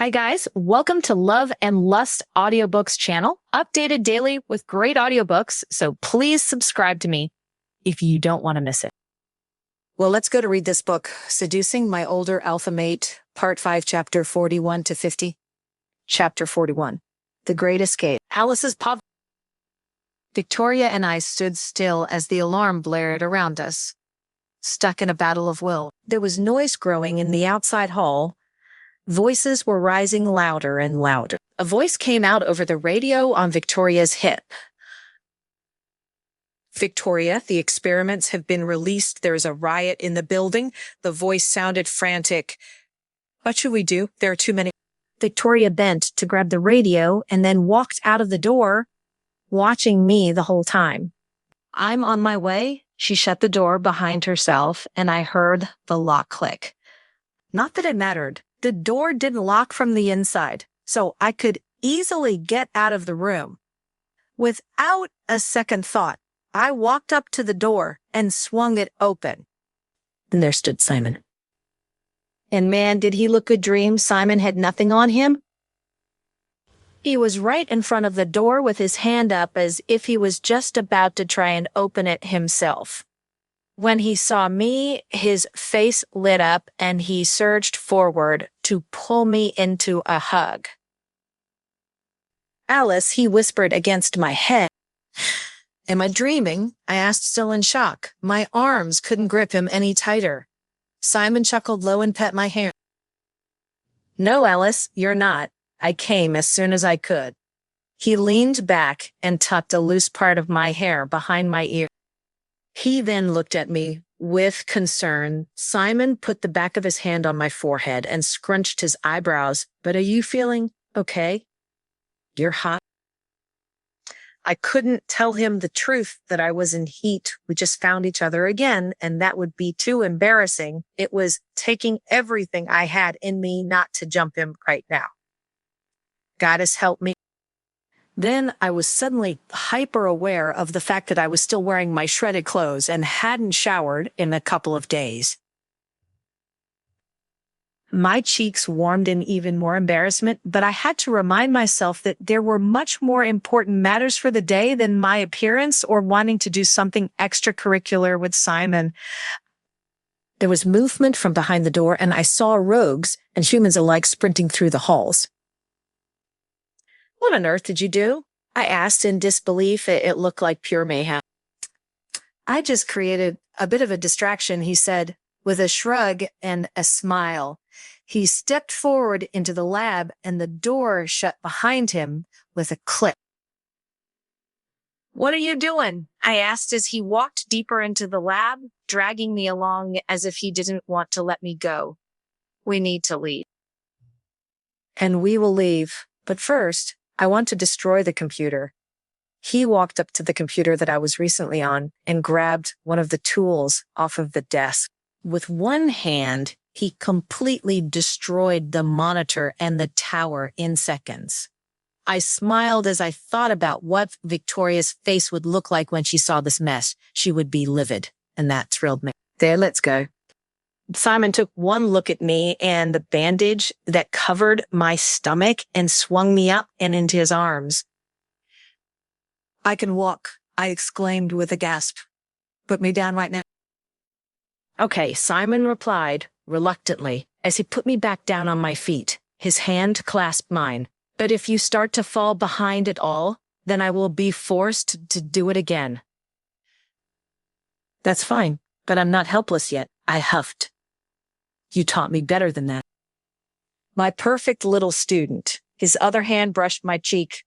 Hi guys, welcome to Love and Lust audiobooks channel, updated daily with great audiobooks, so please subscribe to me if you don't want to miss it. Well, let's go to read this book, Seducing My Older Alpha Mate, Part 5, Chapter 41 to 50. Chapter 41, The Great Escape. Alice's pop. Victoria and I stood still as the alarm blared around us, stuck in a battle of will. There was noise growing in the outside hall. Voices were rising louder and louder. A voice came out over the radio on Victoria's hip. Victoria, the experiments have been released. There is a riot in the building. The voice sounded frantic. What should we do? There are too many. Victoria bent to grab the radio and then walked out of the door, watching me the whole time. I'm on my way. She shut the door behind herself, and I heard the lock click. Not that it mattered. The door didn't lock from the inside, so I could easily get out of the room. Without a second thought, I walked up to the door and swung it open. Then there stood Simon. And man, did he look a dream. Simon had nothing on him. He was right in front of the door with his hand up as if he was just about to try and open it himself. When he saw me, his face lit up and he surged forward to pull me into a hug. Alice, he whispered against my head. Am I dreaming? I asked, still in shock. My arms couldn't grip him any tighter. Simon chuckled low and pet my hair. No, Alice, you're not. I came as soon as I could. He leaned back and tucked a loose part of my hair behind my ear. He then looked at me with concern. Simon put the back of his hand on my forehead and scrunched his eyebrows. But are you feeling okay? You're hot. I couldn't tell him the truth that I was in heat. We just found each other again, and that would be too embarrassing. It was taking everything I had in me not to jump him right now. Goddess help me. Then I was suddenly hyper aware of the fact that I was still wearing my shredded clothes and hadn't showered in a couple of days. My cheeks warmed in even more embarrassment, but I had to remind myself that there were much more important matters for the day than my appearance or wanting to do something extracurricular with Simon. There was movement from behind the door, and I saw rogues and humans alike sprinting through the halls. What on earth did you do? I asked in disbelief. It looked like pure mayhem. I just created a bit of a distraction, he said, with a shrug and a smile. He stepped forward into the lab and the door shut behind him with a click. What are you doing? I asked as he walked deeper into the lab, dragging me along as if he didn't want to let me go. We need to leave. And we will leave. But first, I want to destroy the computer. He walked up to the computer that I was recently on and grabbed one of the tools off of the desk. With one hand, he completely destroyed the monitor and the tower in seconds. I smiled as I thought about what Victoria's face would look like when she saw this mess. She would be livid, and that thrilled me. There, let's go. Simon took one look at me and the bandage that covered my stomach and swung me up and into his arms. I can walk, I exclaimed with a gasp. Put me down right now. Okay, Simon replied reluctantly as he put me back down on my feet. His hand clasped mine. But if you start to fall behind at all, then I will be forced to do it again. That's fine, but I'm not helpless yet, I huffed. You taught me better than that. My perfect little student. His other hand brushed my cheek.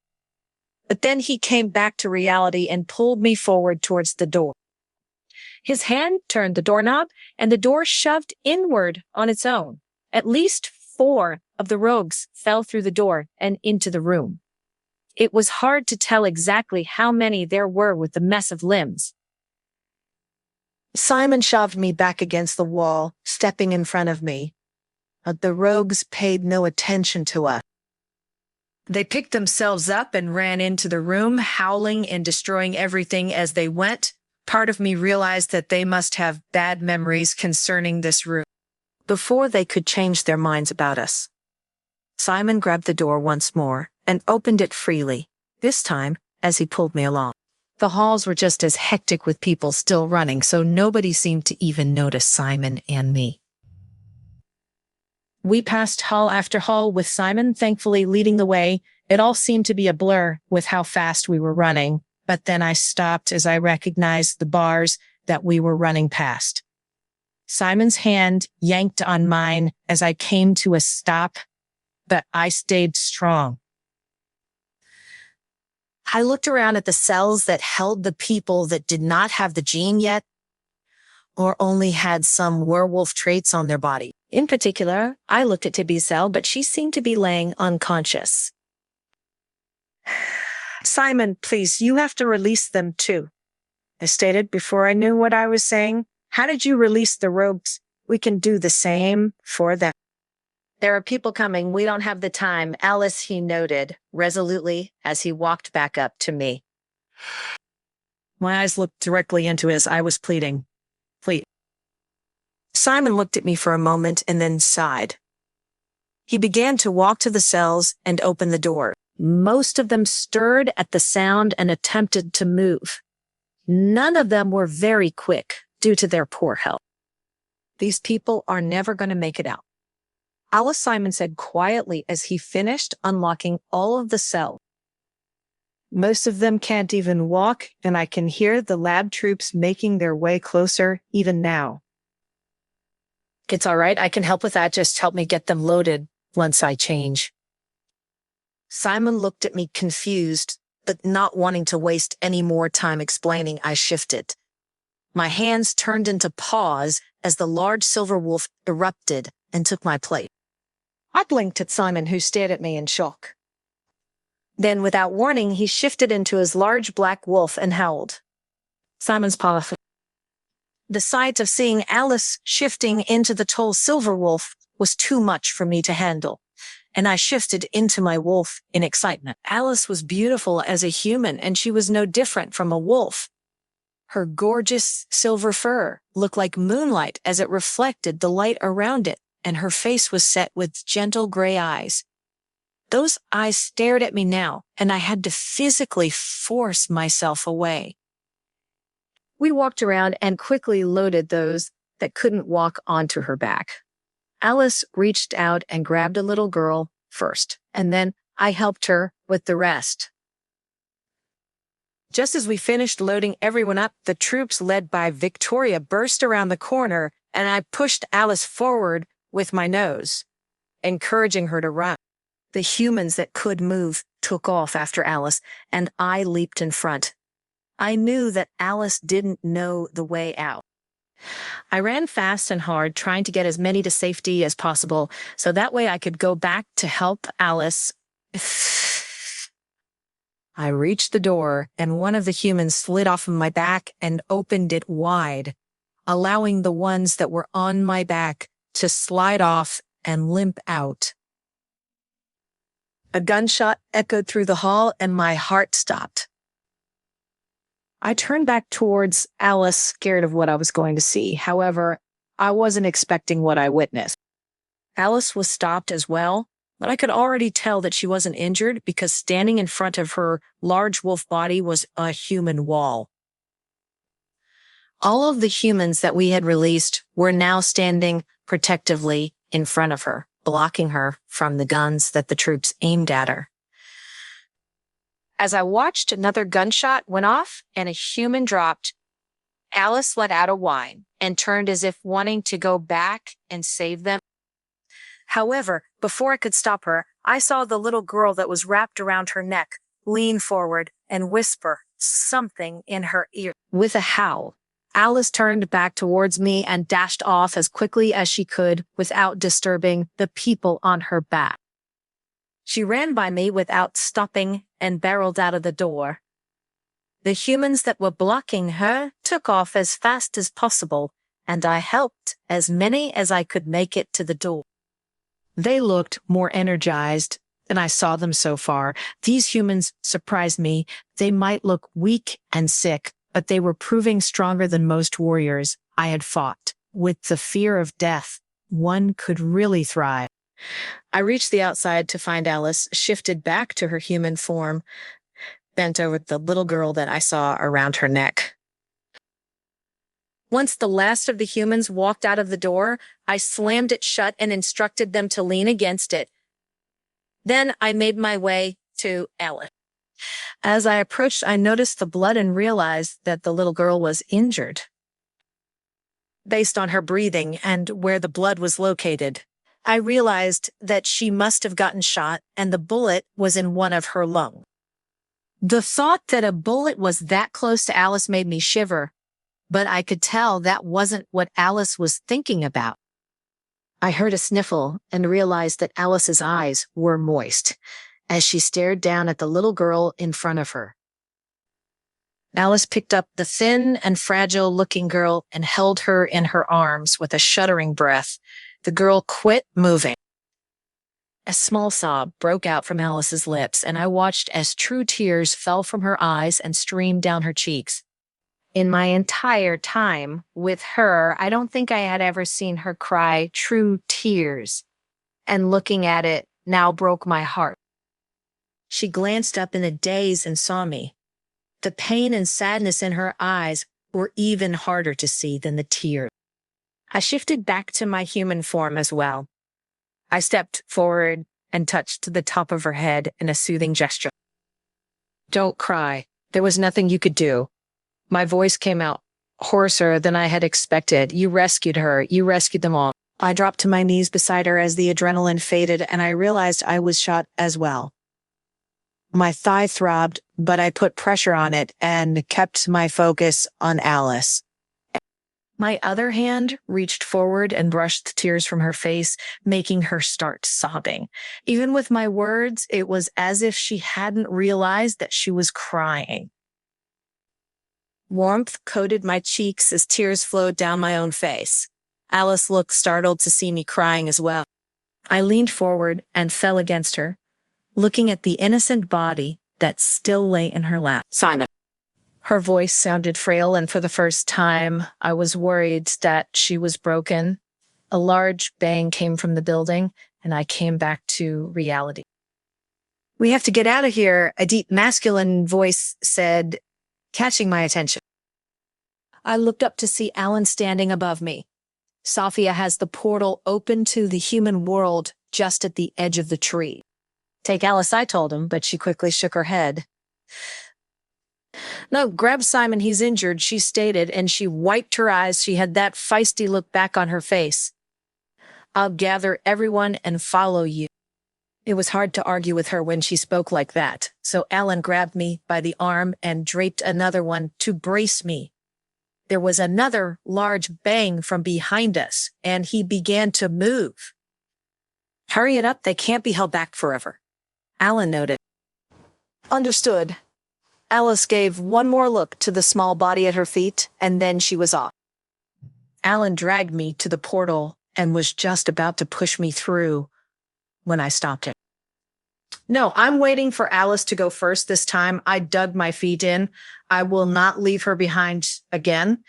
But then he came back to reality and pulled me forward towards the door. His hand turned the doorknob, and the door shoved inward on its own. At least 4 of the rogues fell through the door and into the room. It was hard to tell exactly how many there were with the mess of limbs. Simon shoved me back against the wall, stepping in front of me. But the rogues paid no attention to us. They picked themselves up and ran into the room, howling and destroying everything as they went. Part of me realized that they must have bad memories concerning this room before they could change their minds about us. Simon grabbed the door once more and opened it freely, this time as he pulled me along. The halls were just as hectic with people still running, so nobody seemed to even notice Simon and me. We passed hall after hall with Simon, thankfully leading the way. It all seemed to be a blur with how fast we were running, but then I stopped as I recognized the bars that we were running past. Simon's hand yanked on mine as I came to a stop, but I stayed strong. I looked around at the cells that held the people that did not have the gene yet, or only had some werewolf traits on their body. In particular, I looked at Tibby's cell, but she seemed to be laying unconscious. Simon, please, you have to release them too. I stated before I knew what I was saying. How did you release the ropes? We can do the same for them. There are people coming. We don't have the time. Alice, he noted resolutely as he walked back up to me. My eyes looked directly into his. I was pleading. Please. Simon looked at me for a moment and then sighed. He began to walk to the cells and open the door. Most of them stirred at the sound and attempted to move. None of them were very quick due to their poor health. These people are never going to make it out. Alice, Simon said quietly as he finished unlocking all of the cells. Most of them can't even walk, and I can hear the lab troops making their way closer even now. It's all right. I can help with that. Just help me get them loaded once I change. Simon looked at me confused, but not wanting to waste any more time explaining, I shifted. My hands turned into paws as the large silver wolf erupted and took my place. I blinked at Simon, who stared at me in shock. Then, without warning, he shifted into his large black wolf and howled. Simon's paw. The sight of seeing Alice shifting into the tall silver wolf was too much for me to handle, and I shifted into my wolf in excitement. Alice was beautiful as a human, and she was no different from a wolf. Her gorgeous silver fur looked like moonlight as it reflected the light around it, and her face was set with gentle gray eyes. Those eyes stared at me now, and I had to physically force myself away. We walked around and quickly loaded those that couldn't walk onto her back. Alice reached out and grabbed a little girl first, and then I helped her with the rest. Just as we finished loading everyone up, the troops led by Victoria burst around the corner, and I pushed Alice forward with my nose, encouraging her to run. The humans that could move took off after Alice, and I leaped in front. I knew that Alice didn't know the way out. I ran fast and hard, trying to get as many to safety as possible, so that way I could go back to help Alice. I reached the door, and one of the humans slid off of my back and opened it wide, allowing the ones that were on my back to slide off and limp out. A gunshot echoed through the hall, and my heart stopped. I turned back towards Alice, scared of what I was going to see. However, I wasn't expecting what I witnessed. Alice was stopped as well, but I could already tell that she wasn't injured because standing in front of her large wolf body was a human wall. All of the humans that we had released were now standing protectively in front of her, blocking her from the guns that the troops aimed at her. As I watched, another gunshot went off and a human dropped. Alice let out a whine and turned as if wanting to go back and save them. However, before I could stop her, I saw the little girl that was wrapped around her neck lean forward and whisper something in her ear. With a howl, Alice turned back towards me and dashed off as quickly as she could without disturbing the people on her back. She ran by me without stopping and barreled out of the door. The humans that were blocking her took off as fast as possible, and I helped as many as I could make it to the door. They looked more energized than I saw them so far. These humans surprised me. They might look weak and sick, but they were proving stronger than most warriors I had fought. With the fear of death, one could really thrive. I reached the outside to find Alice, shifted back to her human form, bent over the little girl that I saw around her neck. Once the last of the humans walked out of the door, I slammed it shut and instructed them to lean against it. Then I made my way to Alice. As I approached, I noticed the blood and realized that the little girl was injured. Based on her breathing and where the blood was located, I realized that she must have gotten shot and the bullet was in one of her lungs. The thought that a bullet was that close to Alice made me shiver, but I could tell that wasn't what Alice was thinking about. I heard a sniffle and realized that Alice's eyes were moist as she stared down at the little girl in front of her. Alice picked up the thin and fragile-looking girl and held her in her arms with a shuddering breath. The girl quit moving. A small sob broke out from Alice's lips, and I watched as true tears fell from her eyes and streamed down her cheeks. In my entire time with her, I don't think I had ever seen her cry true tears, and looking at it now broke my heart. She glanced up in a daze and saw me. The pain and sadness in her eyes were even harder to see than the tears. I shifted back to my human form as well. I stepped forward and touched the top of her head in a soothing gesture. "Don't cry. There was nothing you could do." My voice came out hoarser than I had expected. "You rescued her. You rescued them all." I dropped to my knees beside her as the adrenaline faded, and I realized I was shot as well. My thigh throbbed, but I put pressure on it and kept my focus on Alice. My other hand reached forward and brushed tears from her face, making her start sobbing. Even with my words, it was as if she hadn't realized that she was crying. Warmth coated my cheeks as tears flowed down my own face. Alice looked startled to see me crying as well. I leaned forward and fell against her, looking at the innocent body that still lay in her lap. "Simon." Her voice sounded frail, and for the first time, I was worried that she was broken. A large bang came from the building, and I came back to reality. "We have to get out of here," a deep masculine voice said, catching my attention. I looked up to see Alan standing above me. Sophia has the portal open to the human world just at the edge of the tree. "Take Alice," I told him, but she quickly shook her head. "No, grab Simon, he's injured," she stated, and she wiped her eyes. She had that feisty look back on her face. "I'll gather everyone and follow you." It was hard to argue with her when she spoke like that, so Alan grabbed me by the arm and draped another one to brace me. There was another large bang from behind us, and he began to move. "Hurry it up, they can't be held back forever," Alan noted. "Understood." Alice gave one more look to the small body at her feet, and then she was off. Alan dragged me to the portal and was just about to push me through when I stopped him. "No, I'm waiting for Alice to go first this time. I dug my feet in. I will not leave her behind again."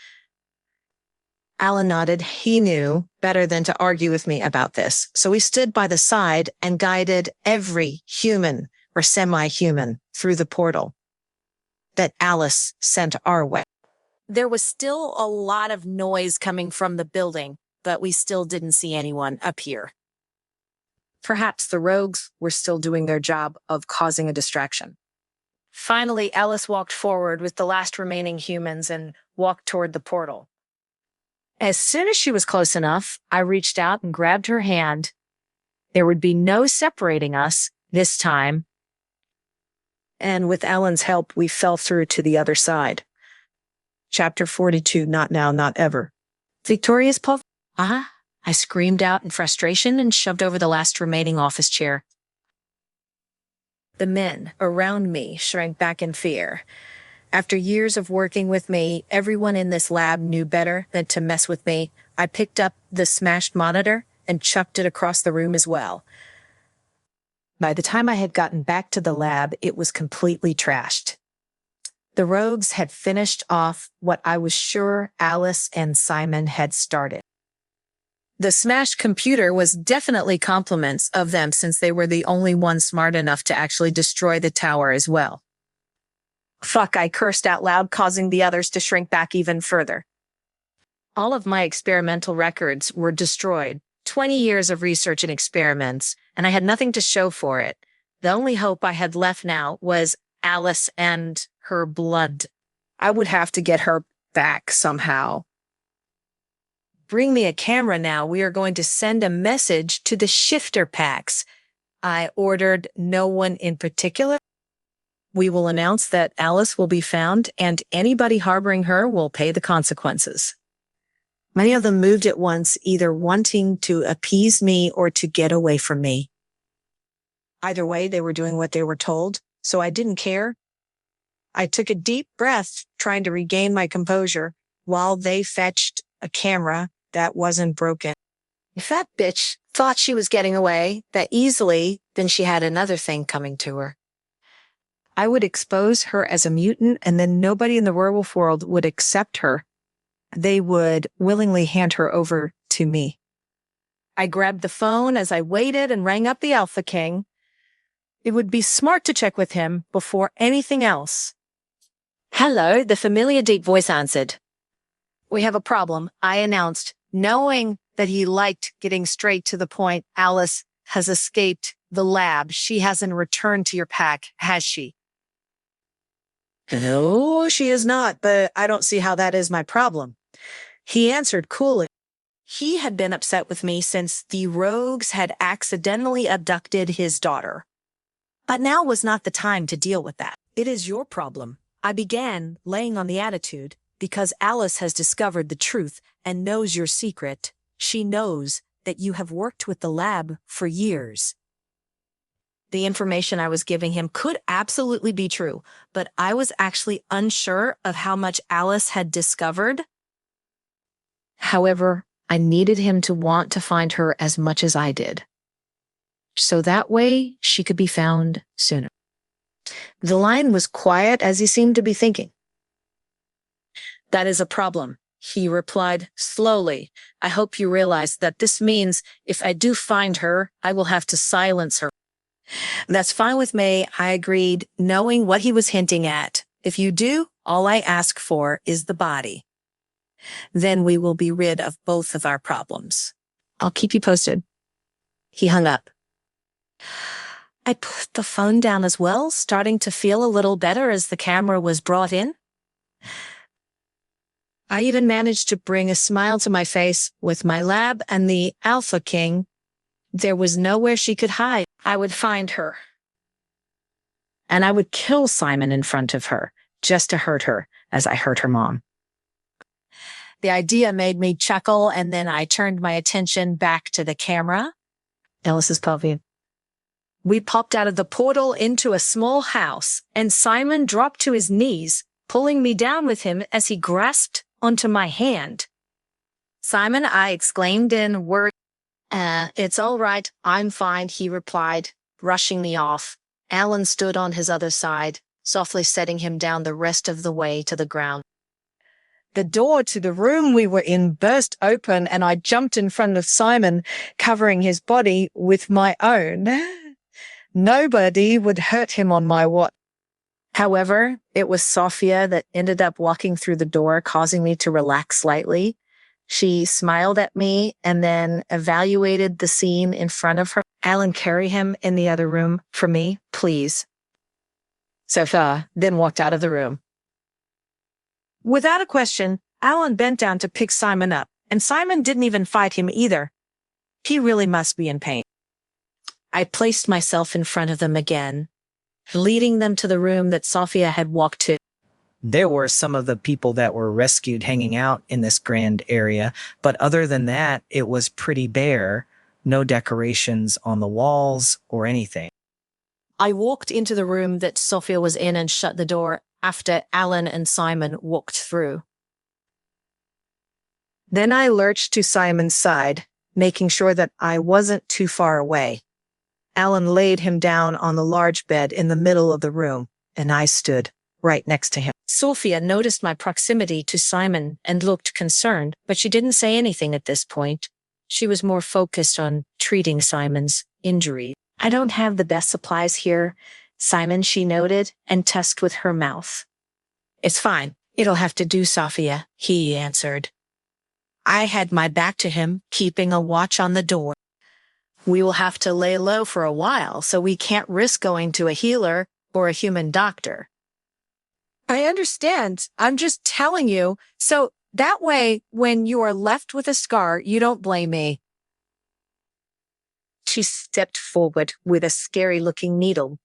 Alan nodded. He knew better than to argue with me about this. So he stood by the side and guided every human or semi-human through the portal that Alice sent our way. There was still a lot of noise coming from the building, but we still didn't see anyone up here. Perhaps the rogues were still doing their job of causing a distraction. Finally, Alice walked forward with the last remaining humans and walked toward the portal. As soon as she was close enough, I reached out and grabbed her hand. There would be no separating us this time. And with Alan's help, we fell through to the other side. Chapter 42, Not Now, Not Ever. "Victoria's puff?" I screamed out in frustration and shoved over the last remaining office chair. The men around me shrank back in fear. After years of working with me, everyone in this lab knew better than to mess with me. I picked up the smashed monitor and chucked it across the room as well. By the time I had gotten back to the lab, it was completely trashed. The rogues had finished off what I was sure Alice and Simon had started. The smashed computer was definitely compliments of them since they were the only ones smart enough to actually destroy the tower as well. Fuck, I cursed out loud, causing the others to shrink back even further. All of my experimental records were destroyed. 20 years of research and experiments, and I had nothing to show for it. The only hope I had left now was Alice and her blood. I would have to get her back somehow. Bring me a camera now. We are going to send a message to the shifter packs. I ordered no one in particular. We will announce that Alice will be found and anybody harboring her will pay the consequences. Many of them moved at once, either wanting to appease me or to get away from me. Either way, they were doing what they were told, so I didn't care. I took a deep breath, trying to regain my composure, while they fetched a camera that wasn't broken. If that bitch thought she was getting away that easily, then she had another thing coming to her. I would expose her as a mutant, and then nobody in the werewolf world would accept her. They would willingly hand her over to me. I grabbed the phone as I waited and rang up the Alpha King. It would be smart to check with him before anything else. Hello, the familiar deep voice answered. We have a problem, I announced, knowing that he liked getting straight to the point. Alice has escaped the lab. She hasn't returned to your pack, has she? No, she is not, but I don't see how that is my problem. He answered coolly. He had been upset with me since the rogues had accidentally abducted his daughter. But now was not the time to deal with that. It is your problem. I began laying on the attitude because Alice has discovered the truth and knows your secret. She knows that you have worked with the lab for years. The information I was giving him could absolutely be true, but I was actually unsure of how much Alice had discovered. However, I needed him to want to find her as much as I did, so that way she could be found sooner. The line was quiet as he seemed to be thinking. That is a problem, he replied slowly. I hope you realize that this means if I do find her, I will have to silence her. That's fine with me, I agreed, knowing what he was hinting at. If you do, all I ask for is the body. Then we will be rid of both of our problems. I'll keep you posted. He hung up. I put the phone down as well, starting to feel a little better as the camera was brought in. I even managed to bring a smile to my face with my lab and the Alpha King. There was nowhere she could hide. I would find her. And I would kill Simon in front of her, just to hurt her, as I hurt her mom. The idea made me chuckle, and then I turned my attention back to the camera. Alice's pavilion. We popped out of the portal into a small house, and Simon dropped to his knees, pulling me down with him as he grasped onto my hand. Simon, I exclaimed in words. It's all right. I'm fine, he replied, rushing me off. Alan stood on his other side, softly setting him down the rest of the way to the ground. The door to the room we were in burst open, and I jumped in front of Simon, covering his body with my own. Nobody would hurt him on my watch. However, it was Sophia that ended up walking through the door, causing me to relax slightly. She smiled at me and then evaluated the scene in front of her. Alan, carry him in the other room for me, please. Sophia then walked out of the room. Without a question, Alan bent down to pick Simon up, and Simon didn't even fight him either. He really must be in pain. I placed myself in front of them again, leading them to the room that Sophia had walked to. There were some of the people that were rescued hanging out in this grand area, but other than that, it was pretty bare. No decorations on the walls or anything. I walked into the room that Sophia was in and shut the door after Alan and Simon walked through. Then I lurched to Simon's side, making sure that I wasn't too far away. Alan laid him down on the large bed in the middle of the room, and I stood right next to him. Sophia noticed my proximity to Simon and looked concerned, but she didn't say anything at this point. She was more focused on treating Simon's injury. I don't have the best supplies here, Simon, she noted, and tusked with her mouth. It's fine. It'll have to do, Sophia, he answered. I had my back to him, keeping a watch on the door. We will have to lay low for a while, so we can't risk going to a healer or a human doctor. I understand. I'm just telling you. So that way, when you are left with a scar, you don't blame me. She stepped forward with a scary-looking needle.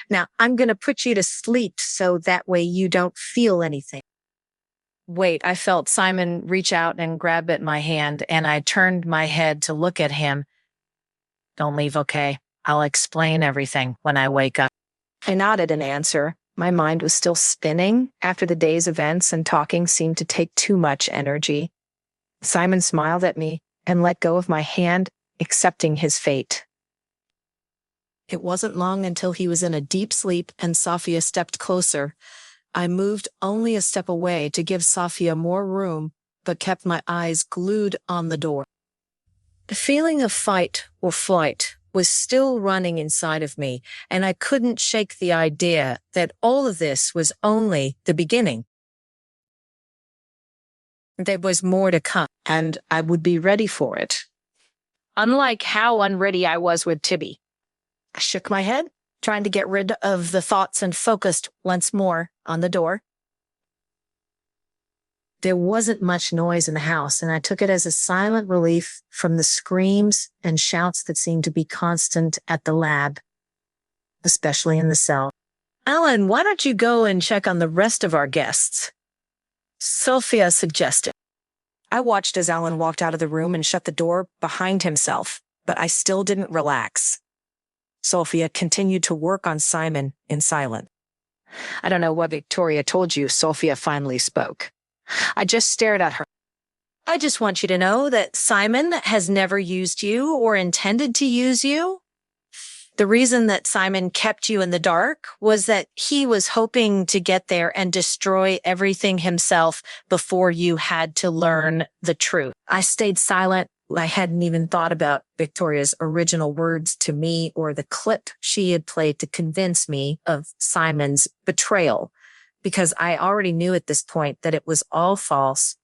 Now, I'm going to put you to sleep so that way you don't feel anything. Wait, I felt Simon reach out and grab at my hand, and I turned my head to look at him. Don't leave, okay? I'll explain everything when I wake up. I nodded in answer. My mind was still spinning after the day's events, and talking seemed to take too much energy. Simon smiled at me and let go of my hand, accepting his fate. It wasn't long until he was in a deep sleep and Sophia stepped closer. I moved only a step away to give Sophia more room, but kept my eyes glued on the door. The feeling of fight or flight was still running inside of me, and I couldn't shake the idea that all of this was only the beginning. There was more to come, and I would be ready for it. Unlike how unready I was with Tibby. I shook my head, trying to get rid of the thoughts, and focused once more on the door. There wasn't much noise in the house, and I took it as a silent relief from the screams and shouts that seemed to be constant at the lab, especially in the cell. Alan, why don't you go and check on the rest of our guests? Sophia suggested. I watched as Alan walked out of the room and shut the door behind himself, but I still didn't relax. Sophia continued to work on Simon in silence. I don't know what Victoria told you, Sophia finally spoke. I just stared at her. I just want you to know that Simon has never used you or intended to use you. The reason that Simon kept you in the dark was that he was hoping to get there and destroy everything himself before you had to learn the truth. I stayed silent. I hadn't even thought about Victoria's original words to me or the clip she had played to convince me of Simon's betrayal, because I already knew at this point that it was all false.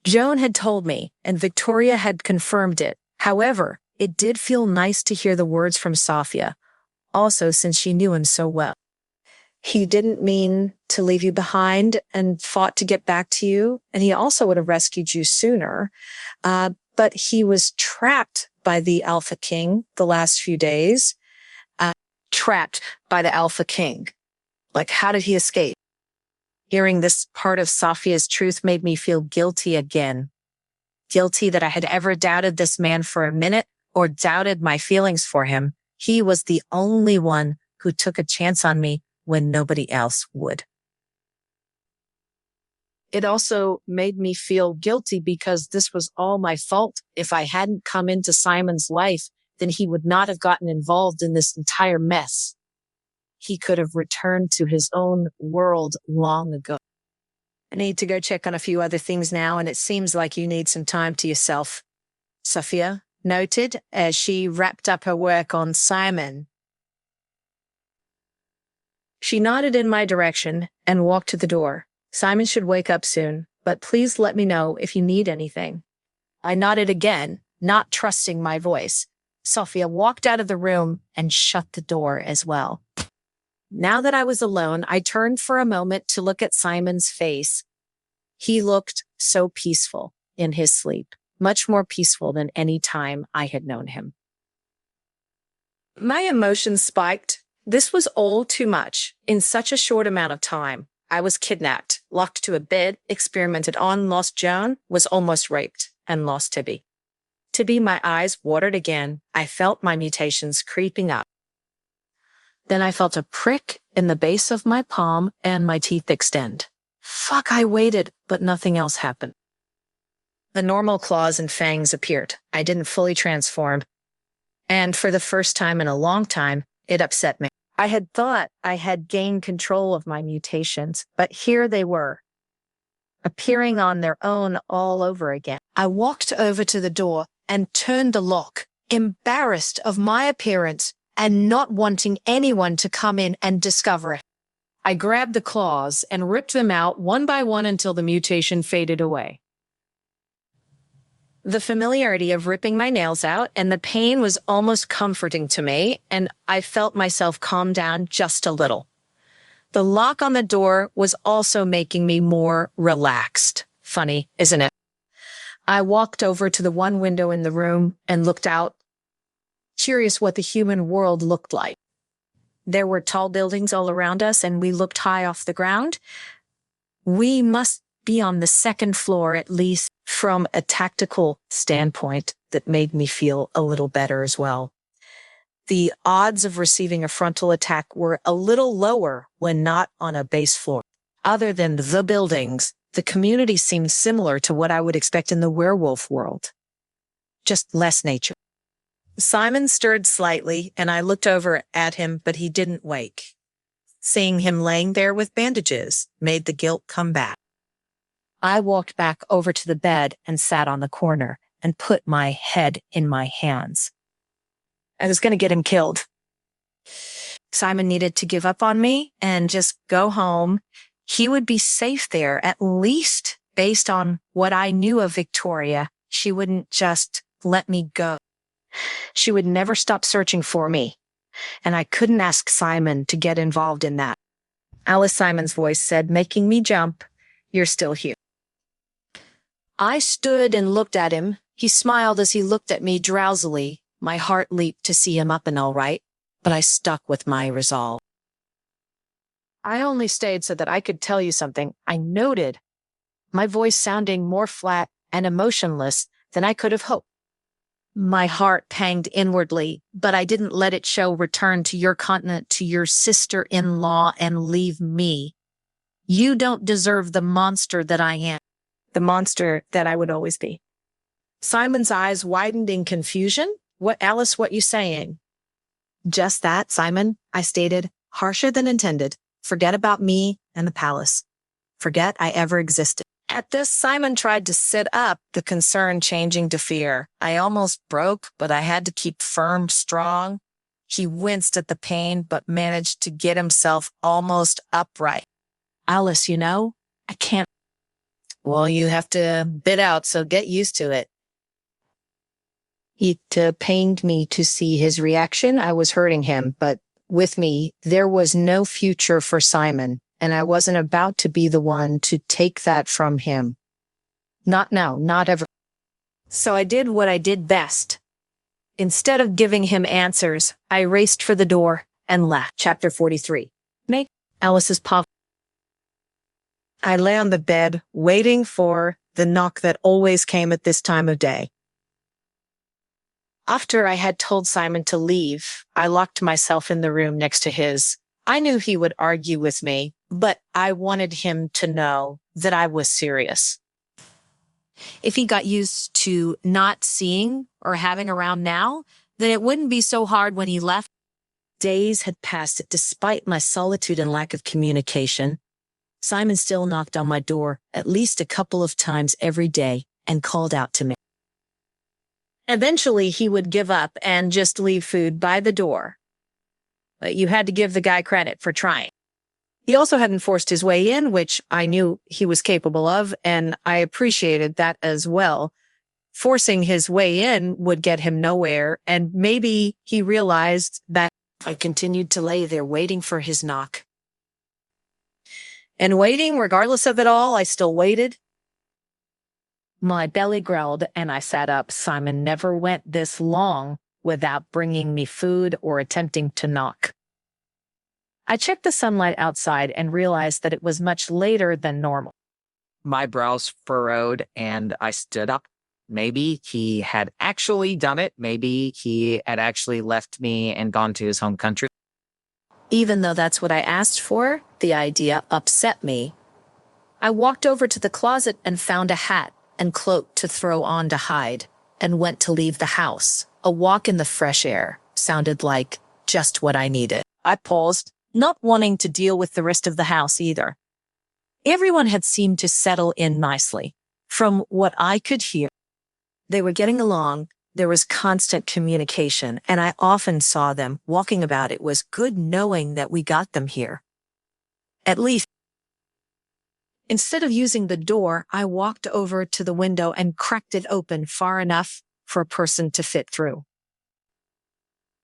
Joan had told me, and Victoria had confirmed it. However, it did feel nice to hear the words from Sophia, also since she knew him so well. He didn't mean to leave you behind and fought to get back to you, and he also would have rescued you sooner. But he was trapped by the Alpha King the last few days. Trapped by the Alpha King. Like, how did he escape? Hearing this part of Sophia's truth made me feel guilty again. Guilty that I had ever doubted this man for a minute or doubted my feelings for him. He was the only one who took a chance on me when nobody else would. It also made me feel guilty because this was all my fault. If I hadn't come into Simon's life, then he would not have gotten involved in this entire mess. He could have returned to his own world long ago. I need to go check on a few other things now, and it seems like you need some time to yourself, Sophia noted as she wrapped up her work on Simon. She nodded in my direction and walked to the door. Simon should wake up soon, but please let me know if you need anything. I nodded again, not trusting my voice. Sophia walked out of the room and shut the door as well. Now that I was alone, I turned for a moment to look at Simon's face. He looked so peaceful in his sleep, much more peaceful than any time I had known him. My emotions spiked. This was all too much in such a short amount of time. I was kidnapped, locked to a bed, experimented on, lost Joan, was almost raped, and lost Tibby. Tibby, my eyes watered again. I felt my mutations creeping up. Then I felt a prick in the base of my palm and my teeth extend. Fuck, I waited, but nothing else happened. The normal claws and fangs appeared. I didn't fully transform. And for the first time in a long time, it upset me. I had thought I had gained control of my mutations, but here they were. appearing on their own all over again. I walked over to the door and turned the lock, embarrassed of my appearance and not wanting anyone to come in and discover it. I grabbed the claws and ripped them out one by one until the mutation faded away. The familiarity of ripping my nails out and the pain was almost comforting to me, and I felt myself calm down just a little. The lock on the door was also making me more relaxed. Funny, isn't it? I walked over to the one window in the room and looked out, curious what the human world looked like. There were tall buildings all around us, and we looked high off the ground. We must be on the second floor, at least from a tactical standpoint that made me feel a little better as well. The odds of receiving a frontal attack were a little lower when not on a base floor. Other than the buildings, the community seemed similar to what I would expect in the werewolf world. Just less nature. Simon stirred slightly, and I looked over at him, but he didn't wake. Seeing him laying there with bandages made the guilt come back. I walked back over to the bed and sat on the corner and put my head in my hands. I was going to get him killed. Simon needed to give up on me and just go home. He would be safe there, at least based on what I knew of Victoria. She wouldn't just let me go. She would never stop searching for me, and I couldn't ask Simon to get involved in that. Alice Simon's voice said, making me jump, "You're still here." I stood and looked at him. He smiled as he looked at me drowsily. My heart leaped to see him up and all right, but I stuck with my resolve. "I only stayed so that I could tell you something," I noted, my voice sounding more flat and emotionless than I could have hoped. My heart panged inwardly, but I didn't let it show. "Return to your continent, to your sister-in-law, and leave me. You don't deserve the monster that I am, the monster that I would always be." Simon's eyes widened in confusion. Alice, what you saying?" "Just that, Simon," I stated, harsher than intended. "Forget about me and the palace. Forget I ever existed." At this, Simon tried to sit up, the concern changing to fear. I almost broke, but I had to keep firm, strong. He winced at the pain, but managed to get himself almost upright. "Alice, I can't." "Well, you have to bid out, so get used to it." It pained me to see his reaction. I was hurting him, but with me, there was no future for Simon. And I wasn't about to be the one to take that from him. Not now, not ever. So I did what I did best. Instead of giving him answers, I raced for the door and left. Chapter 43. Make Alice's pop. I lay on the bed, waiting for the knock that always came at this time of day. After I had told Simon to leave, I locked myself in the room next to his. I knew he would argue with me, but I wanted him to know that I was serious. If he got used to not seeing or having around now, then it wouldn't be so hard when he left. Days had passed despite my solitude and lack of communication. Simon still knocked on my door at least a couple of times every day and called out to me. Eventually, he would give up and just leave food by the door. But you had to give the guy credit for trying. He also hadn't forced his way in, which I knew he was capable of, and I appreciated that as well. Forcing his way in would get him nowhere, and maybe he realized that. I continued to lay there waiting for his knock. And waiting, regardless of it all, I still waited. My belly growled, and I sat up. Simon never went this long without bringing me food or attempting to knock. I checked the sunlight outside and realized that it was much later than normal. My brows furrowed and I stood up. Maybe he had actually done it. Maybe he had actually left me and gone to his home country. Even though that's what I asked for, the idea upset me. I walked over to the closet and found a hat and cloak to throw on to hide, and went to leave the house. A walk in the fresh air sounded like just what I needed. I paused, not wanting to deal with the rest of the house either. Everyone had seemed to settle in nicely. From what I could hear, they were getting along. There was constant communication, and I often saw them walking about. It was good knowing that we got them here. At least, instead of using the door, I walked over to the window and cracked it open far enough for a person to fit through.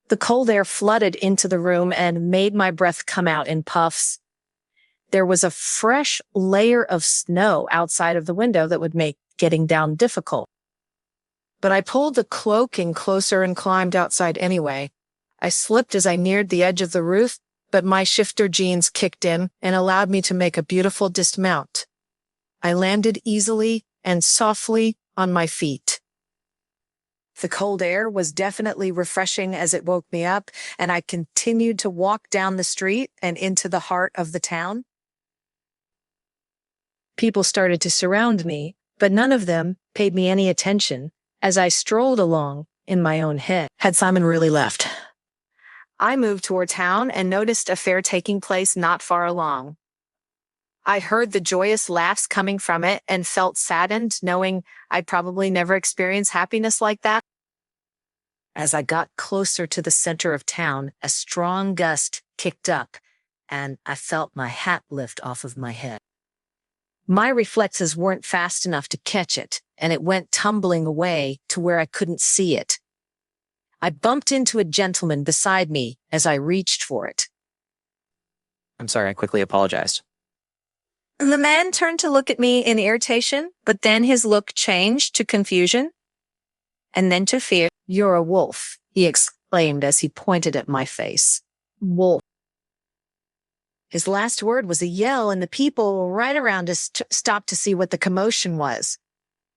The cold air flooded into the room and made my breath come out in puffs. There was a fresh layer of snow outside of the window that would make getting down difficult. But I pulled the cloak in closer and climbed outside anyway. I slipped as I neared the edge of the roof, but my shifter jeans kicked in and allowed me to make a beautiful dismount. I landed easily and softly on my feet. The cold air was definitely refreshing as it woke me up, and I continued to walk down the street and into the heart of the town. People started to surround me, but none of them paid me any attention as I strolled along in my own head. Had Simon really left? I moved toward town and noticed a fair taking place not far along. I heard the joyous laughs coming from it and felt saddened knowing I'd probably never experience happiness like that. As I got closer to the center of town, a strong gust kicked up and I felt my hat lift off of my head. My reflexes weren't fast enough to catch it, and it went tumbling away to where I couldn't see it. I bumped into a gentleman beside me as I reached for it. I'm sorry, I quickly apologized. The man turned to look at me in irritation, but then his look changed to confusion and then to fear. "You're a wolf," he exclaimed as he pointed at my face. "Wolf." His last word was a yell, and the people right around us stopped to see what the commotion was.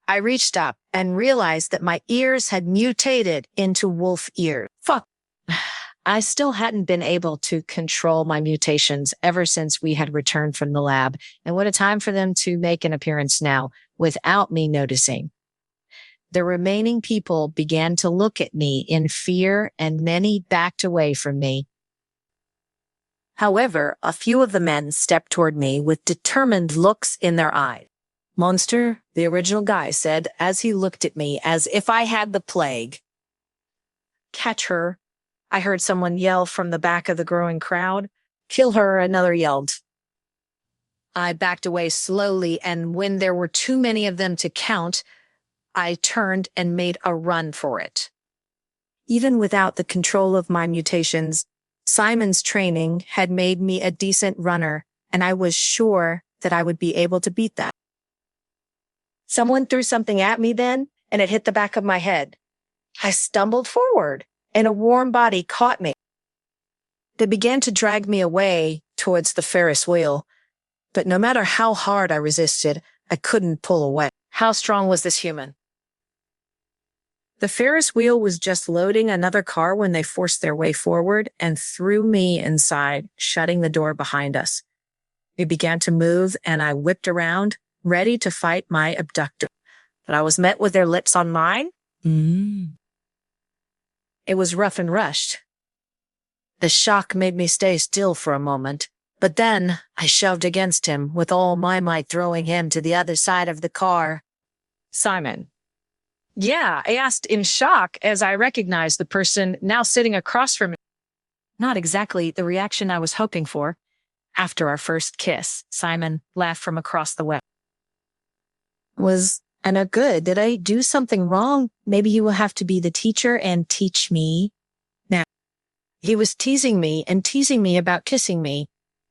I reached up and realized that my ears had mutated into wolf ears. Fuck. I still hadn't been able to control my mutations ever since we had returned from the lab, and what a time for them to make an appearance now without me noticing. The remaining people began to look at me in fear, and many backed away from me. However, a few of the men stepped toward me with determined looks in their eyes. "Monster," the original guy said as he looked at me as if I had the plague. "Catch her," I heard someone yell from the back of the growing crowd. "Kill her," another yelled. I backed away slowly, and when there were too many of them to count, I turned and made a run for it. Even without the control of my mutations, Simon's training had made me a decent runner, and I was sure that I would be able to beat that. Someone threw something at me then, and it hit the back of my head. I stumbled forward, and a warm body caught me. They began to drag me away towards the Ferris wheel, but no matter how hard I resisted, I couldn't pull away. How strong was this human? The Ferris wheel was just loading another car when they forced their way forward and threw me inside, shutting the door behind us. We began to move, and I whipped around, ready to fight my abductor. But I was met with their lips on mine. It was rough and rushed. The shock made me stay still for a moment, but then I shoved against him with all my might, throwing him to the other side of the car. "Simon." "Yeah," I asked in shock as I recognized the person now sitting across from me. Not exactly the reaction I was hoping for. After our first kiss, Simon laughed from across the way. "Was I no good? Did I do something wrong? Maybe you will have to be the teacher and teach me." Now, he was teasing me about kissing me.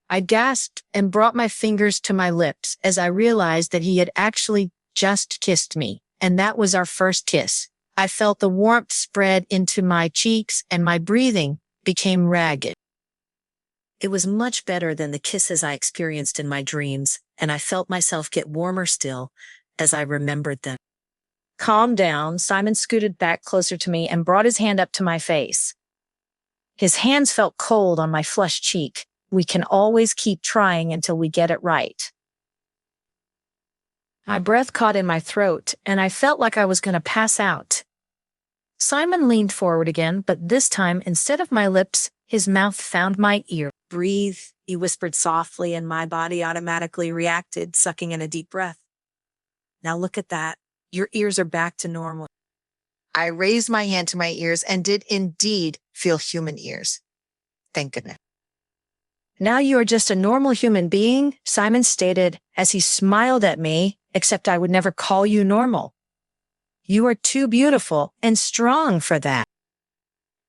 I gasped and brought my fingers to my lips as I realized that he had actually just kissed me. And that was our first kiss. I felt the warmth spread into my cheeks and my breathing became ragged. It was much better than the kisses I experienced in my dreams, and I felt myself get warmer still as I remembered them. Calm down, Simon scooted back closer to me and brought his hand up to my face. His hands felt cold on my flushed cheek. We can always keep trying until we get it right. My breath caught in my throat, and I felt like I was going to pass out. Simon leaned forward again, but this time, instead of my lips, His mouth found my ear. Breathe, he whispered softly, and my body automatically reacted, sucking in a deep breath. Now look at that. Your ears are back to normal. I raised my hand to my ears and did indeed feel human ears. Thank goodness. Now you are just a normal human being, Simon stated as he smiled at me, except I would never call you normal. You are too beautiful and strong for that.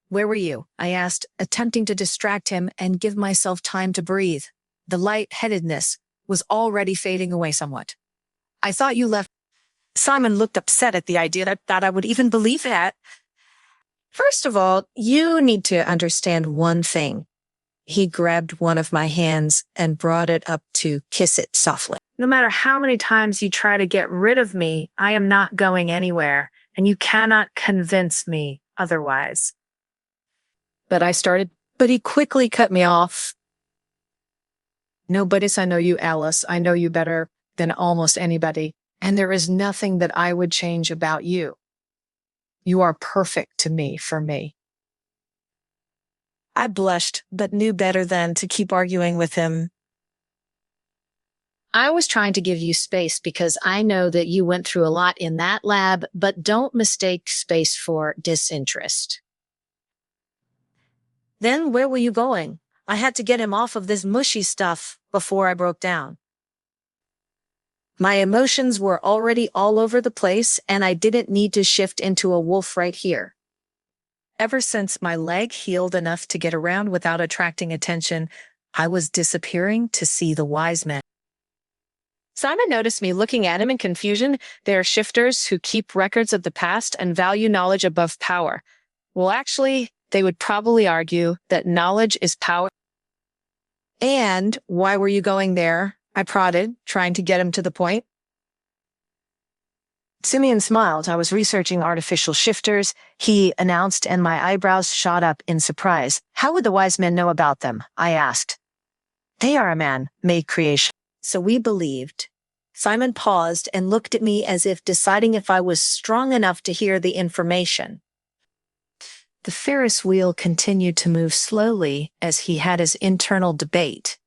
Where were you? I asked, attempting to distract him and give myself time to breathe. The lightheadedness was already fading away somewhat. I thought you left. Simon looked upset at the idea that I would even believe that. First of all, you need to understand one thing. He grabbed one of my hands and brought it up to kiss it softly. No matter how many times you try to get rid of me, I am not going anywhere, and you cannot convince me otherwise. But he quickly cut me off. No, but I know you, Alice. I know you better than almost anybody, and there is nothing that I would change about you. You are perfect to me for me. I blushed, but knew better than to keep arguing with him. I was trying to give you space because I know that you went through a lot in that lab, but don't mistake space for disinterest. Then where were you going? I had to get him off of this mushy stuff before I broke down. My emotions were already all over the place, and I didn't need to shift into a wolf right here. Ever since my leg healed enough to get around without attracting attention, I was disappearing to see the wise men. Simon noticed me looking at him in confusion. They are shifters who keep records of the past and value knowledge above power. Well, actually, they would probably argue that knowledge is power. And why were you going there? I prodded, trying to get him to the point. Simeon smiled. I was researching artificial shifters, he announced, and my eyebrows shot up in surprise. How would the wise men know about them? I asked. They are a man-made creation. So we believed. Simon paused and looked at me as if deciding if I was strong enough to hear the information. The Ferris wheel continued to move slowly as he had his internal debate.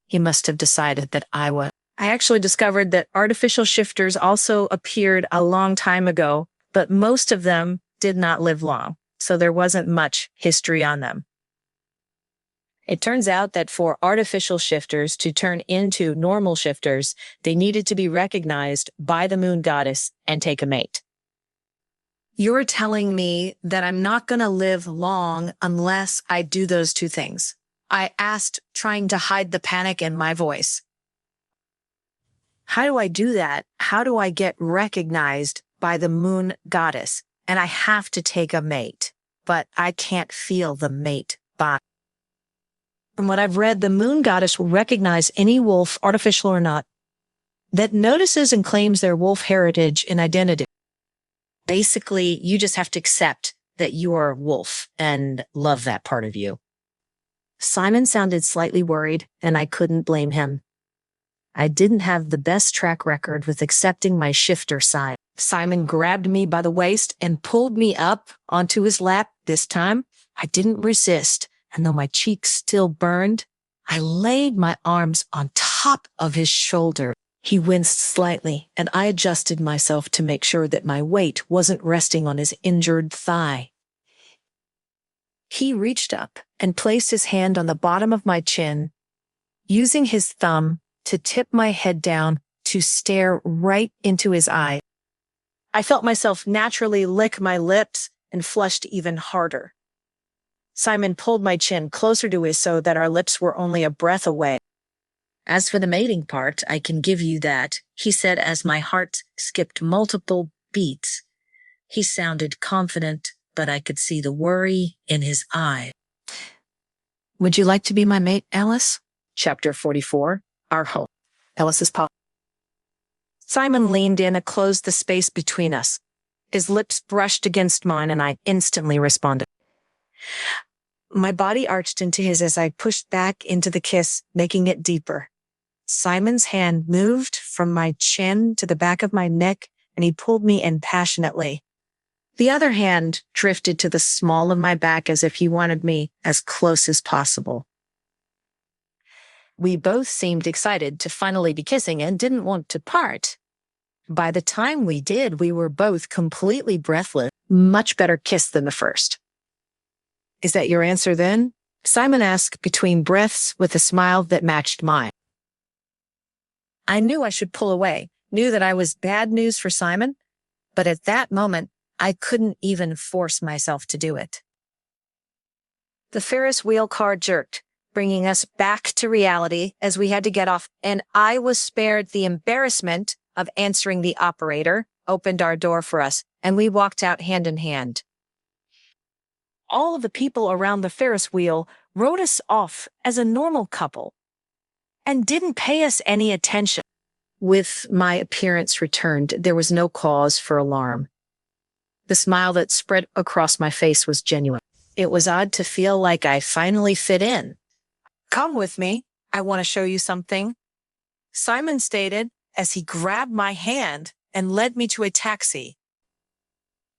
He must have decided that I was. I actually discovered that artificial shifters also appeared a long time ago, but most of them did not live long, so there wasn't much history on them. It turns out that for artificial shifters to turn into normal shifters, they needed to be recognized by the moon goddess and take a mate. You're telling me that I'm not going to live long unless I do those two things? I asked, trying to hide the panic in my voice. How do I do that? How do I get recognized by the moon goddess? And I have to take a mate, but I can't feel the mate body. From what I've read, the moon goddess will recognize any wolf, artificial or not, that notices and claims their wolf heritage and identity. Basically, you just have to accept that you are a wolf and love that part of you. Simon sounded slightly worried, and I couldn't blame him. I didn't have the best track record with accepting my shifter side. Simon grabbed me by the waist and pulled me up onto his lap. This time, I didn't resist, and though my cheeks still burned, I laid my arms on top of his shoulder. He winced slightly, and I adjusted myself to make sure that my weight wasn't resting on his injured thigh. He reached up and placed his hand on the bottom of my chin, using his thumb to tip my head down to stare right into his eye. I felt myself naturally lick my lips and flushed even harder. Simon pulled my chin closer to his so that our lips were only a breath away. As for the mating part, I can give you that, he said as my heart skipped multiple beats. He sounded confident, but I could see the worry in his eye. Would you like to be my mate, Alice? Chapter 44, Our Home. Alice's pop. Simon leaned in and closed the space between us. His lips brushed against mine, and I instantly responded. My body arched into his as I pushed back into the kiss, making it deeper. Simon's hand moved from my chin to the back of my neck, and he pulled me in passionately. The other hand drifted to the small of my back as if he wanted me as close as possible. We both seemed excited to finally be kissing and didn't want to part. By the time we did, we were both completely breathless. Much better kiss than the first. Is that your answer then? Simon asked between breaths with a smile that matched mine. I knew I should pull away, knew that I was bad news for Simon, but at that moment, I couldn't even force myself to do it. The Ferris wheel car jerked, bringing us back to reality as we had to get off, and I was spared the embarrassment of answering the operator, opened our door for us, and we walked out hand in hand. All of the people around the Ferris wheel wrote us off as a normal couple and didn't pay us any attention. With my appearance returned, there was no cause for alarm. The smile that spread across my face was genuine. It was odd to feel like I finally fit in. Come with me. I want to show you something, Simon stated as he grabbed my hand and led me to a taxi.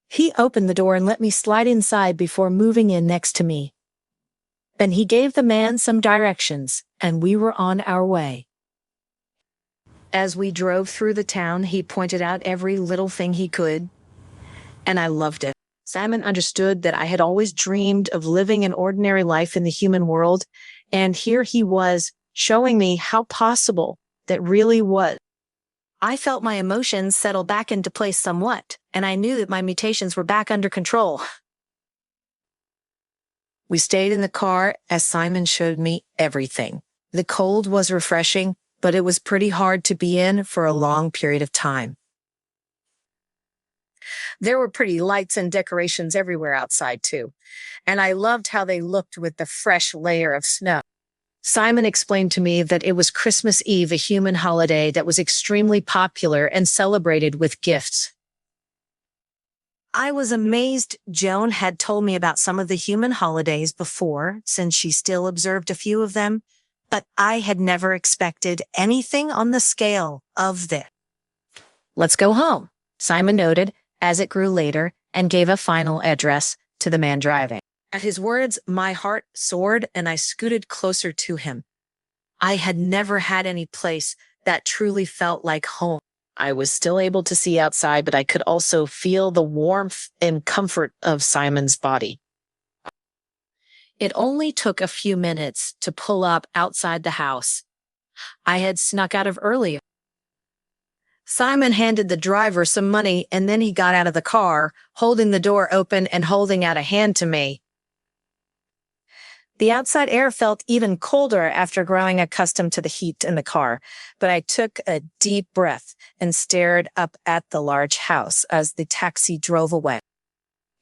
He opened the door and let me slide inside before moving in next to me. Then he gave the man some directions, and we were on our way. As we drove through the town, he pointed out every little thing he could, and I loved it. Simon understood that I had always dreamed of living an ordinary life in the human world, and here he was showing me how possible that really was. I felt my emotions settle back into place somewhat, and I knew that my mutations were back under control. We stayed in the car as Simon showed me everything. The cold was refreshing, but it was pretty hard to be in for a long period of time. There were pretty lights and decorations everywhere outside too, and I loved how they looked with the fresh layer of snow. Simon explained to me that it was Christmas Eve, a human holiday that was extremely popular and celebrated with gifts. I was amazed Joan had told me about some of the human holidays before, since she still observed a few of them, but I had never expected anything on the scale of this. Let's go home, Simon noted as it grew later and gave a final address to the man driving. At his words, my heart soared and I scooted closer to him. I had never had any place that truly felt like home. I was still able to see outside, but I could also feel the warmth and comfort of Simon's body. It only took a few minutes to pull up outside the house I had snuck out of earlier. Simon handed the driver some money and then he got out of the car, holding the door open and holding out a hand to me. The outside air felt even colder after growing accustomed to the heat in the car, but I took a deep breath and stared up at the large house as the taxi drove away.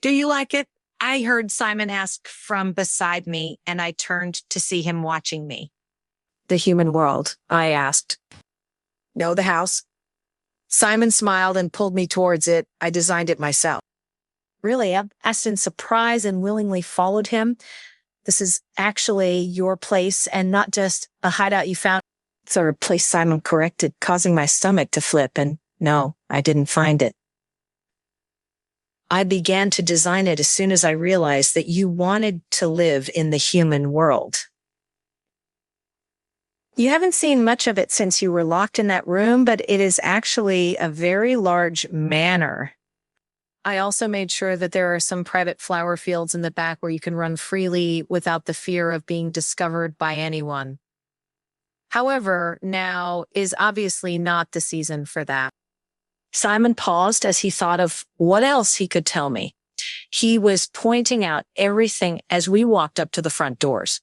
Do you like it? I heard Simon ask from beside me, and I turned to see him watching me. The human world, I asked. No, the house. Simon smiled and pulled me towards it. I designed it myself. Really? I asked in surprise and willingly followed him. This is actually your place and not just a hideout you found. It's a place Simon corrected, causing my stomach to flip, and no, I didn't find it. I began to design it as soon as I realized that you wanted to live in the human world. You haven't seen much of it since you were locked in that room, but it is actually a very large manor. I also made sure that there are some private flower fields in the back where you can run freely without the fear of being discovered by anyone. However, now is obviously not the season for that. Simon paused as he thought of what else he could tell me. He was pointing out everything as we walked up to the front doors,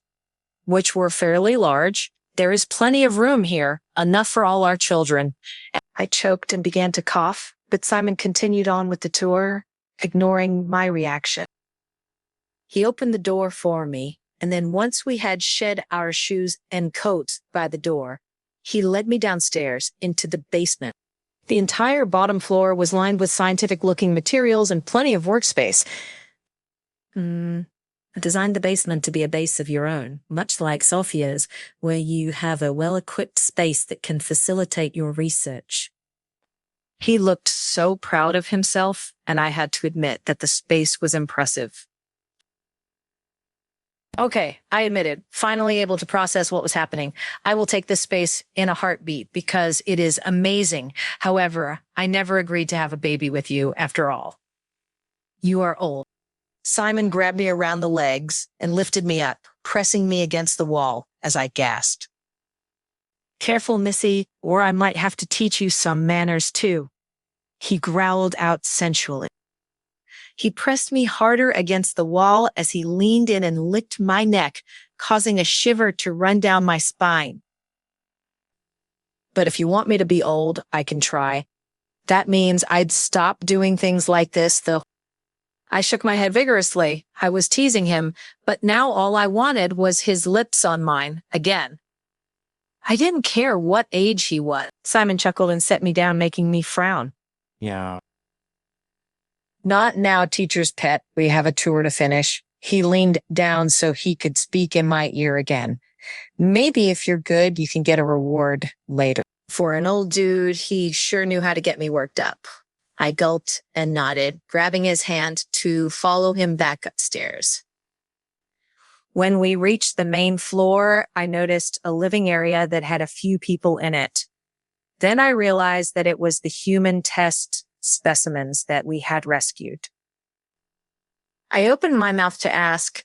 which were fairly large. There is plenty of room here, enough for all our children. I choked and began to cough, but Simon continued on with the tour, ignoring my reaction. He opened the door for me, and then once we had shed our shoes and coats by the door, he led me downstairs into the basement. The entire bottom floor was lined with scientific-looking materials and plenty of workspace. I designed the basement to be a base of your own, much like Sophia's, where you have a well-equipped space that can facilitate your research. He looked so proud of himself, and I had to admit that the space was impressive. Okay, I admitted, finally able to process what was happening. I will take this space in a heartbeat because it is amazing. However, I never agreed to have a baby with you after all. You are old. Simon grabbed me around the legs and lifted me up, pressing me against the wall as I gasped. Careful, Missy, or I might have to teach you some manners too. He growled out sensually. He pressed me harder against the wall as he leaned in and licked my neck, causing a shiver to run down my spine. But if you want me to be old, I can try. That means I'd stop doing things like this, though. I shook my head vigorously. I was teasing him, but now all I wanted was his lips on mine again. I didn't care what age he was. Simon chuckled and set me down, making me frown. Yeah. Not now, teacher's pet. We have a tour to finish. He leaned down so he could speak in my ear again. Maybe if you're good, you can get a reward later. For an old dude, he sure knew how to get me worked up. I gulped and nodded, grabbing his hand to follow him back upstairs. When we reached the main floor, I noticed a living area that had a few people in it. Then I realized that it was the human test specimens that we had rescued. I opened my mouth to ask,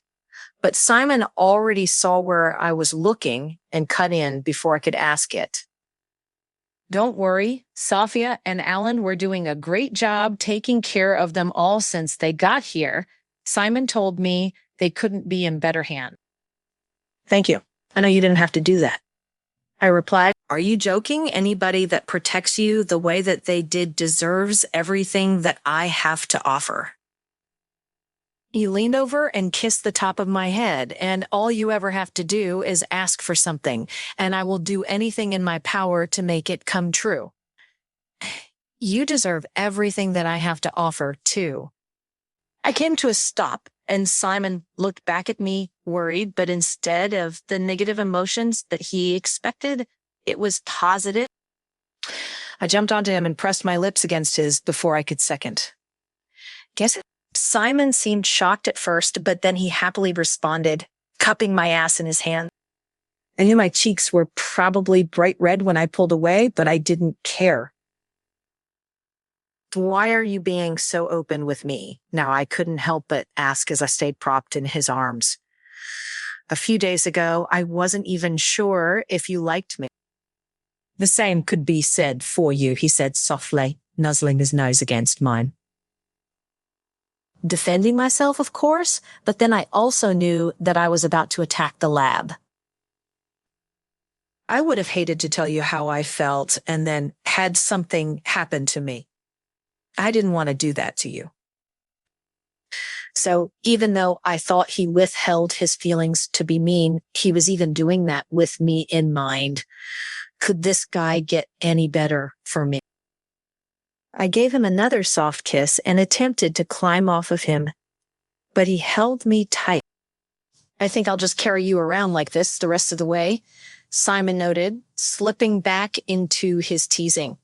but Simon already saw where I was looking and cut in before I could ask it. Don't worry, Sophia and Alan were doing a great job taking care of them all since they got here. Simon told me they couldn't be in better hands. Thank you. I know you didn't have to do that. I replied, are you joking? Anybody that protects you the way that they did deserves everything that I have to offer. He leaned over and kissed the top of my head, and all you ever have to do is ask for something, and I will do anything in my power to make it come true. You deserve everything that I have to offer, too. I came to a stop, and Simon looked back at me, worried, but instead of the negative emotions that he expected, it was positive. I jumped onto him and pressed my lips against his before I could second. Guess it. Simon seemed shocked at first, but then he happily responded, cupping my ass in his hand. I knew my cheeks were probably bright red when I pulled away, but I didn't care. Why are you being so open with me? Now I couldn't help but ask as I stayed propped in his arms. A few days ago, I wasn't even sure if you liked me. The same could be said for you, he said softly, nuzzling his nose against mine. Defending myself, of course, but then I also knew that I was about to attack the lab. I would have hated to tell you how I felt and then had something happen to me. I didn't want to do that to you. So even though I thought he withheld his feelings to be mean, he was even doing that with me in mind. Could this guy get any better for me? I gave him another soft kiss and attempted to climb off of him, but he held me tight. I think I'll just carry you around like this the rest of the way, Simon noted, slipping back into his teasing.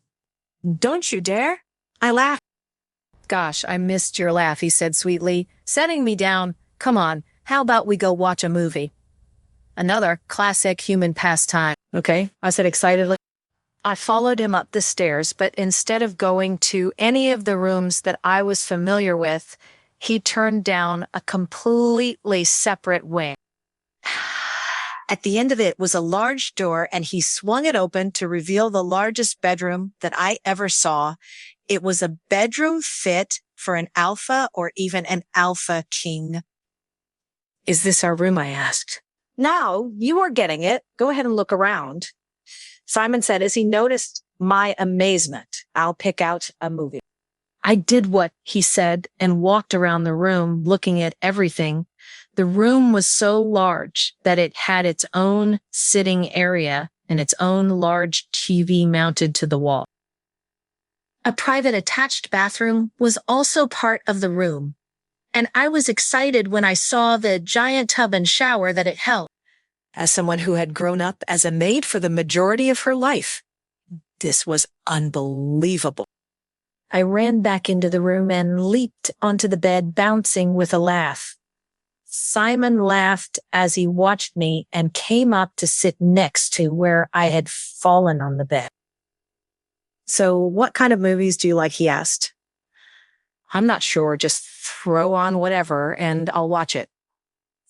Don't you dare? I laughed. Gosh, I missed your laugh, he said sweetly, setting me down. Come on, how about we go watch a movie? Another classic human pastime. Okay, I said excitedly. I followed him up the stairs, but instead of going to any of the rooms that I was familiar with, he turned down a completely separate wing. At the end of it was a large door, and he swung it open to reveal the largest bedroom that I ever saw. It was a bedroom fit for an alpha or even an alpha king. Is this our room? I asked. Now, you are getting it. Go ahead and look around, Simon said as he noticed my amazement. I'll pick out a movie. I did what he said and walked around the room looking at everything. The room was so large that it had its own sitting area and its own large TV mounted to the wall. A private attached bathroom was also part of the room, and I was excited when I saw the giant tub and shower that it held. As someone who had grown up as a maid for the majority of her life, this was unbelievable. I ran back into the room and leaped onto the bed, bouncing with a laugh. Simon laughed as he watched me and came up to sit next to where I had fallen on the bed. So what kind of movies do you like? He asked. I'm not sure. Just throw on whatever and I'll watch it.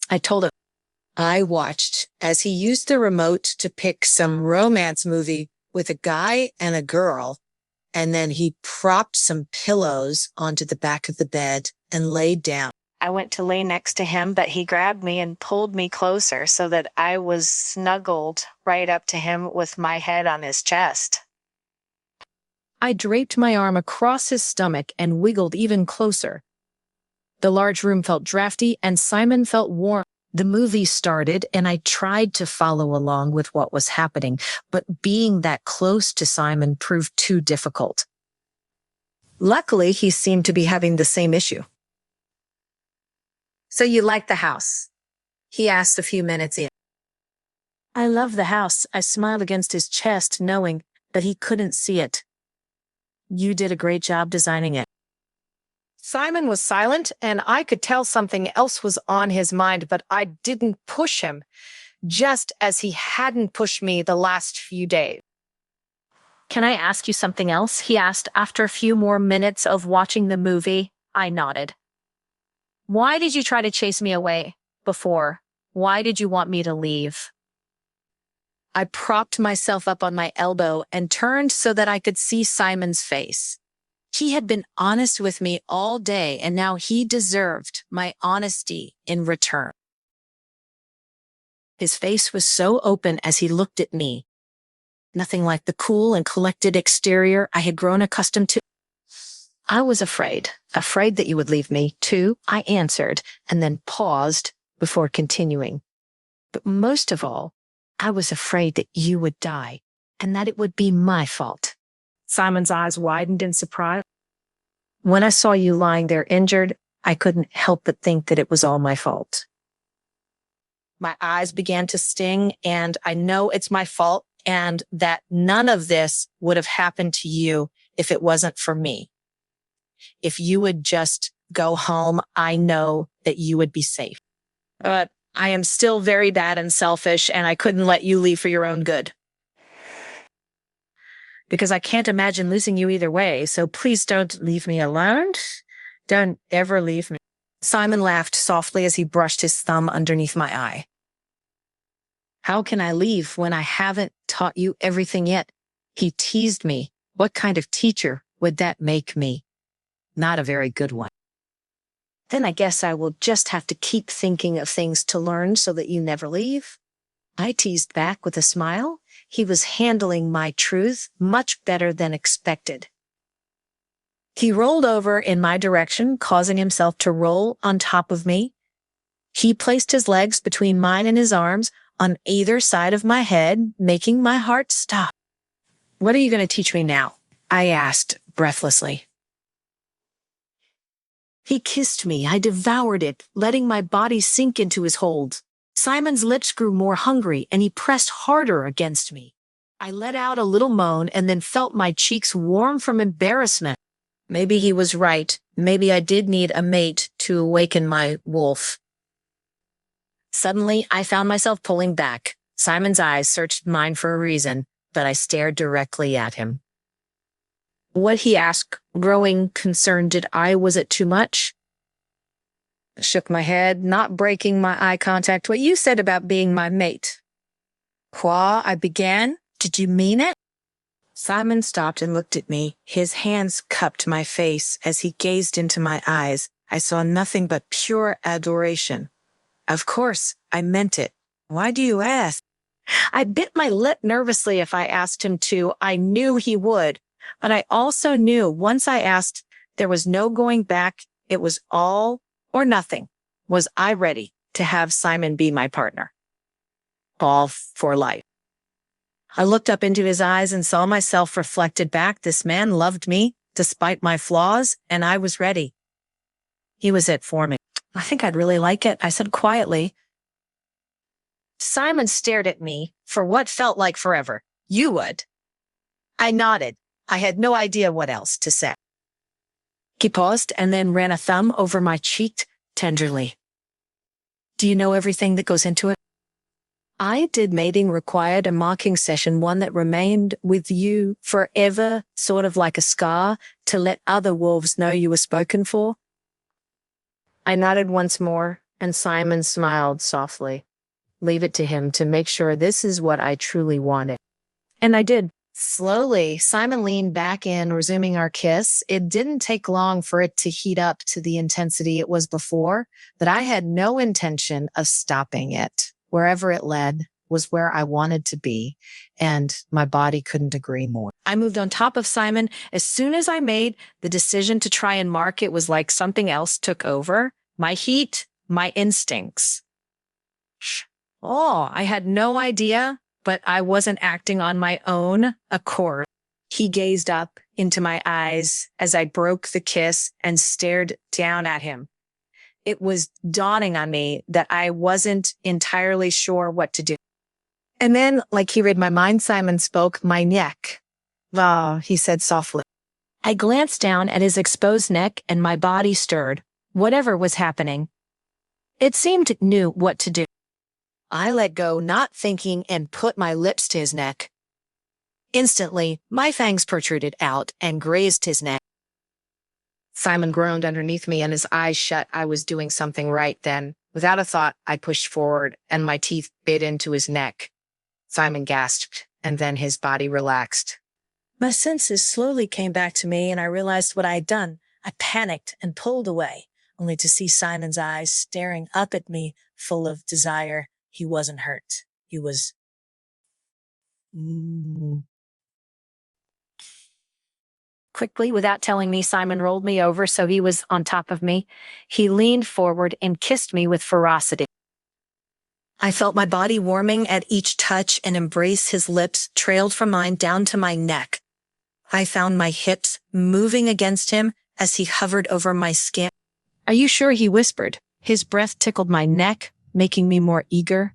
I told him. I watched as he used the remote to pick some romance movie with a guy and a girl, and then he propped some pillows onto the back of the bed and laid down. I went to lay next to him, but he grabbed me and pulled me closer so that I was snuggled right up to him with my head on his chest. I draped my arm across his stomach and wiggled even closer. The large room felt drafty and Simon felt warm. The movie started and I tried to follow along with what was happening, but being that close to Simon proved too difficult. Luckily, he seemed to be having the same issue. So you like the house? He asked a few minutes in. I love the house. I smiled against his chest, knowing that he couldn't see it. You did a great job designing it. Simon was silent, and I could tell something else was on his mind, but I didn't push him, just as he hadn't pushed me the last few days. Can I ask you something else? He asked after a few more minutes of watching the movie. I nodded. Why did you try to chase me away before? Why did you want me to leave? I propped myself up on my elbow and turned so that I could see Simon's face. He had been honest with me all day, and now he deserved my honesty in return. His face was so open as he looked at me. Nothing like the cool and collected exterior I had grown accustomed to. I was afraid that you would leave me, too, I answered, and then paused before continuing. But most of all, I was afraid that you would die, and that it would be my fault. Simon's eyes widened in surprise. When I saw you lying there injured, I couldn't help but think that it was all my fault. My eyes began to sting, and I know it's my fault, and that none of this would have happened to you if it wasn't for me. If you would just go home, I know that you would be safe. But I am still very bad and selfish, and I couldn't let you leave for your own good. Because I can't imagine losing you either way, so please don't leave me alone. Don't ever leave me. Simon laughed softly as he brushed his thumb underneath my eye. How can I leave when I haven't taught you everything yet? He teased me. What kind of teacher would that make me? Not a very good one. Then I guess I will just have to keep thinking of things to learn so that you never leave. I teased back with a smile. He was handling my truth much better than expected. He rolled over in my direction, causing himself to roll on top of me. He placed his legs between mine and his arms on either side of my head, making my heart stop. What are you going to teach me now? I asked breathlessly. He kissed me. I devoured it, letting my body sink into his hold. Simon's lips grew more hungry, and he pressed harder against me. I let out a little moan and then felt my cheeks warm from embarrassment. Maybe he was right. Maybe I did need a mate to awaken my wolf. Suddenly, I found myself pulling back. Simon's eyes searched mine for a reason, but I stared directly at him. What, he asked, growing concerned. Did I? Was it too much? I shook my head, not breaking my eye contact. What you said about being my mate. Quoi? I began. Did you mean it? Simon stopped and looked at me. His hands cupped my face as he gazed into my eyes. I saw nothing but pure adoration. Of course, I meant it. Why do you ask? I bit my lip nervously if I asked him to. I knew he would. But I also knew once I asked, there was no going back. It was all or nothing. Was I ready to have Simon be my partner? All for life. I looked up into his eyes and saw myself reflected back. This man loved me despite my flaws, and I was ready. He was it for me. I think I'd really like it, I said quietly. Simon stared at me for what felt like forever. You would. I nodded. I had no idea what else to say. He paused and then ran a thumb over my cheek tenderly. Do you know everything that goes into it? I did mating required a marking session, one that remained with you forever, sort of like a scar, to let other wolves know you were spoken for. I nodded once more, and Simon smiled softly. Leave it to him to make sure this is what I truly wanted. And I did. Slowly, Simon leaned back in, resuming our kiss. It didn't take long for it to heat up to the intensity it was before, but I had no intention of stopping it. Wherever it led was where I wanted to be, and my body couldn't agree more. I moved on top of Simon. As soon as I made the decision to try and mark, it was like something else took over. My heat, my instincts. Oh, I had no idea, but I wasn't acting on my own accord. He gazed up into my eyes as I broke the kiss and stared down at him. It was dawning on me that I wasn't entirely sure what to do. And then, like he read my mind, Simon spoke. My neck. Ah, he said softly. I glanced down at his exposed neck and my body stirred. Whatever was happening, it seemed it knew what to do. I let go, not thinking, and put my lips to his neck. Instantly, my fangs protruded out and grazed his neck. Simon groaned underneath me and his eyes shut. I was doing something right then. Without a thought, I pushed forward and my teeth bit into his neck. Simon gasped, and then his body relaxed. My senses slowly came back to me and I realized what I had done. I panicked and pulled away, only to see Simon's eyes staring up at me, full of desire. He wasn't hurt. He was... Quickly, without telling me, Simon rolled me over so he was on top of me. He leaned forward and kissed me with ferocity. I felt my body warming at each touch and embrace. His lips trailed from mine down to my neck. I found my hips moving against him as he hovered over my skin. Are you sure? He whispered. His breath tickled my neck, making me more eager.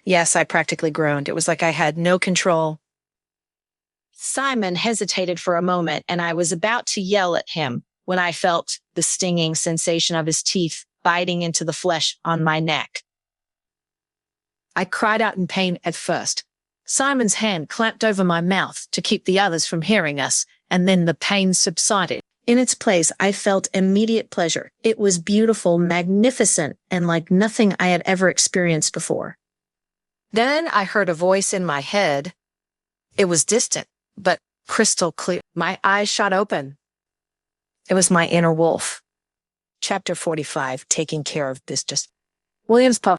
Yes, I practically groaned. It was like I had no control. Simon hesitated for a moment, and I was about to yell at him when I felt the stinging sensation of his teeth biting into the flesh on my neck. I cried out in pain at first. Simon's hand clamped over my mouth to keep the others from hearing us, and then the pain subsided. In its place, I felt immediate pleasure. It was beautiful, magnificent, and like nothing I had ever experienced before. Then I heard a voice in my head. It was distant, but crystal clear. My eyes shot open. It was my inner wolf. Chapter 45, Taking Care of Business. William's puff.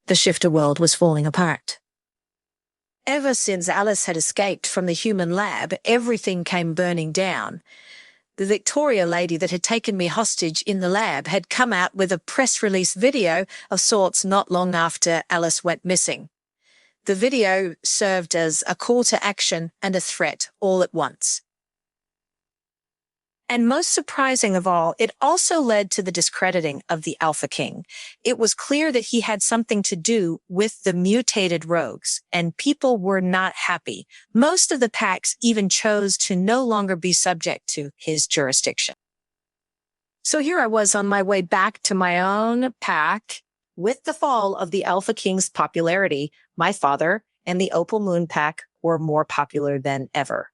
The shifter world was falling apart. Ever since Alice had escaped from the human lab, everything came burning down. The Victoria lady that had taken me hostage in the lab had come out with a press release video of sorts not long after Alice went missing. The video served as a call to action and a threat all at once. And most surprising of all, it also led to the discrediting of the Alpha King. It was clear that he had something to do with the mutated rogues, and people were not happy. Most of the packs even chose to no longer be subject to his jurisdiction. So here I was on my way back to my own pack. With the fall of the Alpha King's popularity, my father and the Opal Moon pack were more popular than ever.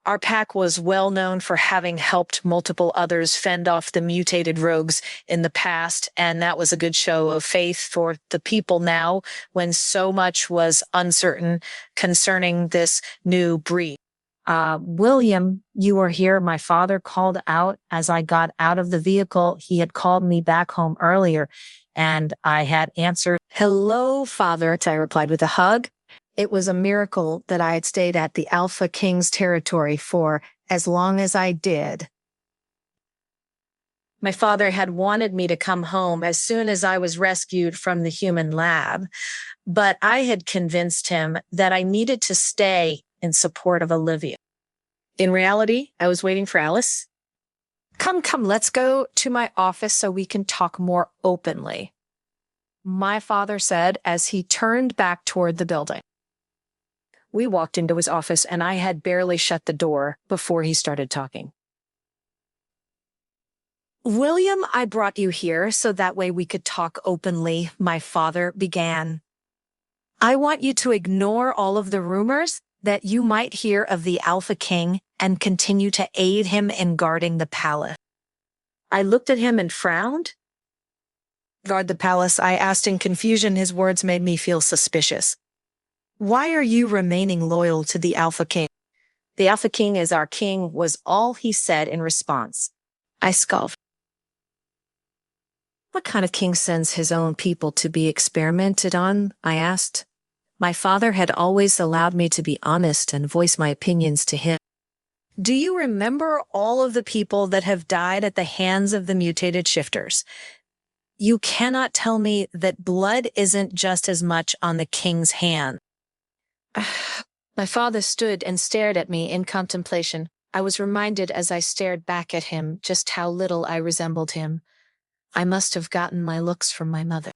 Our pack was well known for having helped multiple others fend off the mutated rogues in the past, and that was a good show of faith for the people now when so much was uncertain concerning this new breed. William, you are here. My father called out as I got out of the vehicle. He had called me back home earlier, and I had answered, "Hello, Father," I replied with a hug. It was a miracle that I had stayed at the Alpha King's territory for as long as I did. My father had wanted me to come home as soon as I was rescued from the human lab, but I had convinced him that I needed to stay in support of Olivia. In reality, I was waiting for Alice. Come, let's go to my office so we can talk more openly, my father said as he turned back toward the building. We walked into his office and I had barely shut the door before he started talking. William, I brought you here so that way we could talk openly, my father began. I want you to ignore all of the rumors that you might hear of the Alpha King and continue to aid him in guarding the palace. I looked at him and frowned. Guard the palace, I asked in confusion. His words made me feel suspicious. Why are you remaining loyal to the Alpha King? The Alpha King is our king, was all he said in response. I scoffed. What kind of king sends his own people to be experimented on? I asked. My father had always allowed me to be honest and voice my opinions to him. Do you remember all of the people that have died at the hands of the mutated shifters? You cannot tell me that blood isn't just as much on the king's hand. My father stood and stared at me in contemplation. I was reminded as I stared back at him just how little I resembled him. I must have gotten my looks from my mother.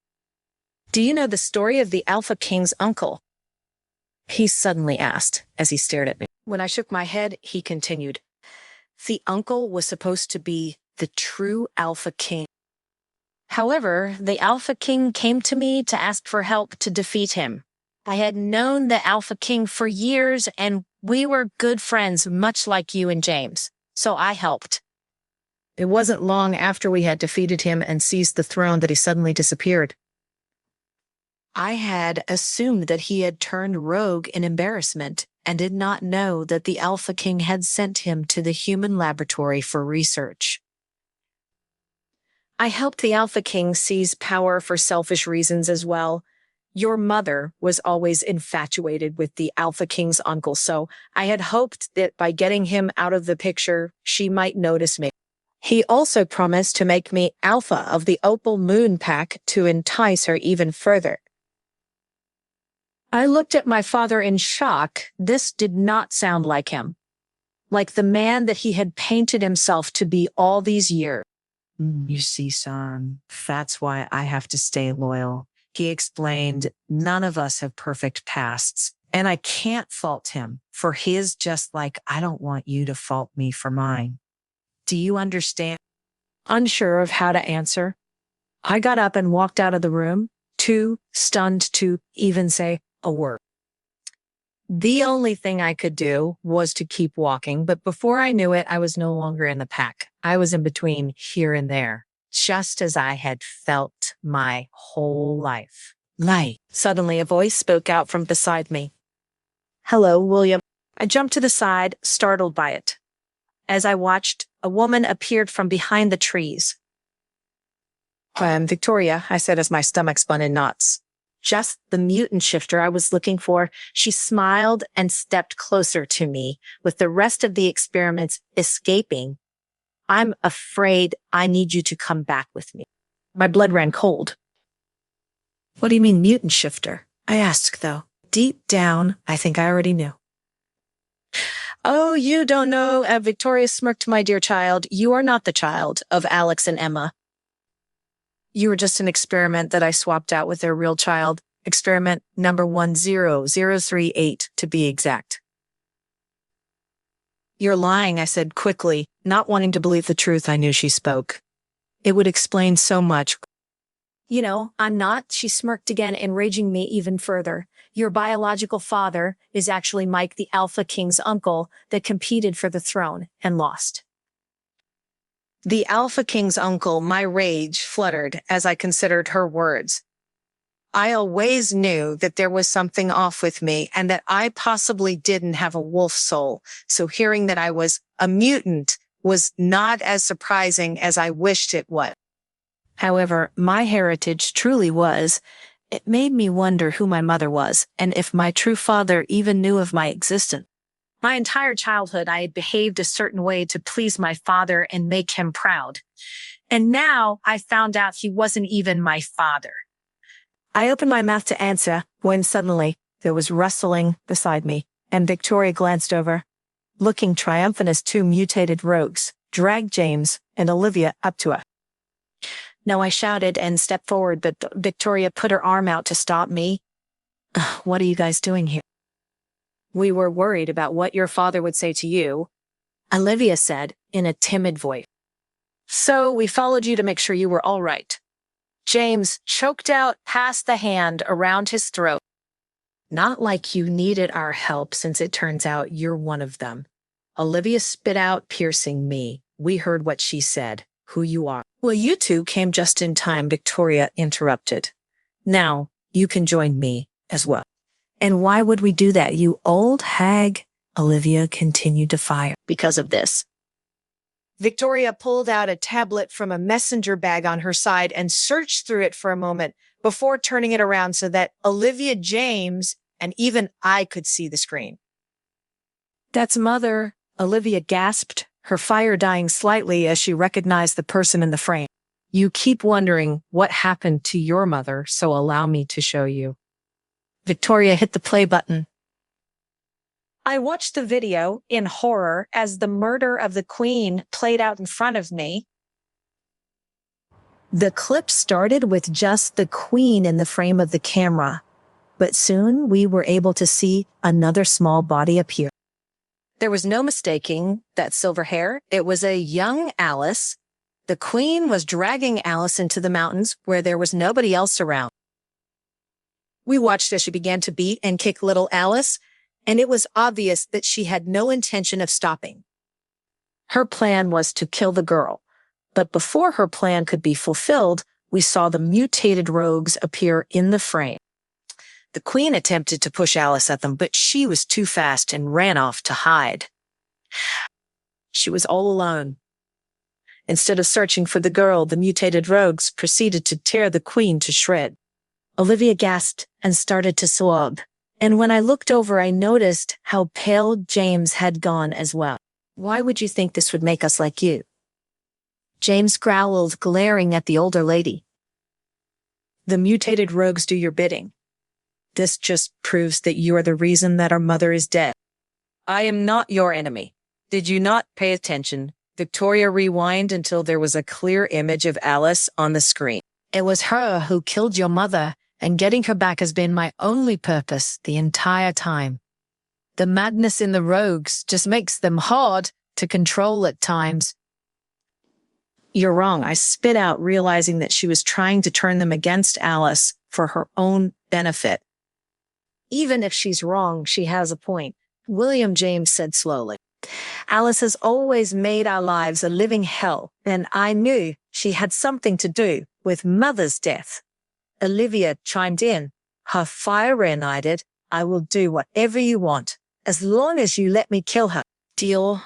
Do you know the story of the Alpha King's uncle? He suddenly asked as he stared at me. When I shook my head, he continued. The uncle was supposed to be the true Alpha King. However, the Alpha King came to me to ask for help to defeat him. I had known the Alpha King for years, and we were good friends, much like you and James. So I helped. It wasn't long after we had defeated him and seized the throne that he suddenly disappeared. I had assumed that he had turned rogue in embarrassment and did not know that the Alpha King had sent him to the human laboratory for research. I helped the Alpha King seize power for selfish reasons as well. Your mother was always infatuated with the Alpha King's uncle, so I had hoped that by getting him out of the picture, she might notice me. He also promised to make me Alpha of the Opal Moon Pack to entice her even further. I looked at my father in shock. This did not sound like him, like the man that he had painted himself to be all these years. You see, son, that's why I have to stay loyal. He explained, none of us have perfect pasts, and I can't fault him for his, just like I don't want you to fault me for mine. Do you understand? Unsure of how to answer, I got up and walked out of the room, too stunned to even say a word. The only thing I could do was to keep walking, but before I knew it, I was no longer in the pack. I was in between here and there, just as I had felt my whole life. Suddenly, a voice spoke out from beside me. Hello, William. I jumped to the side, startled by it. As I watched, a woman appeared from behind the trees. I'm Victoria, I said as my stomach spun in knots. Just the mutant shifter I was looking for. She smiled and stepped closer to me, with the rest of the experiments escaping. I'm afraid I need you to come back with me. My blood ran cold. What do you mean, mutant shifter? I asked, though. Deep down, I think I already knew. Oh, you don't know, Victoria smirked, my dear child. You are not the child of Alex and Emma. You were just an experiment that I swapped out with their real child. Experiment number 10038, to be exact. You're lying, I said quickly, not wanting to believe the truth I knew she spoke. It would explain so much. You know, I'm not, she smirked again, enraging me even further. Your biological father is actually Mike, the Alpha King's uncle that competed for the throne and lost. The Alpha King's uncle, my rage fluttered as I considered her words. I always knew that there was something off with me and that I possibly didn't have a wolf soul. So hearing that I was a mutant was not as surprising as I wished it was. However, my heritage truly was. It made me wonder who my mother was and if my true father even knew of my existence. My entire childhood, I had behaved a certain way to please my father and make him proud. And now I found out he wasn't even my father. I opened my mouth to answer when suddenly there was rustling beside me, and Victoria glanced over, looking triumphant as two mutated rogues dragged James and Olivia up to her. No, I shouted and stepped forward, but Victoria put her arm out to stop me. What are you guys doing here? We were worried about what your father would say to you, Olivia said in a timid voice. So we followed you to make sure you were all right. James choked out past the hand around his throat. Not like you needed our help, since it turns out you're one of them. Olivia spit out, piercing me. We heard what she said, who you are. Well, you two came just in time, Victoria interrupted. Now, you can join me as well. And why would we do that, you old hag? Olivia continued to fire. Because of this. Victoria pulled out a tablet from a messenger bag on her side and searched through it for a moment before turning it around so that Olivia, James, and even I could see the screen. That's Mother, Olivia gasped, her fire dying slightly as she recognized the person in the frame. You keep wondering what happened to your mother, so allow me to show you. Victoria hit the play button. I watched the video in horror as the murder of the Queen played out in front of me. The clip started with just the Queen in the frame of the camera, but soon we were able to see another small body appear. There was no mistaking that silver hair. It was a young Alice. The Queen was dragging Alice into the mountains where there was nobody else around. We watched as she began to beat and kick little Alice, and it was obvious that she had no intention of stopping. Her plan was to kill the girl, but before her plan could be fulfilled, we saw the mutated rogues appear in the frame. The Queen attempted to push Alice at them, but she was too fast and ran off to hide. She was all alone. Instead of searching for the girl, the mutated rogues proceeded to tear the Queen to shreds. Olivia gasped and started to sob. And when I looked over, I noticed how pale James had gone as well. Why would you think this would make us like you? James growled, glaring at the older lady. The mutated rogues do your bidding. This just proves that you are the reason that our mother is dead. I am not your enemy. Did you not pay attention? Victoria rewound until there was a clear image of Alice on the screen. It was her who killed your mother, and getting her back has been my only purpose the entire time. The madness in the rogues just makes them hard to control at times. You're wrong, I spit out, realizing that she was trying to turn them against Alice for her own benefit. Even if she's wrong, she has a point, William James said slowly. Alice has always made our lives a living hell, and I knew she had something to do with Mother's death. Olivia chimed in. Her fire reignited. I will do whatever you want, as long as you let me kill her. Deal?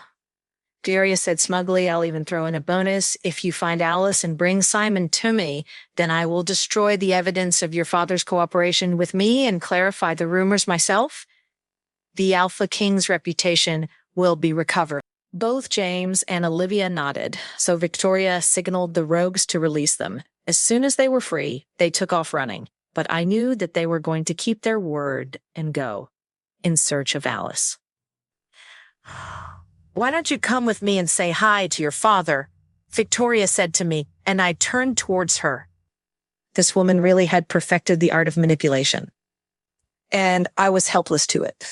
Gloria said smugly. I'll even throw in a bonus. If you find Alice and bring Simon to me, then I will destroy the evidence of your father's cooperation with me and clarify the rumors myself. The Alpha King's reputation will be recovered. Both James and Olivia nodded, so Victoria signaled the rogues to release them. As soon as they were free, they took off running, but I knew that they were going to keep their word and go in search of Alice. Why don't you come with me and say hi to your father? Victoria said to me, and I turned towards her. This woman really had perfected the art of manipulation, and I was helpless to it.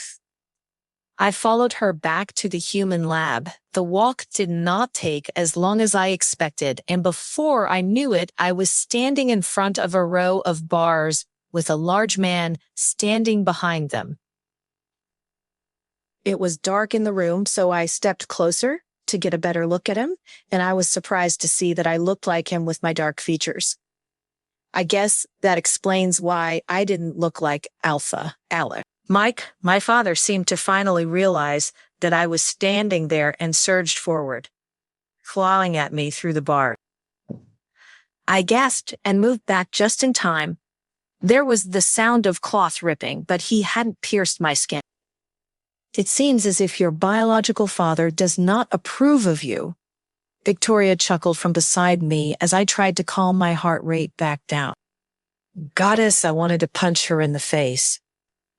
I followed her back to the human lab. The walk did not take as long as I expected, and before I knew it, I was standing in front of a row of bars with a large man standing behind them. It was dark in the room, so I stepped closer to get a better look at him, and I was surprised to see that I looked like him with my dark features. I guess that explains why I didn't look like Alpha Alec. Mike, my father, seemed to finally realize that I was standing there and surged forward, clawing at me through the bar. I gasped and moved back just in time. There was the sound of cloth ripping, but he hadn't pierced my skin. It seems as if your biological father does not approve of you. Victoria chuckled from beside me as I tried to calm my heart rate back down. Goddess, I wanted to punch her in the face.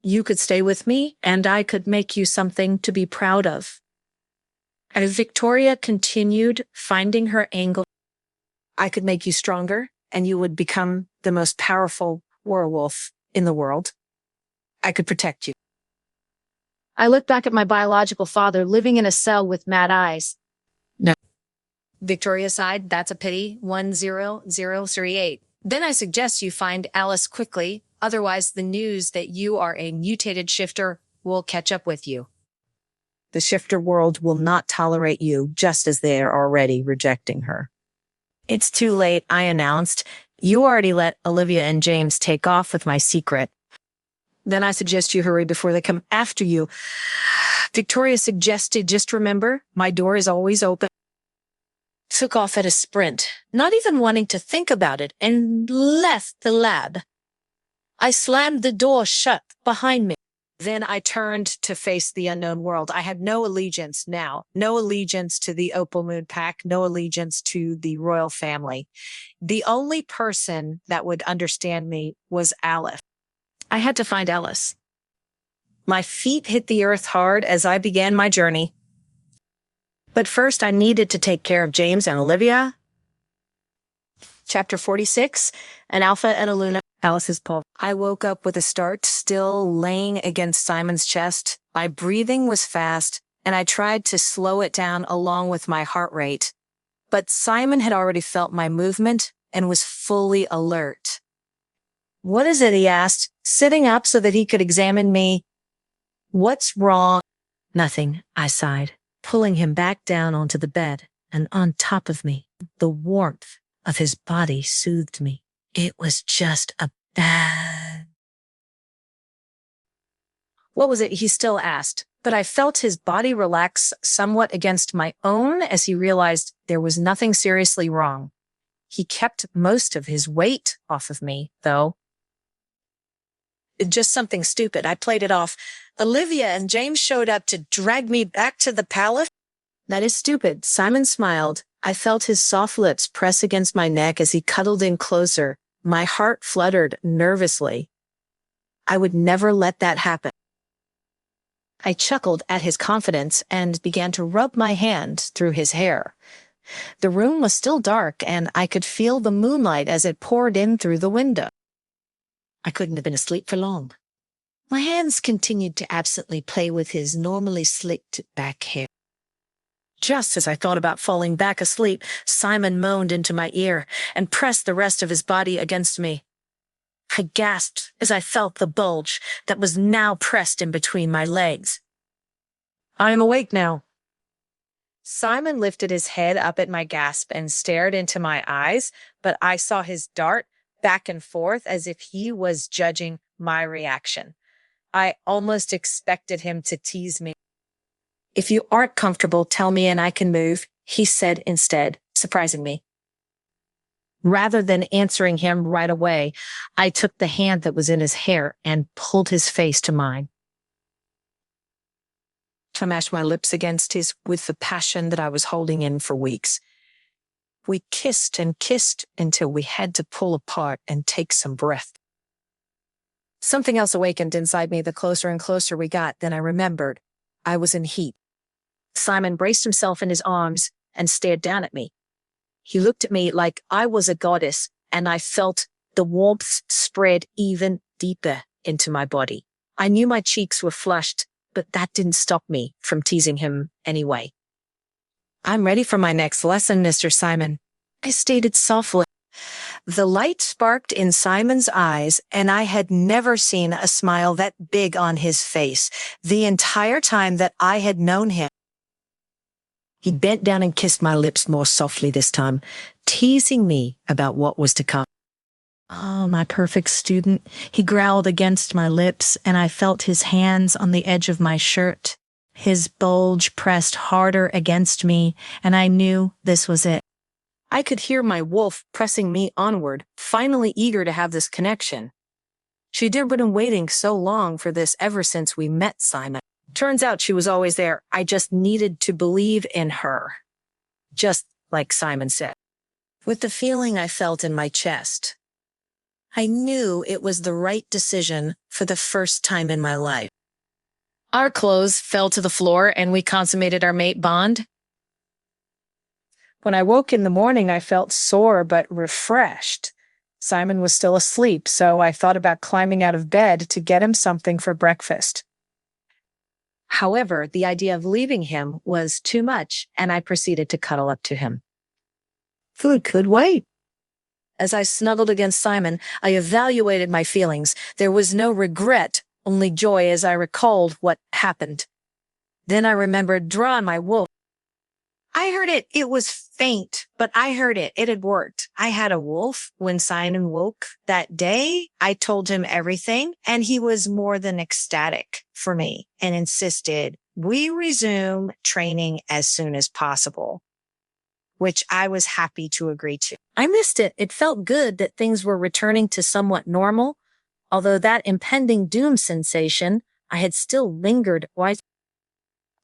You could stay with me, and I could make you something to be proud of. As Victoria continued finding her angle, I could make you stronger, and you would become the most powerful werewolf in the world. I could protect you. I looked back at my biological father living in a cell with mad eyes. Victoria sighed. That's a pity. 10038. Then I suggest you find Alice quickly. Otherwise, the news that you are a mutated shifter will catch up with you. The shifter world will not tolerate you, just as they are already rejecting her. It's too late, I announced. You already let Olivia and James take off with my secret. Then I suggest you hurry before they come after you. Victoria suggested, just remember, my door is always open. Took off at a sprint, not even wanting to think about it, and left the lab. I slammed the door shut behind me. Then I turned to face the unknown world. I had no allegiance now. No allegiance to the Opal Moon Pack. No allegiance to the royal family. The only person that would understand me was Alice. I had to find Alice. My feet hit the earth hard as I began my journey. But first I needed to take care of James and Olivia. Chapter 46, An Alpha and a Luna. Alice's paw. I woke up with a start, still laying against Simon's chest. My breathing was fast, and I tried to slow it down along with my heart rate. But Simon had already felt my movement and was fully alert. What is it? He asked, sitting up so that he could examine me. What's wrong? Nothing, I sighed, pulling him back down onto the bed and on top of me. The warmth of his body soothed me. It was just a bad. What was it? He still asked, but I felt his body relax somewhat against my own as he realized there was nothing seriously wrong. He kept most of his weight off of me, though. Just something stupid. I played it off. Olivia and James showed up to drag me back to the palace. That is stupid. Simon smiled. I felt his soft lips press against my neck as he cuddled in closer. My heart fluttered nervously. I would never let that happen. I chuckled at his confidence and began to rub my hand through his hair. The room was still dark, and I could feel the moonlight as it poured in through the window. I couldn't have been asleep for long. My hands continued to absently play with his normally slicked back hair. Just as I thought about falling back asleep, Simon moaned into my ear and pressed the rest of his body against me. I gasped as I felt the bulge that was now pressed in between my legs. I am awake now. Simon lifted his head up at my gasp and stared into my eyes, but I saw his dart back and forth as if he was judging my reaction. I almost expected him to tease me. If you aren't comfortable, tell me and I can move, he said instead, surprising me. Rather than answering him right away, I took the hand that was in his hair and pulled his face to mine. I mashed my lips against his with the passion that I was holding in for weeks. We kissed and kissed until we had to pull apart and take some breath. Something else awakened inside me the closer and closer we got. Then I remembered I was in heat. Simon braced himself in his arms and stared down at me. He looked at me like I was a goddess, and I felt the warmth spread even deeper into my body. I knew my cheeks were flushed, but that didn't stop me from teasing him anyway. I'm ready for my next lesson, Mr. Simon, I stated softly. The light sparked in Simon's eyes, and I had never seen a smile that big on his face the entire time that I had known him. He bent down and kissed my lips more softly this time, teasing me about what was to come. Oh, my perfect student. He growled against my lips, and I felt his hands on the edge of my shirt. His bulge pressed harder against me, and I knew this was it. I could hear my wolf pressing me onward, finally eager to have this connection. She'd been waiting so long for this ever since we met Simon. Turns out she was always there. I just needed to believe in her. Just like Simon said. With the feeling I felt in my chest, I knew it was the right decision for the first time in my life. Our clothes fell to the floor and we consummated our mate bond. When I woke in the morning, I felt sore but refreshed. Simon was still asleep, so I thought about climbing out of bed to get him something for breakfast. However, the idea of leaving him was too much, and I proceeded to cuddle up to him. Food could wait. As I snuggled against Simon, I evaluated my feelings. There was no regret, only joy as I recalled what happened. Then I remembered Draw my wolf. I heard it. It was faint, but I heard it. It had worked. I had a wolf. When Simon woke that day, I told him everything, and he was more than ecstatic for me and insisted we resume training as soon as possible, which I was happy to agree to. I missed it. It felt good that things were returning to somewhat normal, although that impending doom sensation, I had still lingered.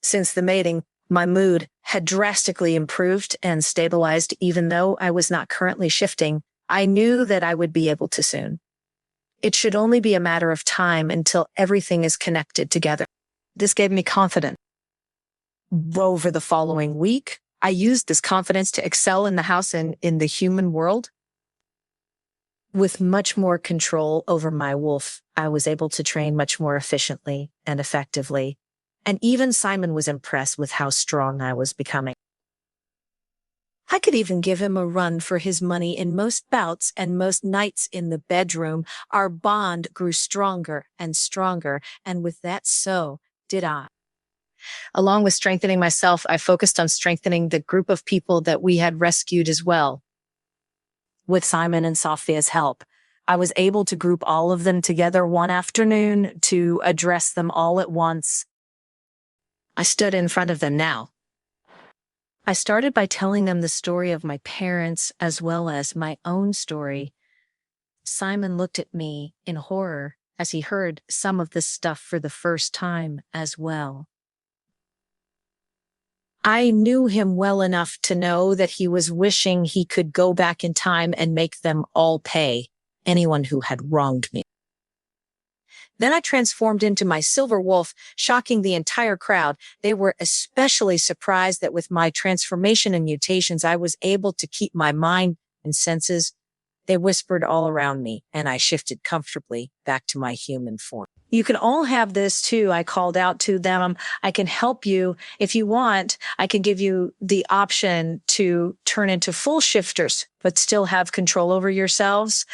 Since the mating, my mood had drastically improved and stabilized. Even though I was not currently shifting, I knew that I would be able to soon. It should only be a matter of time until everything is connected together. This gave me confidence. Over the following week, I used this confidence to excel in the house and in the human world. With much more control over my wolf, I was able to train much more efficiently and effectively. And even Simon was impressed with how strong I was becoming. I could even give him a run for his money in most bouts and most nights in the bedroom. Our bond grew stronger and stronger, and with that, so did I. Along with strengthening myself, I focused on strengthening the group of people that we had rescued as well. With Simon and Sophia's help, I was able to group all of them together one afternoon to address them all at once. I stood in front of them now. I started by telling them the story of my parents as well as my own story. Simon looked at me in horror as he heard some of this stuff for the first time as well. I knew him well enough to know that he was wishing he could go back in time and make them all pay, anyone who had wronged me. Then I transformed into my silver wolf, shocking the entire crowd. They were especially surprised that with my transformation and mutations, I was able to keep my mind and senses. They whispered all around me, and I shifted comfortably back to my human form. You can all have this too, I called out to them. I can help you if you want. I can give you the option to turn into full shifters, but still have control over yourselves.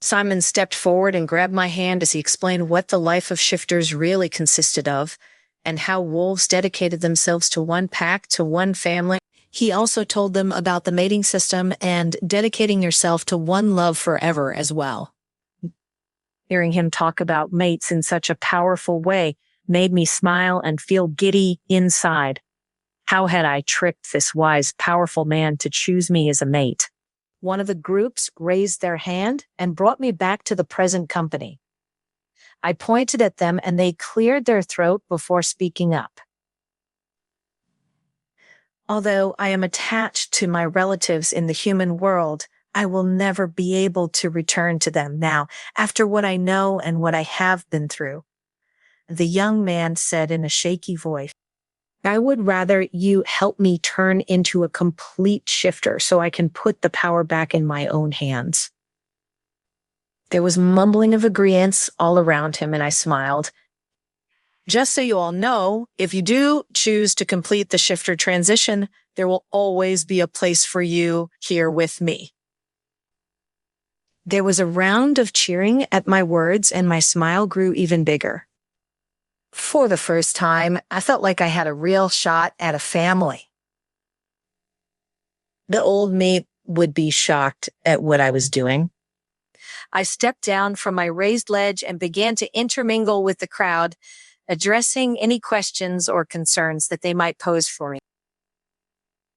Simon stepped forward and grabbed my hand as he explained what the life of shifters really consisted of and how wolves dedicated themselves to one pack, to one family. He also told them about the mating system and dedicating yourself to one love forever as well. Hearing him talk about mates in such a powerful way made me smile and feel giddy inside. How had I tricked this wise, powerful man to choose me as a mate? One of the groups raised their hand and brought me back to the present company. I pointed at them and they cleared their throat before speaking up. Although I am attached to my relatives in the human world, I will never be able to return to them now, after what I know and what I have been through. The young man said in a shaky voice, I would rather you help me turn into a complete shifter so I can put the power back in my own hands. There was mumbling of agreeance all around him, and I smiled. Just so you all know, if you do choose to complete the shifter transition, there will always be a place for you here with me. There was a round of cheering at my words, and my smile grew even bigger. For the first time, I felt like I had a real shot at a family. The old me would be shocked at what I was doing. I stepped down from my raised ledge and began to intermingle with the crowd, addressing any questions or concerns that they might pose for me.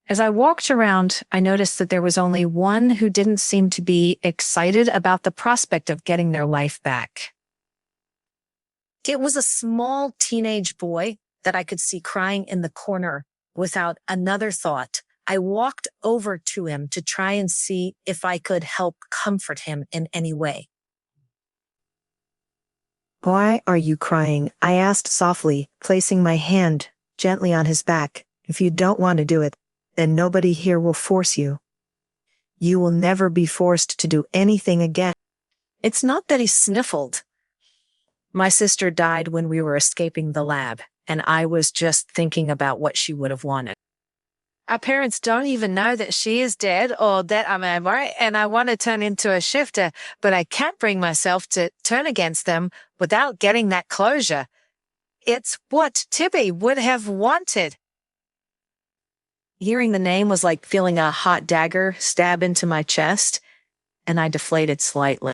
As I walked around, I noticed that there was only one who didn't seem to be excited about the prospect of getting their life back. It was a small teenage boy that I could see crying in the corner. Without another thought, I walked over to him to try and see if I could help comfort him in any way. Why are you crying? I asked softly, placing my hand gently on his back. If you don't want to do it, then nobody here will force you. You will never be forced to do anything again. It's not that he sniffled. My sister died when we were escaping the lab, and I was just thinking about what she would have wanted. Our parents don't even know that she is dead or that I'm right, and I want to turn into a shifter, but I can't bring myself to turn against them without getting that closure. It's what Tibby would have wanted. Hearing the name was like feeling a hot dagger stab into my chest, and I deflated slightly.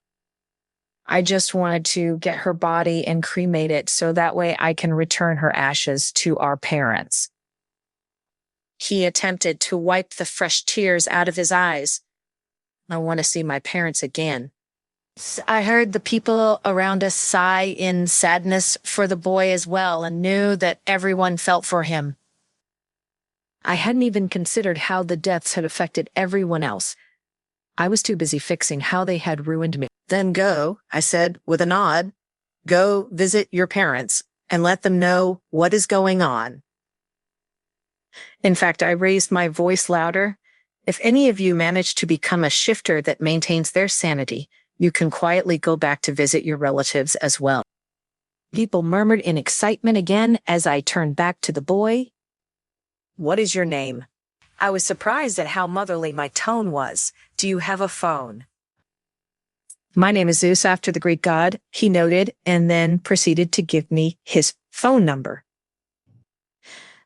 I just wanted to get her body and cremate it so that way I can return her ashes to our parents. He attempted to wipe the fresh tears out of his eyes. I want to see my parents again. I heard the people around us sigh in sadness for the boy as well and knew that everyone felt for him. I hadn't even considered how the deaths had affected everyone else. I was too busy fixing how they had ruined me. Then go, I said with a nod, go visit your parents and let them know what is going on. In fact, I raised my voice louder. If any of you manage to become a shifter that maintains their sanity, you can quietly go back to visit your relatives as well. People murmured in excitement again as I turned back to the boy. What is your name? I was surprised at how motherly my tone was. Do you have a phone? My name is Zeus after the Greek god, he noted, and then proceeded to give me his phone number.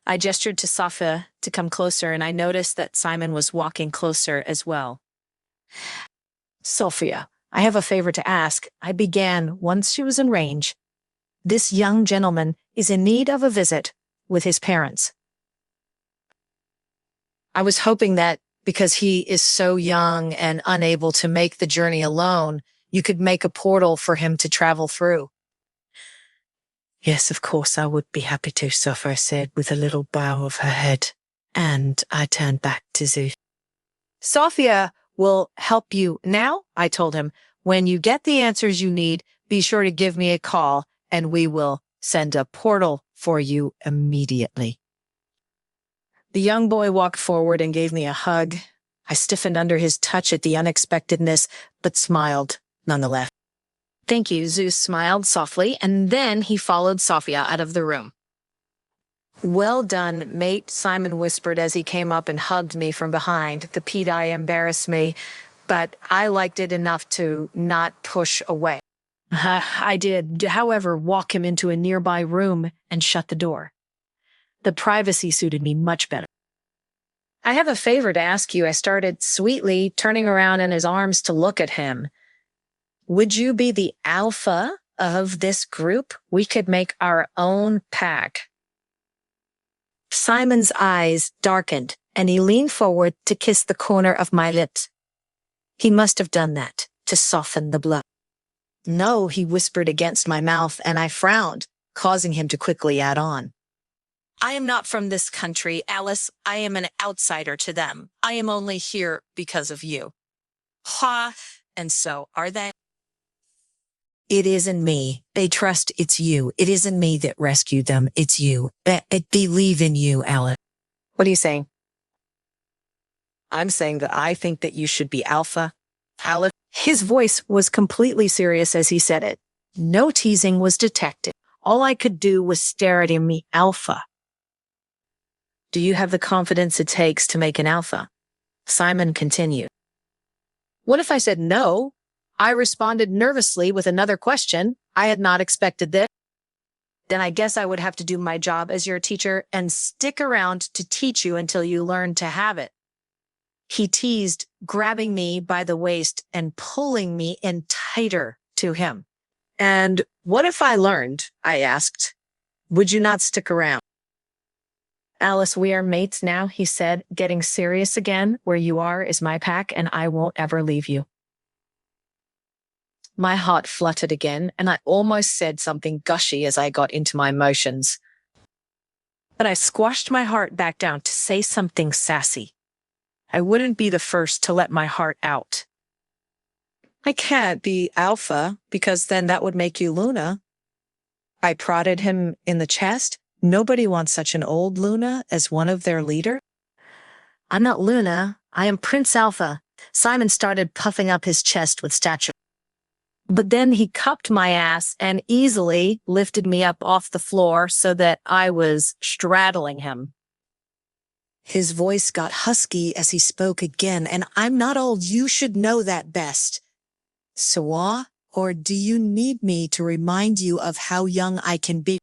I gestured to Safa to come closer, and I noticed that Simon was walking closer as well. Sophia, I have a favor to ask. I began once she was in range. This young gentleman is in need of a visit with his parents. I was hoping that because he is so young and unable to make the journey alone, you could make a portal for him to travel through. Yes, of course, I would be happy to, Sophia said with a little bow of her head. And I turned back to Zeus. Sophia will help you now, I told him. When you get the answers you need, be sure to give me a call and we will send a portal for you immediately. The young boy walked forward and gave me a hug. I stiffened under his touch at the unexpectedness, but smiled nonetheless. Thank you, Zeus smiled softly, and then he followed Sophia out of the room. Well done, mate, Simon whispered as he came up and hugged me from behind. The pedi embarrassed me, but I liked it enough to not push away. I did, however, walk him into a nearby room and shut the door. The privacy suited me much better. I have a favor to ask you, I started sweetly, turning around in his arms to look at him. Would you be the alpha of this group? We could make our own pack. Simon's eyes darkened, and he leaned forward to kiss the corner of my lips. He must have done that to soften the blow. No, he whispered against my mouth, and I frowned, causing him to quickly add on. I am not from this country, Alice. I am an outsider to them. I am only here because of you. Ha, and so are they. It isn't me. They trust it's you. It isn't me that rescued them. It's you. I believe in you, Alice. What are you saying? I'm saying that I think that you should be alpha. Alice. His voice was completely serious as he said it. No teasing was detected. All I could do was stare at him, alpha. Do you have the confidence it takes to make an alpha? Simon continued. What if I said no? I responded nervously with another question. I had not expected this. Then I guess I would have to do my job as your teacher and stick around to teach you until you learn to have it. He teased, grabbing me by the waist and pulling me in tighter to him. And what if I learned? I asked. Would you not stick around? Alice, we are mates now, he said, getting serious again. Where you are is my pack, and I won't ever leave you. My heart fluttered again, and I almost said something gushy as I got into my emotions. But I squashed my heart back down to say something sassy. I wouldn't be the first to let my heart out. I can't be alpha, because then that would make you Luna. I prodded him in the chest. Nobody wants such an old Luna as one of their leaders. I'm not Luna. I am Prince Alpha. Simon started puffing up his chest with stature. But then he cupped my ass and easily lifted me up off the floor so that I was straddling him. His voice got husky as he spoke again, and I'm not old. You should know that best. Sawa, or do you need me to remind you of how young I can be?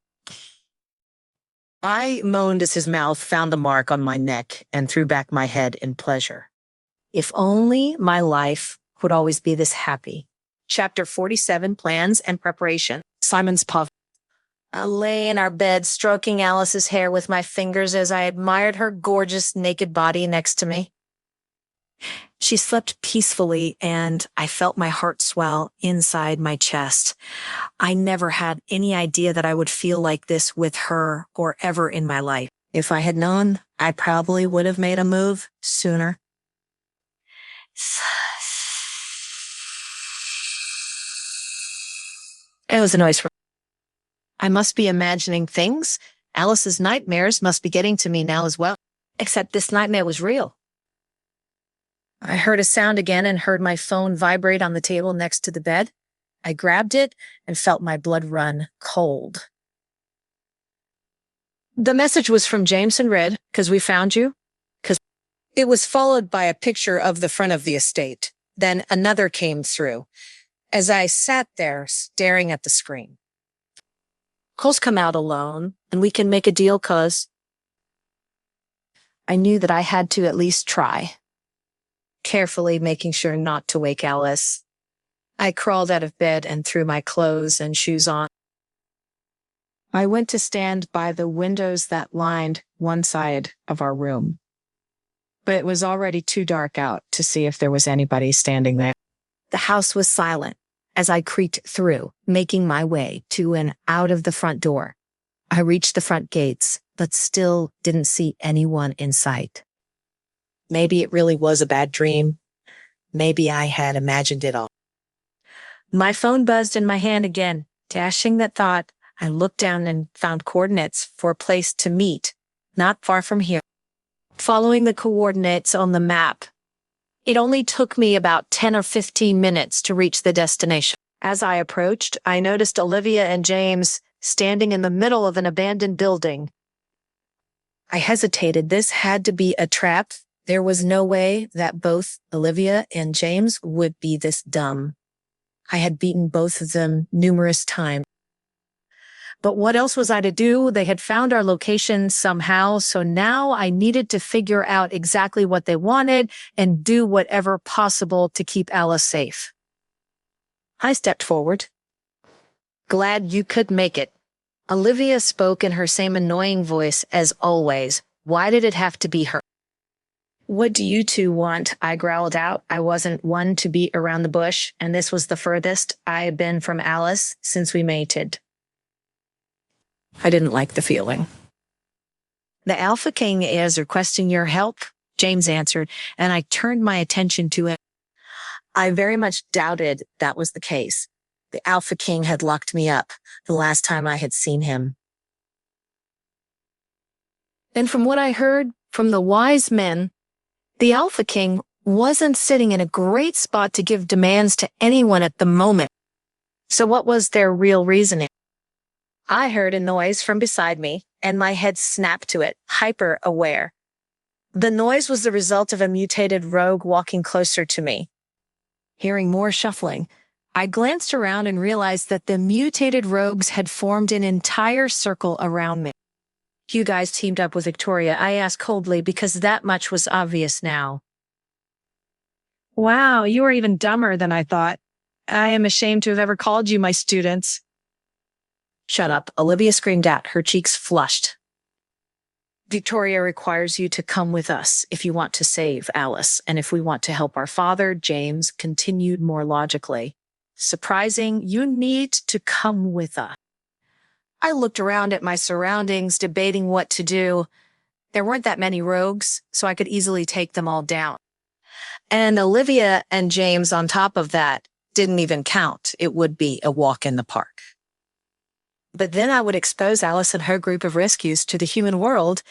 I moaned as his mouth found a mark on my neck and threw back my head in pleasure. If only my life would always be this happy. Chapter 47, Plans and Preparation. Simon's puff. I lay in our bed, stroking Alice's hair with my fingers as I admired her gorgeous naked body next to me. She slept peacefully, and I felt my heart swell inside my chest. I never had any idea that I would feel like this with her or ever in my life. If I had known, I probably would have made a move sooner. It was a noise from... I must be imagining things. Alice's nightmares must be getting to me now as well. Except this nightmare was real. I heard a sound again and heard my phone vibrate on the table next to the bed. I grabbed it and felt my blood run cold. The message was from James and read, "'Cause we found you." It was followed by a picture of the front of the estate. Then another came through as I sat there staring at the screen. "'Cause come out alone and we can make a deal, 'cause..." I knew that I had to at least try. Carefully making sure not to wake Alice, I crawled out of bed and threw my clothes and shoes on. I went to stand by the windows that lined one side of our room, but it was already too dark out to see if there was anybody standing there. The house was silent as I creaked through, making my way to and out of the front door. I reached the front gates, but still didn't see anyone in sight. Maybe it really was a bad dream. Maybe I had imagined it all. My phone buzzed in my hand again. Dashing that thought, I looked down and found coordinates for a place to meet, not far from here. Following the coordinates on the map, it only took me about 10 or 15 minutes to reach the destination. As I approached, I noticed Olivia and James standing in the middle of an abandoned building. I hesitated. This had to be a trap. There was no way that both Olivia and James would be this dumb. I had beaten both of them numerous times. But what else was I to do? They had found our location somehow, so now I needed to figure out exactly what they wanted and do whatever possible to keep Alice safe. I stepped forward. "Glad you could make it." Olivia spoke in her same annoying voice as always. Why did it have to be her? "What do you two want?" I growled out. I wasn't one to beat around the bush, and this was the furthest I had been from Alice since we mated. I didn't like the feeling. "The Alpha King is requesting your help," James answered, and I turned my attention to him. I very much doubted that was the case. The Alpha King had locked me up the last time I had seen him. And from what I heard from the wise men, the Alpha King wasn't sitting in a great spot to give demands to anyone at the moment. So what was their real reasoning? I heard a noise from beside me, and my head snapped to it, hyper-aware. The noise was the result of a mutated rogue walking closer to me. Hearing more shuffling, I glanced around and realized that the mutated rogues had formed an entire circle around me. "You guys teamed up with Victoria," I asked coldly because that much was obvious now. "Wow, you are even dumber than I thought. I am ashamed to have ever called you my students." "Shut up," Olivia screamed out, her cheeks flushed. "Victoria requires you to come with us if you want to save Alice, and if we want to help our father," James continued more logically. "Surprising, you need to come with us." I looked around at my surroundings, debating what to do. There weren't that many rogues, so I could easily take them all down. And Olivia and James on top of that didn't even count. It would be a walk in the park. But then I would expose Alice and her group of rescues to the human world,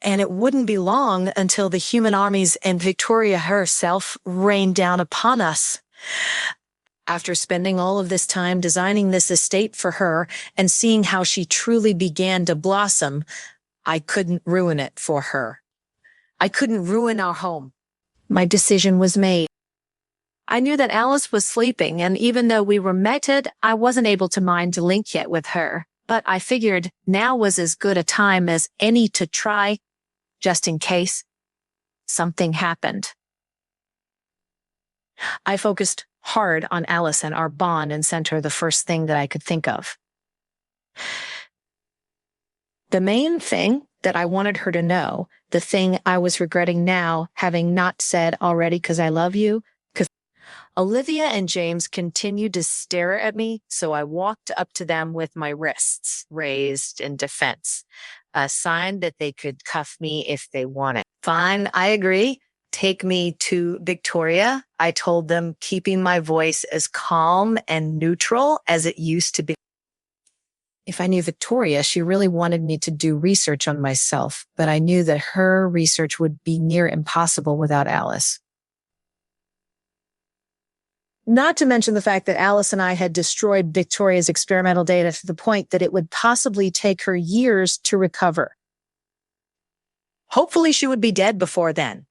and it wouldn't be long until the human armies and Victoria herself rained down upon us. After spending all of this time designing this estate for her and seeing how she truly began to blossom, I couldn't ruin it for her. I couldn't ruin our home. My decision was made. I knew that Alice was sleeping, and even though we were mated, I wasn't able to mind to link yet with her. But I figured now was as good a time as any to try, just in case something happened. I focused hard on Alice and our bond and sent her the first thing that I could think of. The main thing that I wanted her to know, the thing I was regretting now, having not said already because I love you, because Olivia and James continued to stare at me, so I walked up to them with my wrists raised in defense, a sign that they could cuff me if they wanted. Fine, I agree. Take me to Victoria, I told them, keeping my voice as calm and neutral as it used to be. If I knew Victoria, she really wanted me to do research on myself, but I knew that her research would be near impossible without Alice. Not to mention the fact that Alice and I had destroyed Victoria's experimental data to the point that it would possibly take her years to recover. Hopefully she would be dead before then.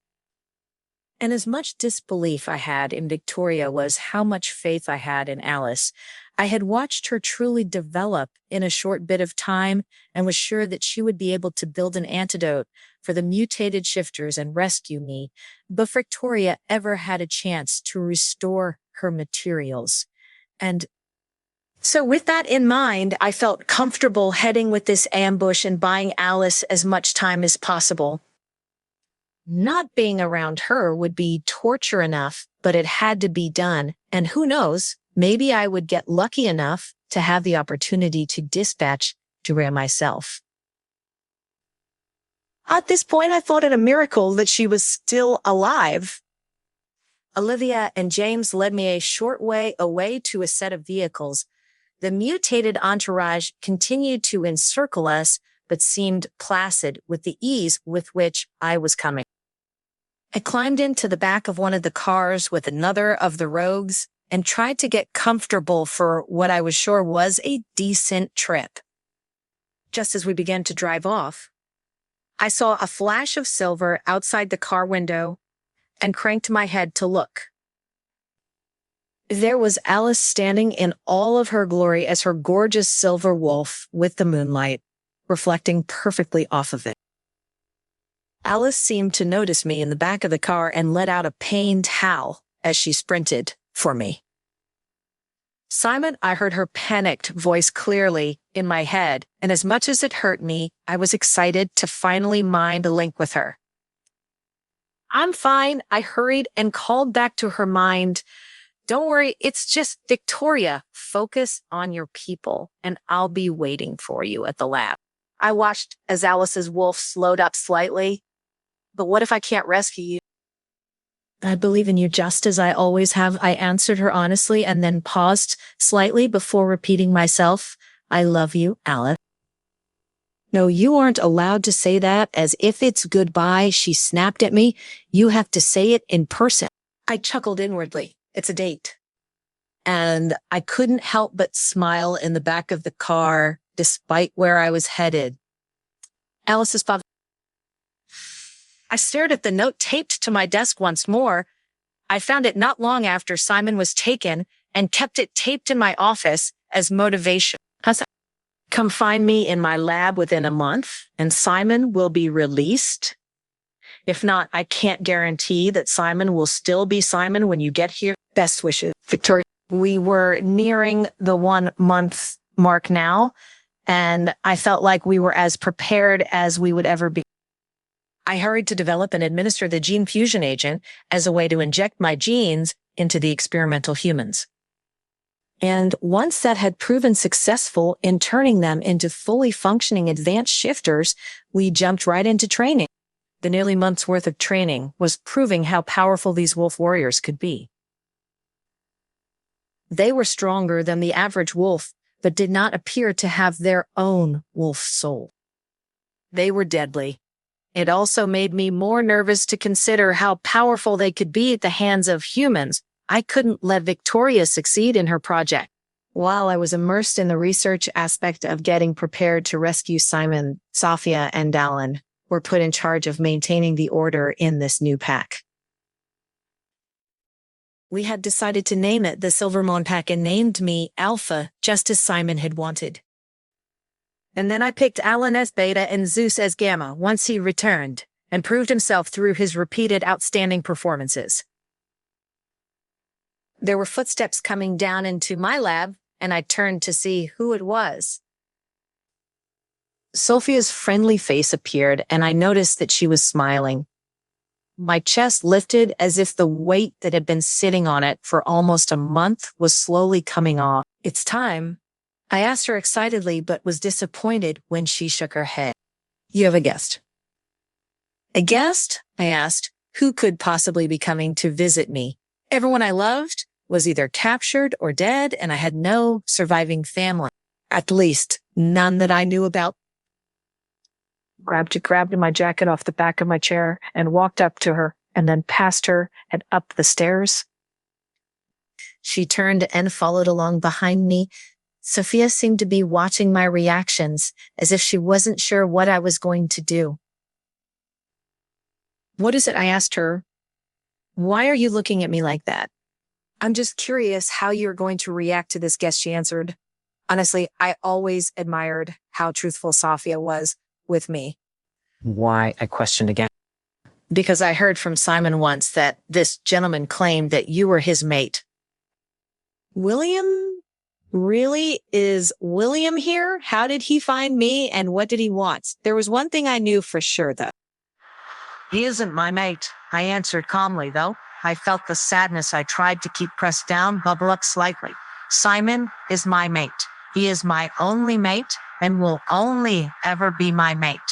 And as much disbelief I had in Victoria was how much faith I had in Alice. I had watched her truly develop in a short bit of time and was sure that she would be able to build an antidote for the mutated shifters and rescue me, but Victoria ever had a chance to restore her materials. And so with that in mind, I felt comfortable heading with this ambush and buying Alice as much time as possible. Not being around her would be torture enough, but it had to be done. And who knows, maybe I would get lucky enough to have the opportunity to dispatch Drea myself. At this point, I thought it a miracle that she was still alive. Olivia and James led me a short way away to a set of vehicles. The mutated entourage continued to encircle us, but seemed placid with the ease with which I was coming. I climbed into the back of one of the cars with another of the rogues and tried to get comfortable for what I was sure was a decent trip. Just as we began to drive off, I saw a flash of silver outside the car window and cranked my head to look. There was Alice standing in all of her glory as her gorgeous silver wolf with the moonlight reflecting perfectly off of it. Alice seemed to notice me in the back of the car and let out a pained howl as she sprinted for me. Simon, I heard her panicked voice clearly in my head, and as much as it hurt me, I was excited to finally mind a link with her. I'm fine, I hurried and called back to her mind. Don't worry, it's just Victoria. Focus on your people, and I'll be waiting for you at the lab. I watched as Alice's wolf slowed up slightly. But what if I can't rescue you? I believe in you just as I always have, I answered her honestly and then paused slightly before repeating myself. I love you, Alice. No, you aren't allowed to say that as if it's goodbye, she snapped at me. You have to say it in person. I chuckled inwardly. It's a date. And I couldn't help but smile in the back of the car despite where I was headed. Alice's father. I stared at the note taped to my desk once more. I found it not long after Simon was taken and kept it taped in my office as motivation. Come find me in my lab within a month and Simon will be released. If not, I can't guarantee that Simon will still be Simon when you get here. Best wishes, Victoria. We were nearing the 1 month mark now, and I felt like we were as prepared as we would ever be. I hurried to develop and administer the gene fusion agent as a way to inject my genes into the experimental humans. And once that had proven successful in turning them into fully functioning advanced shifters, we jumped right into training. The nearly month's worth of training was proving how powerful these wolf warriors could be. They were stronger than the average wolf, but did not appear to have their own wolf soul. They were deadly. It also made me more nervous to consider how powerful they could be at the hands of humans. I couldn't let Victoria succeed in her project. While I was immersed in the research aspect of getting prepared to rescue Simon, Sophia, and Dallin were put in charge of maintaining the order in this new pack. We had decided to name it the Silvermoon Pack and named me Alpha, just as Simon had wanted. And then I picked Alan as Beta and Zeus as Gamma once he returned and proved himself through his repeated outstanding performances. There were footsteps coming down into my lab, and I turned to see who it was. Sophia's friendly face appeared, and I noticed that she was smiling. My chest lifted as if the weight that had been sitting on it for almost a month was slowly coming off. "It's time." I asked her excitedly, but was disappointed when she shook her head. "You have a guest." "A guest?" I asked. Who could possibly be coming to visit me? Everyone I loved was either captured or dead, and I had no surviving family. At least, none that I knew about. Grabbed my jacket off the back of my chair and walked up to her and then past her and up the stairs. She turned and followed along behind me. Sophia seemed to be watching my reactions as if she wasn't sure what I was going to do. "What is it?" I asked her. "Why are you looking at me like that?" "I'm just curious how you're going to react to this guest," she answered. Honestly, I always admired how truthful Sophia was with me. Why? I questioned again. "Because I heard from Simon once that this gentleman claimed that you were his mate." "William? Really? Is William here? How did he find me and what did he want?" There was one thing I knew for sure, though. "He isn't my mate," I answered calmly, though I felt the sadness I tried to keep pressed down bubble up slightly. "Simon is my mate. He is my only mate and will only ever be my mate."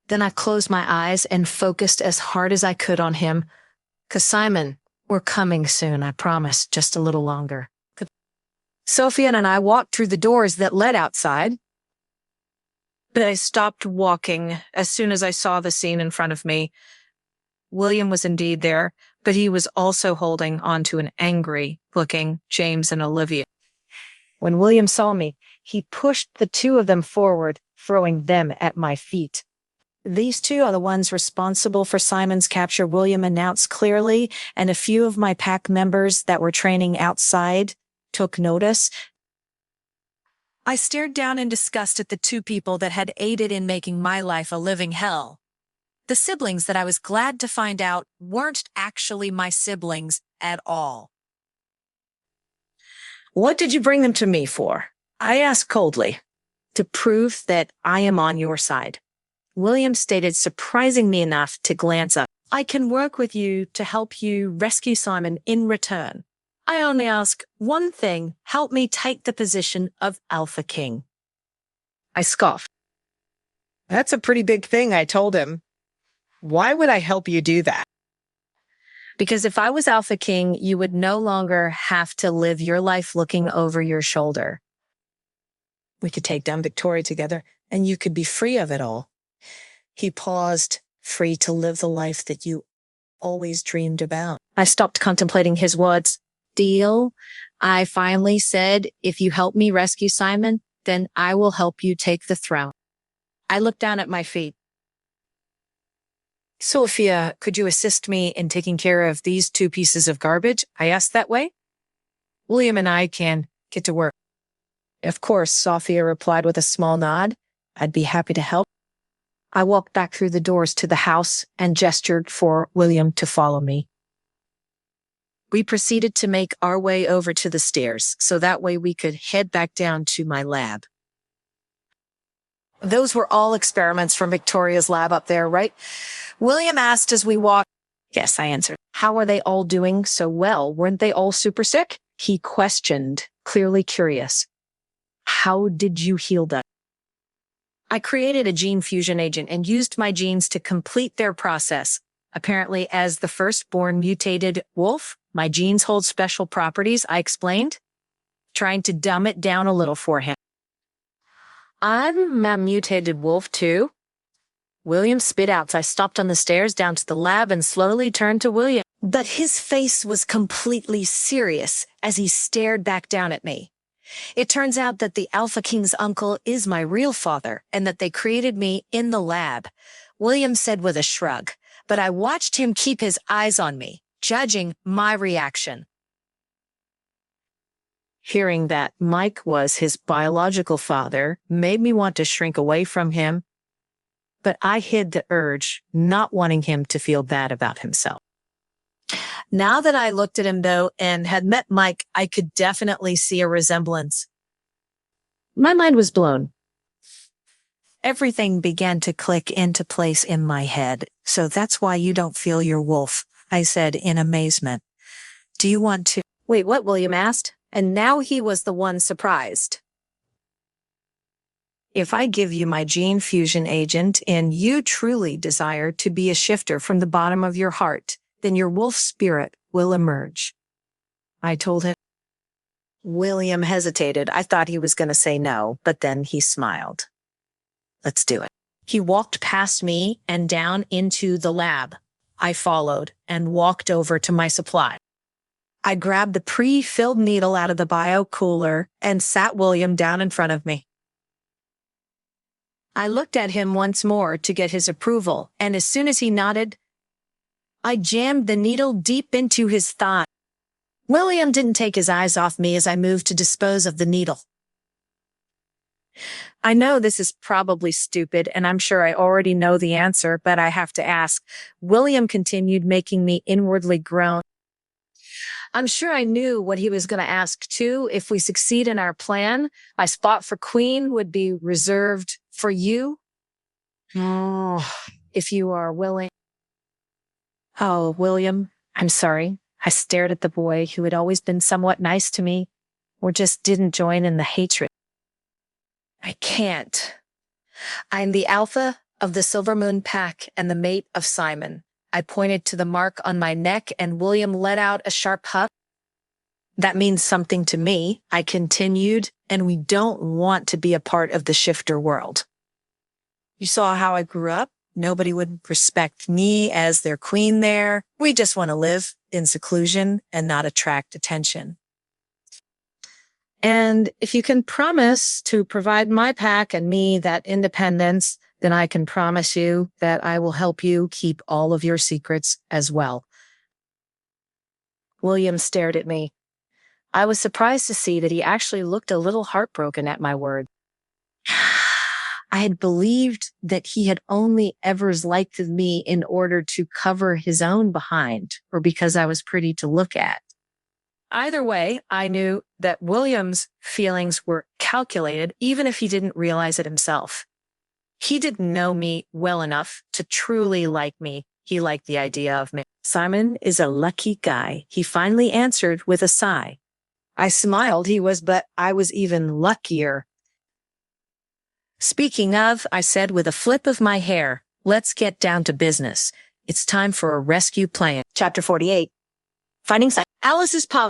Then I closed my eyes and focused as hard as I could on him. "'Cause Simon, we're coming soon, I promise, just a little longer." Sophia and I walked through the doors that led outside. But I stopped walking as soon as I saw the scene in front of me. William was indeed there, but he was also holding onto an angry-looking James and Olivia. When William saw me, he pushed the two of them forward, throwing them at my feet. "These two are the ones responsible for Simon's capture," William announced clearly, and a few of my pack members that were training outside took notice. I stared down in disgust at the two people that had aided in making my life a living hell. The siblings that I was glad to find out weren't actually my siblings at all. "What did you bring them to me for?" I asked coldly. "To prove that I am on your side." William stated, surprising me enough to glance up. "I can work with you to help you rescue Simon in return. I only ask one thing: help me take the position of Alpha King." I scoffed. "That's a pretty big thing," I told him. "Why would I help you do that?" "Because if I was Alpha King, you would no longer have to live your life looking over your shoulder. We could take down Victoria together, and you could be free of it all." He paused, "Free to live the life that you always dreamed about." I stopped contemplating his words. "Deal?" I finally said, "If you help me rescue Simon, then I will help you take the throne." I looked down at my feet. "Sophia, could you assist me in taking care of these two pieces of garbage?" I asked that way. "William and I can get to work." "Of course," Sophia replied with a small nod. "I'd be happy to help." I walked back through the doors to the house and gestured for William to follow me. We proceeded to make our way over to the stairs, so that way we could head back down to my lab. "Those were all experiments from Victoria's lab up there, right?" William asked as we walked. "Yes," I answered. "How are they all doing so well? Weren't they all super sick?" He questioned, clearly curious. "How did you heal them?" I created a gene fusion agent and used my genes to complete their process. Apparently, as the firstborn mutated wolf, my genes hold special properties, I explained, trying to dumb it down a little for him. "I'm a mutated wolf too." William spit out. I stopped on the stairs down to the lab and slowly turned to William. But his face was completely serious as he stared back down at me. It turns out that the Alpha King's uncle is my real father and that they created me in the lab, William said with a shrug, but I watched him keep his eyes on me, judging my reaction. Hearing that Mike was his biological father made me want to shrink away from him, but I hid the urge, not wanting him to feel bad about himself. Now that I looked at him, though, and had met Mike, I could definitely see a resemblance. My mind was blown. Everything began to click into place in my head. So that's why you don't feel your wolf, I said in amazement. Do you want to? Wait, what? William asked. And now he was the one surprised. If I give you my gene fusion agent and you truly desire to be a shifter from the bottom of your heart, then your wolf spirit will emerge. I told him. William hesitated. I thought he was going to say no, but then he smiled. Let's do it. He walked past me and down into the lab. I followed and walked over to my supply. I grabbed the pre-filled needle out of the bio cooler and sat William down in front of me. I looked at him once more to get his approval, and as soon as he nodded, I jammed the needle deep into his thigh. William didn't take his eyes off me as I moved to dispose of the needle. I know this is probably stupid, and I'm sure I already know the answer, but I have to ask. William continued, making me inwardly groan. I'm sure I knew what he was going to ask, too. If we succeed in our plan, my spot for queen would be reserved for you. Oh, if you are willing. Oh, William, I'm sorry. I stared at the boy who had always been somewhat nice to me, or just didn't join in the hatred. I can't. I'm the alpha of the Silver Moon Pack and the mate of Simon. I pointed to the mark on my neck and William let out a sharp huff. That means something to me, I continued, and we don't want to be a part of the shifter world. You saw how I grew up. Nobody would respect me as their queen there. We just want to live in seclusion and not attract attention. And if you can promise to provide my pack and me that independence, then I can promise you that I will help you keep all of your secrets as well. William stared at me. I was surprised to see that he actually looked a little heartbroken at my word. I had believed that he had only ever liked me in order to cover his own behind, or because I was pretty to look at. Either way, I knew that William's feelings were calculated, even if he didn't realize it himself. He didn't know me well enough to truly like me. He liked the idea of me. Simon is a lucky guy, he finally answered with a sigh. I smiled, but I was even luckier. Speaking of, I said with a flip of my hair, let's get down to business. It's time for a rescue plan. Chapter 48. Finding Alice's power.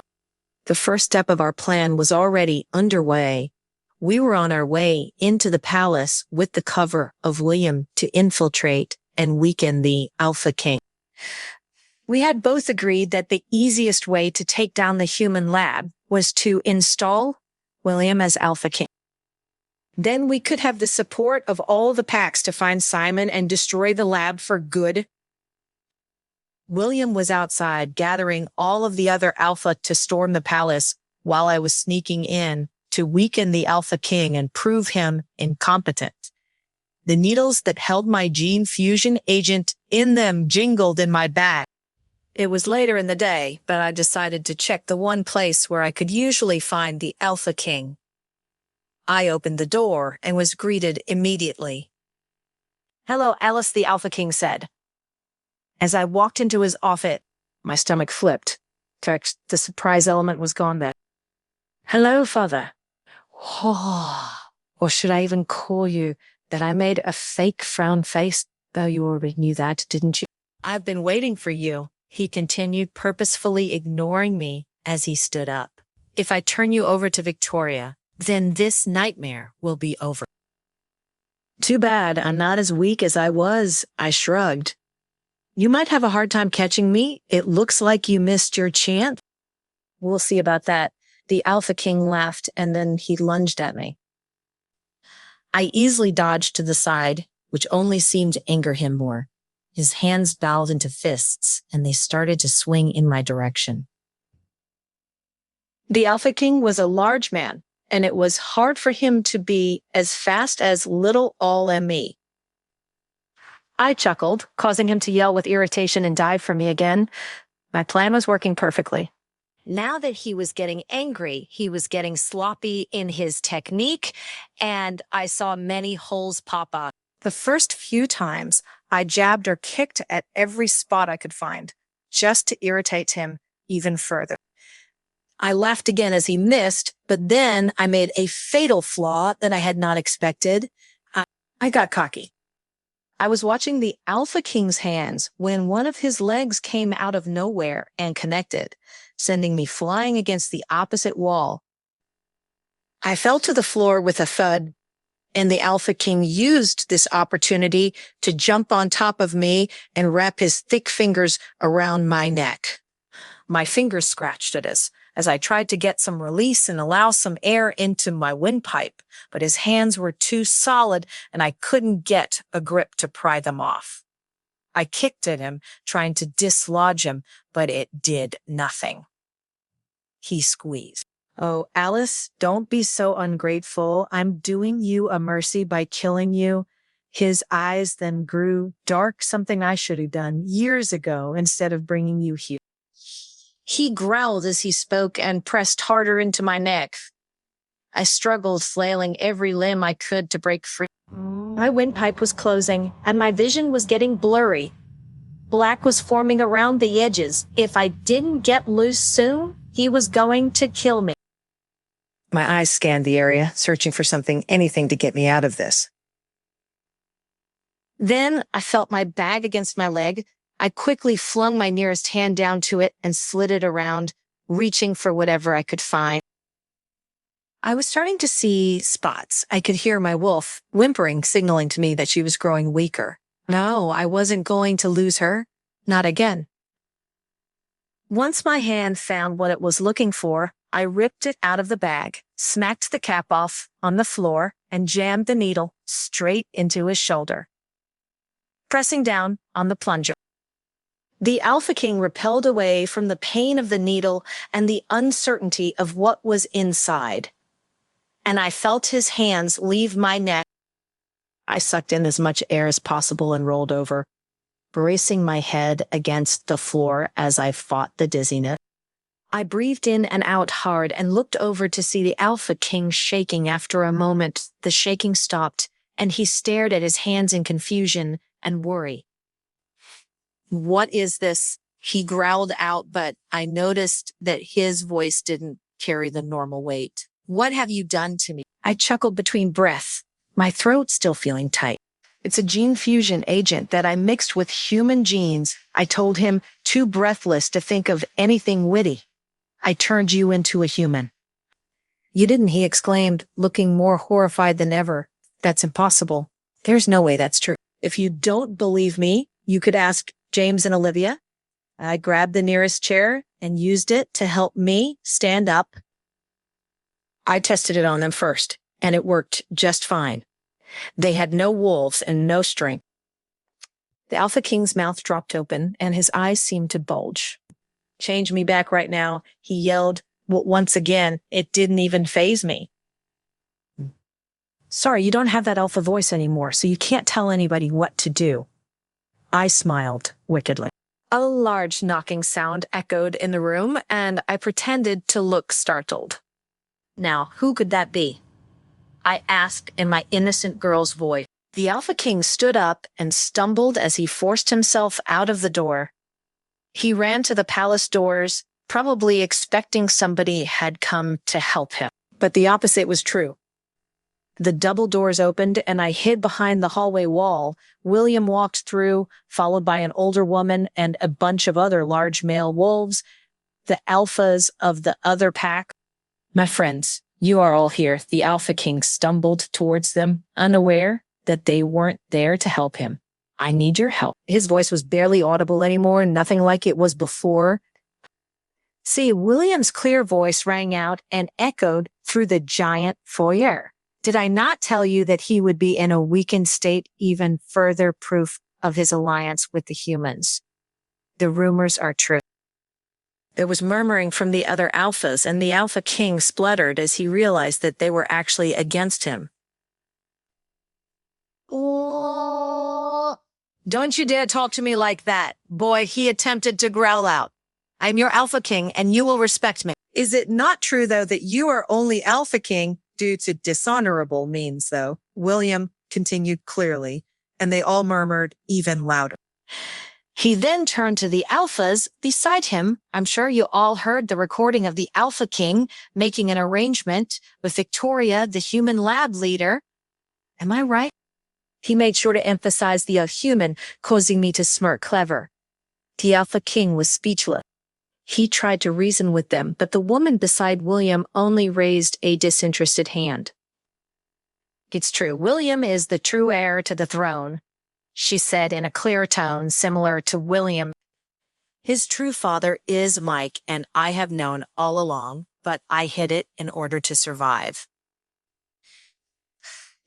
The first step of our plan was already underway. We were on our way into the palace with the cover of William to infiltrate and weaken the Alpha King. We had both agreed that the easiest way to take down the human lab was to install William as Alpha King. Then we could have the support of all the packs to find Simon and destroy the lab for good. William was outside gathering all of the other Alpha to storm the palace while I was sneaking in to weaken the Alpha King and prove him incompetent. The needles that held my gene fusion agent in them jingled in my bag. It was later in the day, but I decided to check the one place where I could usually find the Alpha King. I opened the door and was greeted immediately. "Hello, Alice," the Alpha King said. As I walked into his office, my stomach flipped. In fact, the surprise element was gone then. "Hello, Father." Oh, or should I even call you that? I made a fake frown face, though you already knew that, didn't you? "I've been waiting for you," he continued, purposefully ignoring me as he stood up. "If I turn you over to Victoria, then this nightmare will be over." "Too bad I'm not as weak as I was," I shrugged. "You might have a hard time catching me. It looks like you missed your chance." "We'll see about that. The Alpha King laughed, and then he lunged at me. I easily dodged to the side, which only seemed to anger him more. His hands bowed into fists, and they started to swing in my direction. The Alpha King was a large man, and it was hard for him to be as fast as little all me. I chuckled, causing him to yell with irritation and dive for me again. My plan was working perfectly. Now that he was getting angry, he was getting sloppy in his technique, and I saw many holes pop up. The first few times, I jabbed or kicked at every spot I could find, just to irritate him even further. I laughed again as he missed, but then I made a fatal flaw that I had not expected. I got cocky. I was watching the Alpha King's hands when one of his legs came out of nowhere and connected, sending me flying against the opposite wall. I fell to the floor with a thud, and the Alpha King used this opportunity to jump on top of me and wrap his thick fingers around my neck. My fingers scratched at us as I tried to get some release and allow some air into my windpipe, but his hands were too solid and I couldn't get a grip to pry them off. I kicked at him, trying to dislodge him, but it did nothing. He squeezed. "Oh, Alice, don't be so ungrateful. I'm doing you a mercy by killing you." His eyes then grew dark, something I should have done years ago instead of bringing you here. He growled as he spoke and pressed harder into my neck. I struggled, flailing every limb I could to break free. My windpipe was closing, and my vision was getting blurry. Black was forming around the edges. If I didn't get loose soon, he was going to kill me. My eyes scanned the area, searching for anything to get me out of this. Then I felt my bag against my leg. I quickly flung my nearest hand down to it and slid it around, reaching for whatever I could find. I was starting to see spots. I could hear my wolf whimpering, signaling to me that she was growing weaker. No, I wasn't going to lose her. Not again. Once my hand found what it was looking for, I ripped it out of the bag, smacked the cap off on the floor, and jammed the needle straight into his shoulder, pressing down on the plunger. The Alpha King repelled away from the pain of the needle and the uncertainty of what was inside, and I felt his hands leave my neck. I sucked in as much air as possible and rolled over, bracing my head against the floor as I fought the dizziness. I breathed in and out hard and looked over to see the Alpha King shaking. After a moment, the shaking stopped, and he stared at his hands in confusion and worry. "What is this?" he growled out, but I noticed that his voice didn't carry the normal weight. "What have you done to me?" I chuckled between breaths, my throat still feeling tight. "It's a gene fusion agent that I mixed with human genes." I told him, too breathless to think of anything witty. "I turned you into a human." "You didn't," he exclaimed, looking more horrified than ever. "That's impossible. There's no way that's true. If you don't believe me, you could ask James and Olivia." I grabbed the nearest chair and used it to help me stand up. I tested it on them first, and it worked just fine. They had no wolves and no strength. The Alpha King's mouth dropped open, and his eyes seemed to bulge. "Change me back right now," he yelled. Once again, it didn't even faze me. "Sorry, you don't have that alpha voice anymore, so you can't tell anybody what to do." I smiled wickedly. A large knocking sound echoed in the room, and I pretended to look startled. "Now, who could that be?" I asked in my innocent girl's voice. The Alpha King stood up and stumbled as he forced himself out of the door. He ran to the palace doors, probably expecting somebody had come to help him. But the opposite was true. The double doors opened, and I hid behind the hallway wall. William walked through, followed by an older woman and a bunch of other large male wolves, the alphas of the other pack. "My friends, you are all here." The Alpha King stumbled towards them, unaware that they weren't there to help him. "I need your help." His voice was barely audible anymore, nothing like it was before. See, William's clear voice rang out and echoed through the giant foyer. Did I not tell you that he would be in a weakened state, even further proof of his alliance with the humans? The rumors are true. There was murmuring from the other alphas, and the Alpha King spluttered as he realized that they were actually against him. Don't you dare talk to me like that. Boy, he attempted to growl out. I'm your Alpha King, and you will respect me. Is it not true, though, that you are only Alpha King due to dishonorable means, though? William continued clearly, and they all murmured even louder. He then turned to the alphas beside him. I'm sure you all heard the recording of the Alpha King making an arrangement with Victoria, the human lab leader. Am I right? He made sure to emphasize the human, causing me to smirk clever. The Alpha King was speechless. He tried to reason with them, but the woman beside William only raised a disinterested hand. It's true. William is the true heir to the throne, she said in a clear tone similar to William. His true father is Mike, and I have known all along, but I hid it in order to survive.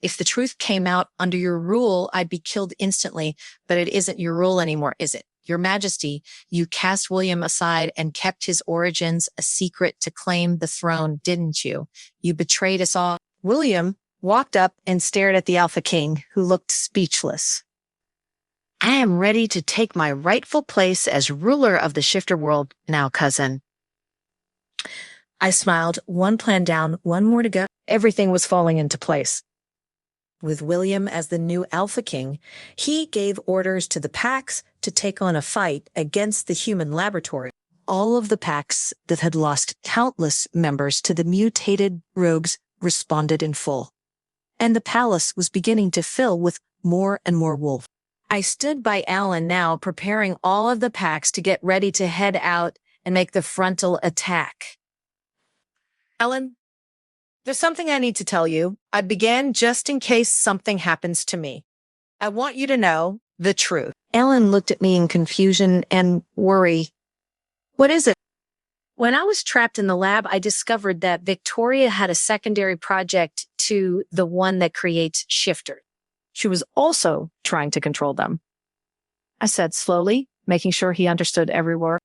If the truth came out under your rule, I'd be killed instantly, but it isn't your rule anymore, is it? Your Majesty, you cast William aside and kept his origins a secret to claim the throne, didn't you? You betrayed us all. William walked up and stared at the Alpha King, who looked speechless. I am ready to take my rightful place as ruler of the shifter world now, cousin. I smiled, one plan down, one more to go. Everything was falling into place. With William as the new Alpha King, he gave orders to the packs to take on a fight against the human laboratory. All of the packs that had lost countless members to the mutated rogues responded in full. And the palace was beginning to fill with more and more wolves. I stood by Alan now, preparing all of the packs to get ready to head out and make the frontal attack. Alan, there's something I need to tell you. I began just in case something happens to me. I want you to know the truth. Alan looked at me in confusion and worry. What is it? When I was trapped in the lab, I discovered that Victoria had a secondary project to the one that creates shifters. She was also trying to control them. I said slowly, making sure he understood every word.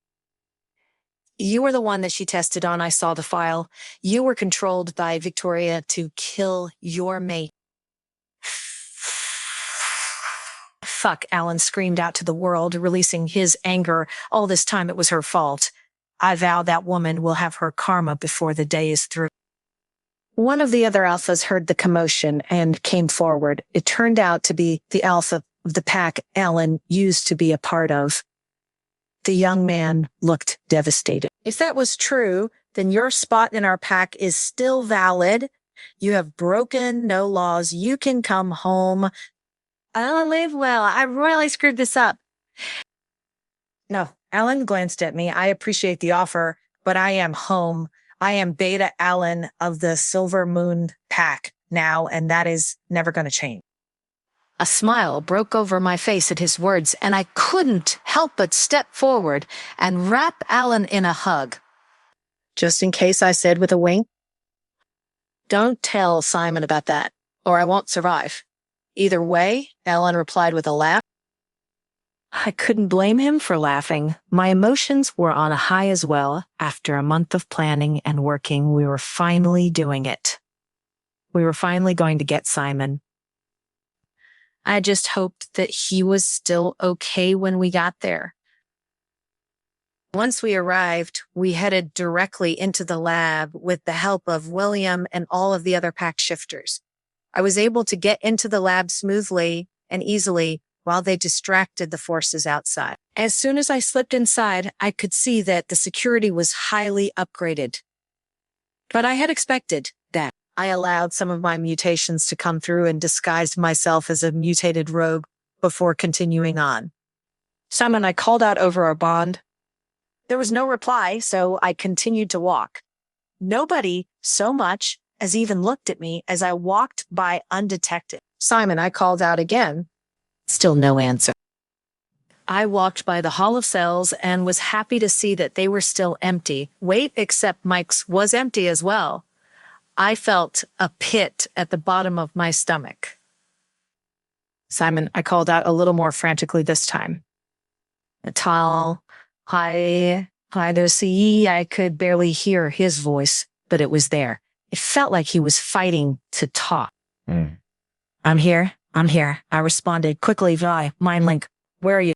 You were the one that she tested on. I saw the file. You were controlled by Victoria to kill your mate. Fuck, Alan screamed out to the world, releasing his anger. All this time it was her fault. I vow that woman will have her karma before the day is through. One of the other alphas heard the commotion and came forward. It turned out to be the alpha of the pack Alan used to be a part of. The young man looked devastated. If that was true, then your spot in our pack is still valid. You have broken no laws. You can come home. I'll live well. I royally screwed this up. No, Alan glanced at me. I appreciate the offer, but I am home. I am Beta Alan of the Silver Moon Pack now, and that is never going to change. A smile broke over my face at his words, and I couldn't help but step forward and wrap Alan in a hug. Just in case, I said with a wink. Don't tell Simon about that, or I won't survive. Either way, Alan replied with a laugh. I couldn't blame him for laughing. My emotions were on a high as well. After a month of planning and working, we were finally doing it. We were finally going to get Simon. I just hoped that he was still okay when we got there. Once we arrived, we headed directly into the lab with the help of William and all of the other pack shifters. I was able to get into the lab smoothly and easily while they distracted the forces outside. As soon as I slipped inside, I could see that the security was highly upgraded. But I had expected that. I allowed some of my mutations to come through and disguised myself as a mutated rogue before continuing on. Simon, I called out over our bond. There was no reply, so I continued to walk. Nobody so much as even looked at me as I walked by undetected. Simon, I called out again. Still no answer. I walked by the Hall of Cells and was happy to see that they were still empty. Wait, except Mike's was empty as well. I felt a pit at the bottom of my stomach. Simon, I called out a little more frantically this time. A tall, hi, there's the I could barely hear his voice, but it was there. It felt like he was fighting to talk. I'm here. I responded quickly via mind link. Where are you?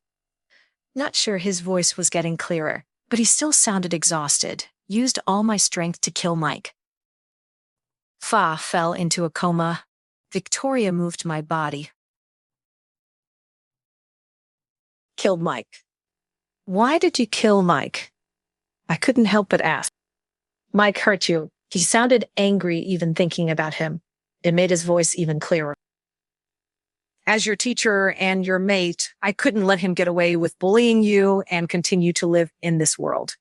Not sure his voice was getting clearer, but he still sounded exhausted. Used all my strength to kill Mike. Fa fell into a coma. Victoria moved my body. Killed Mike. Why did you kill Mike? I couldn't help but ask. Mike hurt you. He sounded angry even thinking about him. It made his voice even clearer. As your teacher and your mate, I couldn't let him get away with bullying you and continue to live in this world.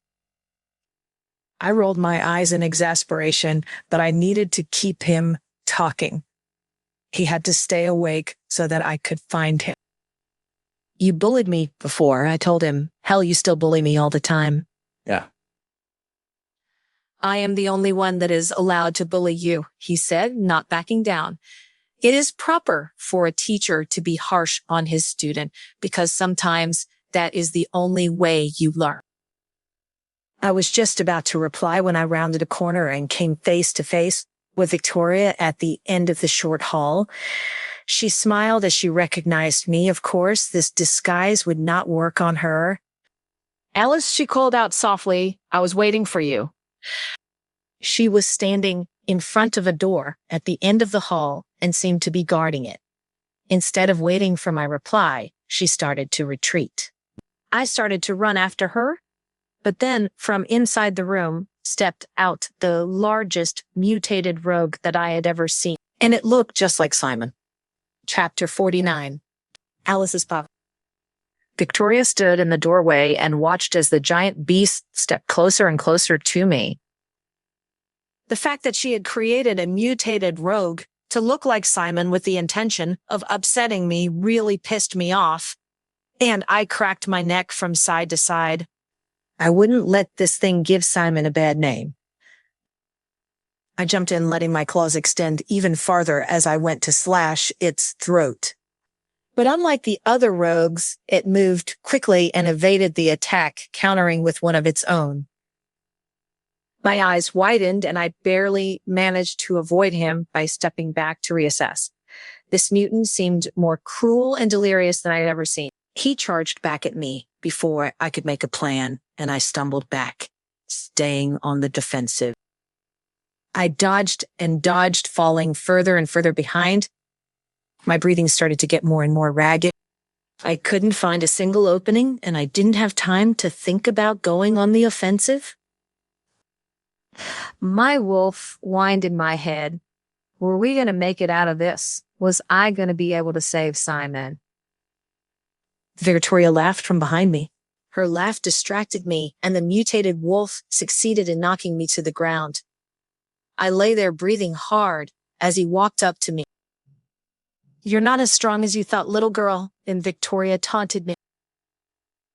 I rolled my eyes in exasperation, but I needed to keep him talking. He had to stay awake so that I could find him. You bullied me before, I told him. Hell, you still bully me all the time. Yeah. I am the only one that is allowed to bully you, he said, not backing down. It is proper for a teacher to be harsh on his student because sometimes that is the only way you learn. I was just about to reply when I rounded a corner and came face to face with Victoria at the end of the short hall. She smiled as she recognized me. Of course, this disguise would not work on her. Alice, she called out softly, I was waiting for you. She was standing in front of a door at the end of the hall and seemed to be guarding it. Instead of waiting for my reply, she started to retreat. I started to run after her, but then from inside the room stepped out the largest mutated rogue that I had ever seen, and it looked just like Simon. Chapter 49. Alice's Pop. Victoria stood in the doorway and watched as the giant beast stepped closer and closer to me. The fact that she had created a mutated rogue to look like Simon with the intention of upsetting me really pissed me off, and I cracked my neck from side to side. I wouldn't let this thing give Simon a bad name. I jumped in, letting my claws extend even farther as I went to slash its throat. But unlike the other rogues, it moved quickly and evaded the attack, countering with one of its own. My eyes widened and I barely managed to avoid him by stepping back to reassess. This mutant seemed more cruel and delirious than I'd ever seen. He charged back at me before I could make a plan, and I stumbled back, staying on the defensive. I dodged and dodged, falling further and further behind. My breathing started to get more and more ragged. I couldn't find a single opening, and I didn't have time to think about going on the offensive. My wolf whined in my head. Were we going to make it out of this? Was I going to be able to save Simon? Victoria laughed from behind me. Her laugh distracted me, and the mutated wolf succeeded in knocking me to the ground. I lay there breathing hard as he walked up to me. You're not as strong as you thought, little girl, and Victoria taunted me.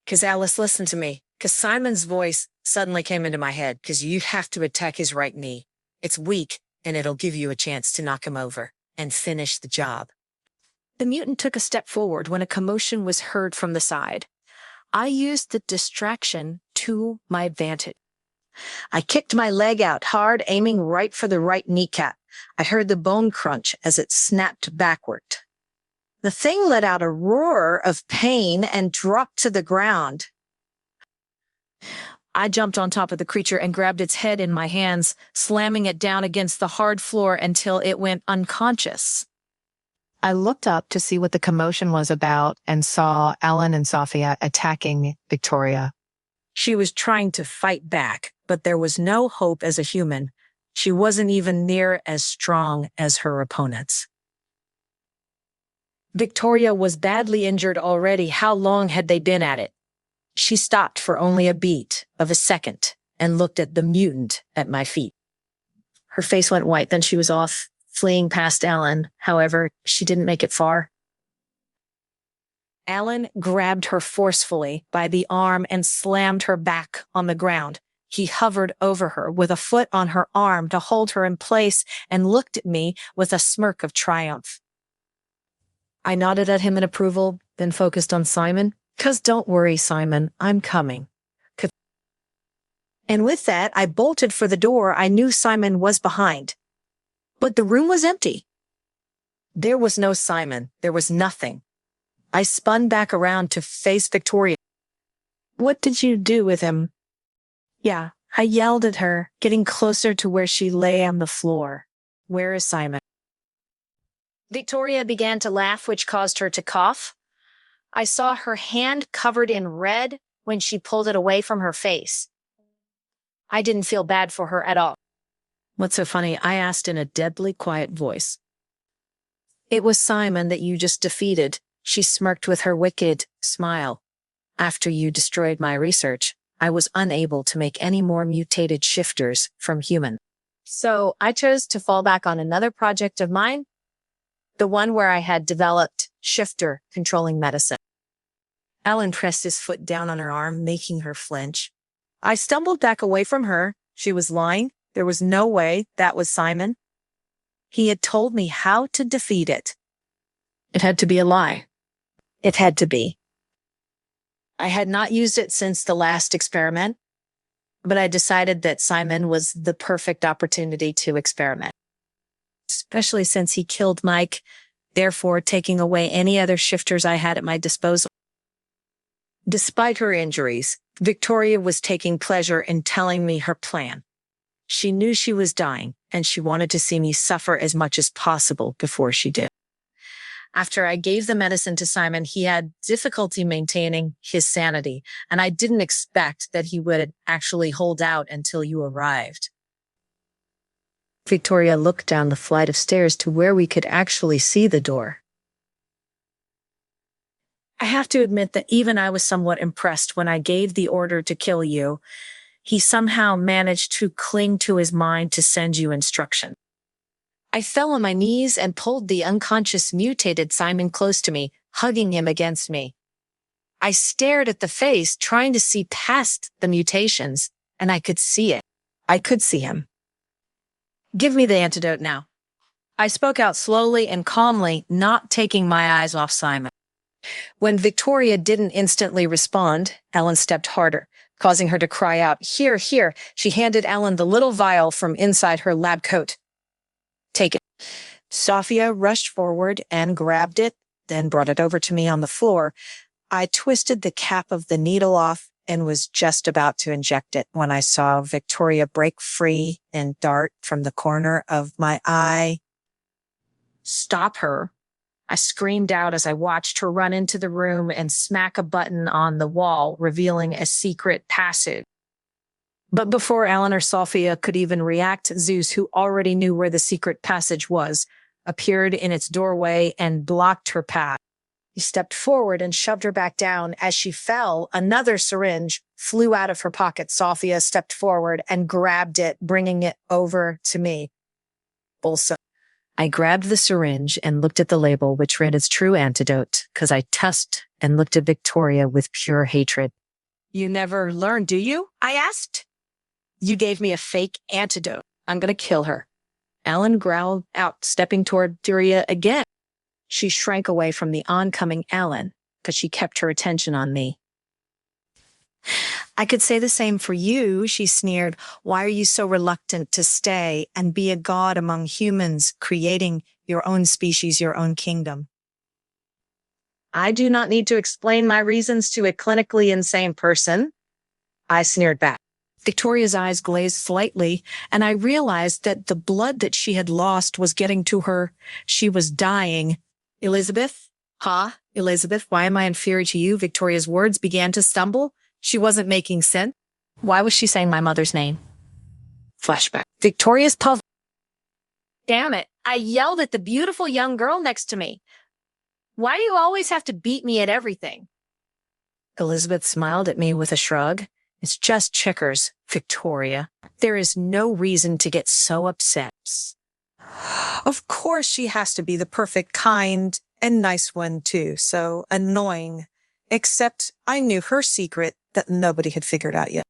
'Cause Alice, listen to me. 'Cause Simon's voice suddenly came into my head. 'Cause you have to attack his right knee. It's weak, and it'll give you a chance to knock him over and finish the job. The mutant took a step forward when a commotion was heard from the side. I used the distraction to my advantage. I kicked my leg out hard, aiming right for the right kneecap. I heard the bone crunch as it snapped backward. The thing let out a roar of pain and dropped to the ground. I jumped on top of the creature and grabbed its head in my hands, slamming it down against the hard floor until it went unconscious. I looked up to see what the commotion was about and saw Ellen and Sophia attacking Victoria. She was trying to fight back, but there was no hope as a human. She wasn't even near as strong as her opponents. Victoria was badly injured already. How long had they been at it? She stopped for only a beat of a second and looked at the mutant at my feet. Her face went white, then she was off, fleeing past Ellen. However, she didn't make it far. Alan grabbed her forcefully by the arm and slammed her back on the ground. He hovered over her with a foot on her arm to hold her in place and looked at me with a smirk of triumph. I nodded at him in approval, then focused on Simon. "'Cause don't worry, Simon, I'm coming." And with that, I bolted for the door I knew Simon was behind. But the room was empty. There was no Simon. There was nothing. I spun back around to face Victoria. "What did you do with him?" "Yeah," I yelled at her, getting closer to where she lay on the floor. "Where is Simon?" Victoria began to laugh, which caused her to cough. I saw her hand covered in red when she pulled it away from her face. I didn't feel bad for her at all. "What's so funny?" I asked in a deadly quiet voice. "It was Simon that you just defeated." She smirked with her wicked smile. "After you destroyed my research, I was unable to make any more mutated shifters from human. So I chose to fall back on another project of mine, the one where I had developed shifter controlling medicine." Alan pressed his foot down on her arm, making her flinch. I stumbled back away from her. She was lying. There was no way that was Simon. He had told me how to defeat it. It had to be a lie. It had to be. I had not used it since the last experiment, but I decided that Simon was the perfect opportunity to experiment, especially since he killed Mike, therefore taking away any other shifters I had at my disposal. Despite her injuries, Victoria was taking pleasure in telling me her plan. She knew she was dying, and she wanted to see me suffer as much as possible before she did. After I gave the medicine to Simon, he had difficulty maintaining his sanity, and I didn't expect that he would actually hold out until you arrived. Victoria looked down the flight of stairs to where we could actually see the door. I have to admit that even I was somewhat impressed when I gave the order to kill you. He somehow managed to cling to his mind to send you instruction. I fell on my knees and pulled the unconscious mutated Simon close to me, hugging him against me. I stared at the face, trying to see past the mutations, and I could see it. I could see him. "Give me the antidote now." I spoke out slowly and calmly, not taking my eyes off Simon. When Victoria didn't instantly respond, Ellen stepped harder, causing her to cry out, "Here, here." She handed Ellen the little vial from inside her lab coat. "Take it." Sophia rushed forward and grabbed it, then brought it over to me on the floor. I twisted the cap of the needle off and was just about to inject it when I saw Victoria break free and dart from the corner of my eye. "Stop her." I screamed out as I watched her run into the room and smack a button on the wall, revealing a secret passage. But before Alan or Sophia could even react, Zeus, who already knew where the secret passage was, appeared in its doorway and blocked her path. He stepped forward and shoved her back down. As she fell, another syringe flew out of her pocket. Sophia stepped forward and grabbed it, bringing it over to me. Also, I grabbed the syringe and looked at the label, which read its true antidote, because I tusked and looked at Victoria with pure hatred. "You never learn, do you?" I asked. "You gave me a fake antidote. I'm going to kill her." Alan growled out, stepping toward Victoria again. She shrank away from the oncoming Alan because she kept her attention on me. "I could say the same for you," she sneered. "Why are you so reluctant to stay and be a god among humans, creating your own species, your own kingdom?" "I do not need to explain my reasons to a clinically insane person," I sneered back. Victoria's eyes glazed slightly, and I realized that the blood that she had lost was getting to her. She was dying. "Elizabeth? Huh? Elizabeth, why am I inferior to you?" Victoria's words began to stumble. She wasn't making sense. Why was she saying my mother's name? Flashback. Victoria's puzzled. "Damn it. I yelled at the beautiful young girl next to me. Why do you always have to beat me at everything?" Elizabeth smiled at me with a shrug. "It's just checkers, Victoria. There is no reason to get so upset. Of course she has to be the perfect, kind, And nice one, too. So annoying. Except I knew her secret that nobody had figured out yet.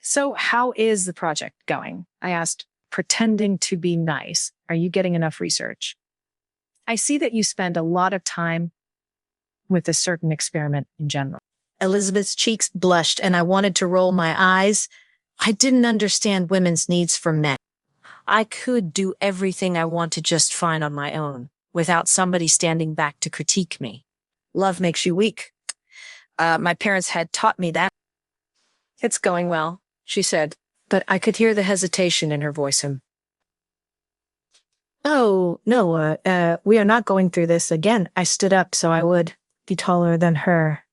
So how is the project going? I asked, pretending to be nice. Are you getting enough research? I see that you spend a lot of time with a certain experiment in general. Elizabeth's cheeks blushed and I wanted to roll my eyes. I didn't understand women's needs for men. I could do everything I wanted just fine on my own without somebody standing back to critique me. Love makes you weak. My parents had taught me that. It's going well, she said, but I could hear the hesitation in her voice. Oh, no, we are not going through this again. I stood up so I would be taller than her.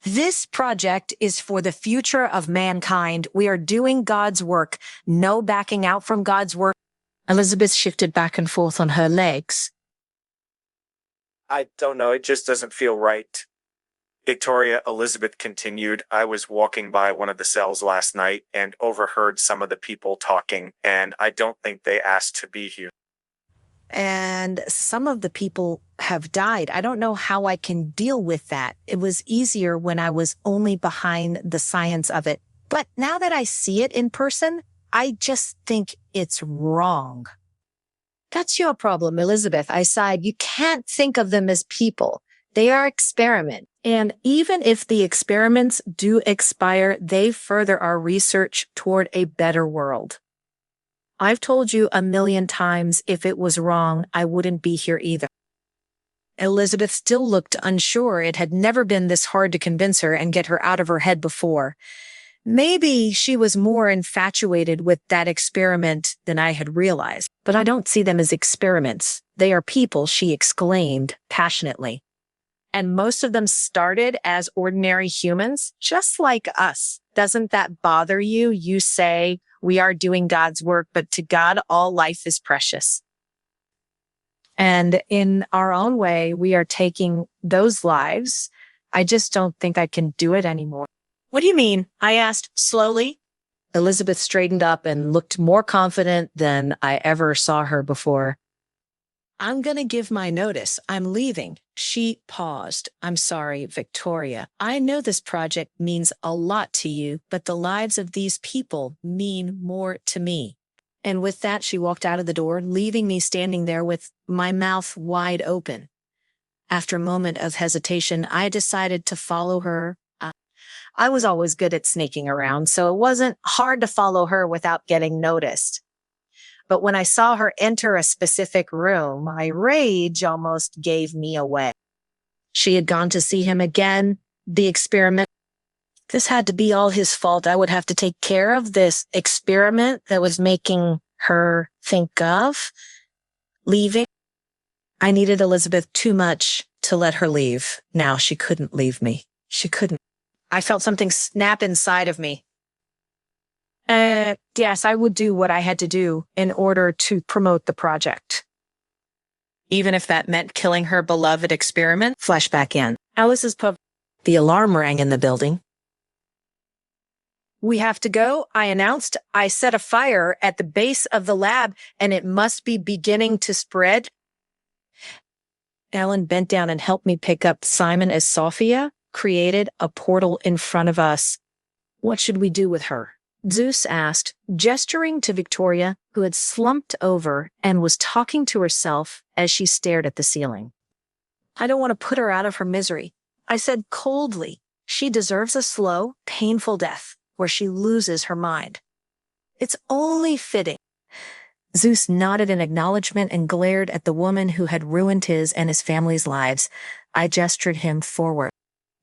This project is for the future of mankind. We are doing God's work. No backing out from God's work. Elizabeth shifted back and forth on her legs. I don't know. It just doesn't feel right. Victoria, Elizabeth continued, I was walking by one of the cells last night and overheard some of the people talking, and I don't think they asked to be here. And some of the people have died. I don't know how I can deal with that. It was easier when I was only behind the science of it. But now that I see it in person, I just think it's wrong. That's your problem, Elizabeth. I sighed. You can't think of them as people. They are experiments. And even if the experiments do expire, they further our research toward a better world. I've told you 1,000,000 times if it was wrong, I wouldn't be here either. Elizabeth still looked unsure. It had never been this hard to convince her and get her out of her head before. Maybe she was more infatuated with that experiment than I had realized. But I don't see them as experiments. They are people, she exclaimed passionately. And most of them started as ordinary humans, just like us. Doesn't that bother you? You say, we are doing God's work, but to God, all life is precious. And in our own way, we are taking those lives. I just don't think I can do it anymore. What do you mean? I asked slowly. Elizabeth straightened up and looked more confident than I ever saw her before. I'm going to give my notice. I'm leaving. She paused. I'm sorry, Victoria. I know this project means a lot to you, but the lives of these people mean more to me. And with that, she walked out of the door, leaving me standing there with my mouth wide open. After a moment of hesitation, I decided to follow her. I was always good at sneaking around, so it wasn't hard to follow her without getting noticed. But when I saw her enter a specific room, my rage almost gave me away. She had gone to see him again, the experiment. This had to be all his fault. I would have to take care of this experiment that was making her think of leaving. I needed Elizabeth too much to let her leave. Now she couldn't leave me. She couldn't. I felt something snap inside of me. Yes, I would do what I had to do in order to promote the project. Even if that meant killing her beloved experiment. Flashback in. Alice's pub. The alarm rang in the building. We have to go, I announced. I set a fire at the base of the lab and it must be beginning to spread. Ellen bent down and helped me pick up Simon as Sophia created a portal in front of us. What should we do with her? Zeus asked, gesturing to Victoria, who had slumped over and was talking to herself as she stared at the ceiling. I don't want to put her out of her misery. I said coldly, she deserves a slow, painful death where she loses her mind. It's only fitting. Zeus nodded in acknowledgement and glared at the woman who had ruined his and his family's lives. I gestured him forward.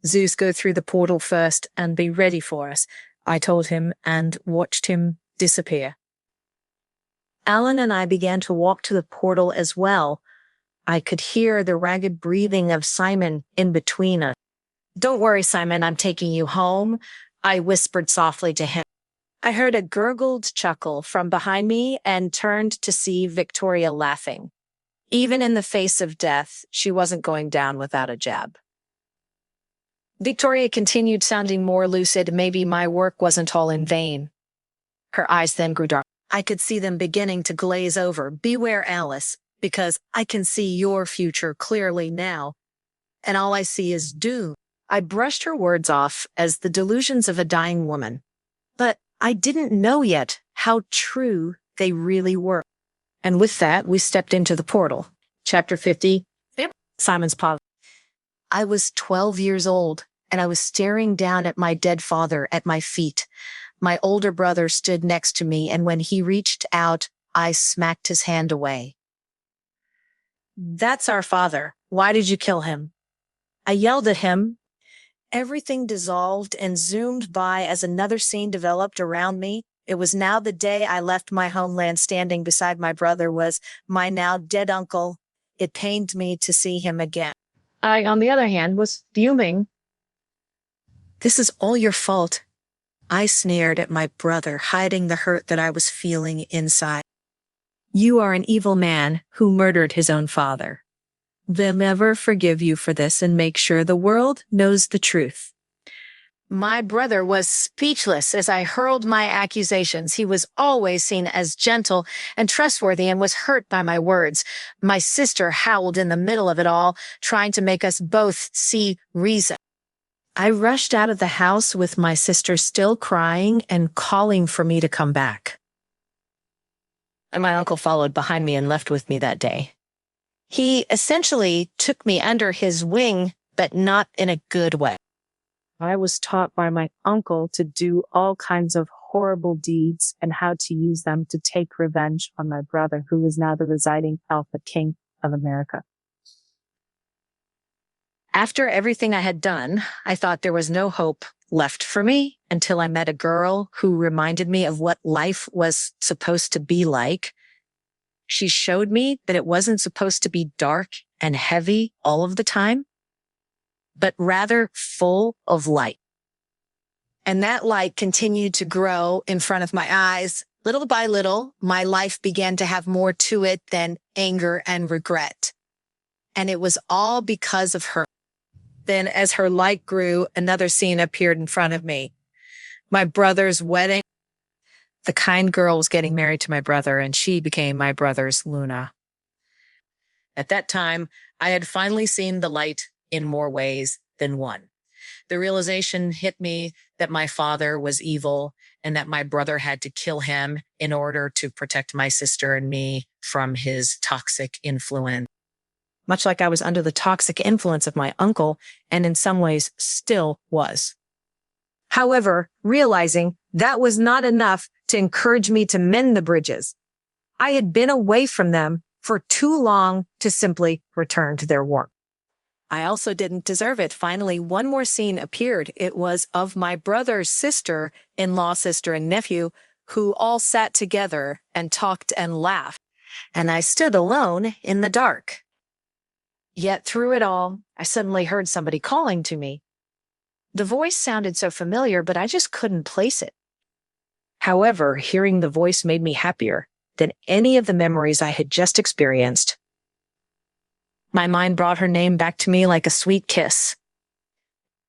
Zeus, go through the portal first and be ready for us, I told him and watched him disappear. Alan and I began to walk to the portal as well. I could hear the ragged breathing of Simon in between us. Don't worry, Simon, I'm taking you home, I whispered softly to him. I heard a gurgled chuckle from behind me and turned to see Victoria laughing. Even in the face of death, she wasn't going down without a jab. Victoria continued, sounding more lucid. Maybe my work wasn't all in vain. Her eyes then grew dark. I could see them beginning to glaze over. Beware, Alice. because I can see your future clearly now, and all I see is doom. I brushed her words off as the delusions of a dying woman, but I didn't know yet how true they really were. And with that, we stepped into the portal. Chapter 50, Simon's pause. I was 12 years old, and I was staring down at my dead father at my feet. My older brother stood next to me, and when he reached out, I smacked his hand away. That's our father. Why did you kill him? I yelled at him. Everything dissolved and zoomed by as another scene developed around me. It was now the day I left my homeland. Standing beside my brother was my now dead uncle. It pained me to see him again. I, on the other hand, was fuming. This is all your fault. I sneered at my brother, hiding the hurt that I was feeling inside. You are an evil man who murdered his own father. They'll never forgive you for this and make sure the world knows the truth. My brother was speechless as I hurled my accusations. He was always seen as gentle and trustworthy and was hurt by my words. My sister howled in the middle of it all, trying to make us both see reason. I rushed out of the house with my sister still crying and calling for me to come back. And my uncle followed behind me and left with me that day. He essentially took me under his wing, but not in a good way. I was taught by my uncle to do all kinds of horrible deeds and how to use them to take revenge on my brother, who is now the residing Alpha King of America. After everything I had done, I thought there was no hope left for me until I met a girl who reminded me of what life was supposed to be like. She showed me that it wasn't supposed to be dark and heavy all of the time, but rather full of light. And that light continued to grow in front of my eyes. Little by little, my life began to have more to it than anger and regret. And it was all because of her. Then as her light grew, another scene appeared in front of me. My brother's wedding. The kind girl was getting married to my brother, and she became my brother's Luna. At that time, I had finally seen the light in more ways than one. The realization hit me that my father was evil and that my brother had to kill him in order to protect my sister and me from his toxic influence. Much like I was under the toxic influence of my uncle, and in some ways still was. However, realizing that was not enough to encourage me to mend the bridges. I had been away from them for too long to simply return to their warmth. I also didn't deserve it. Finally, one more scene appeared. It was of my brother's sister, in-law, sister, and nephew, who all sat together and talked and laughed. And I stood alone in the dark. Yet through it all, I suddenly heard somebody calling to me. The voice sounded so familiar, but I just couldn't place it. However, hearing the voice made me happier than any of the memories I had just experienced. My mind brought her name back to me like a sweet kiss.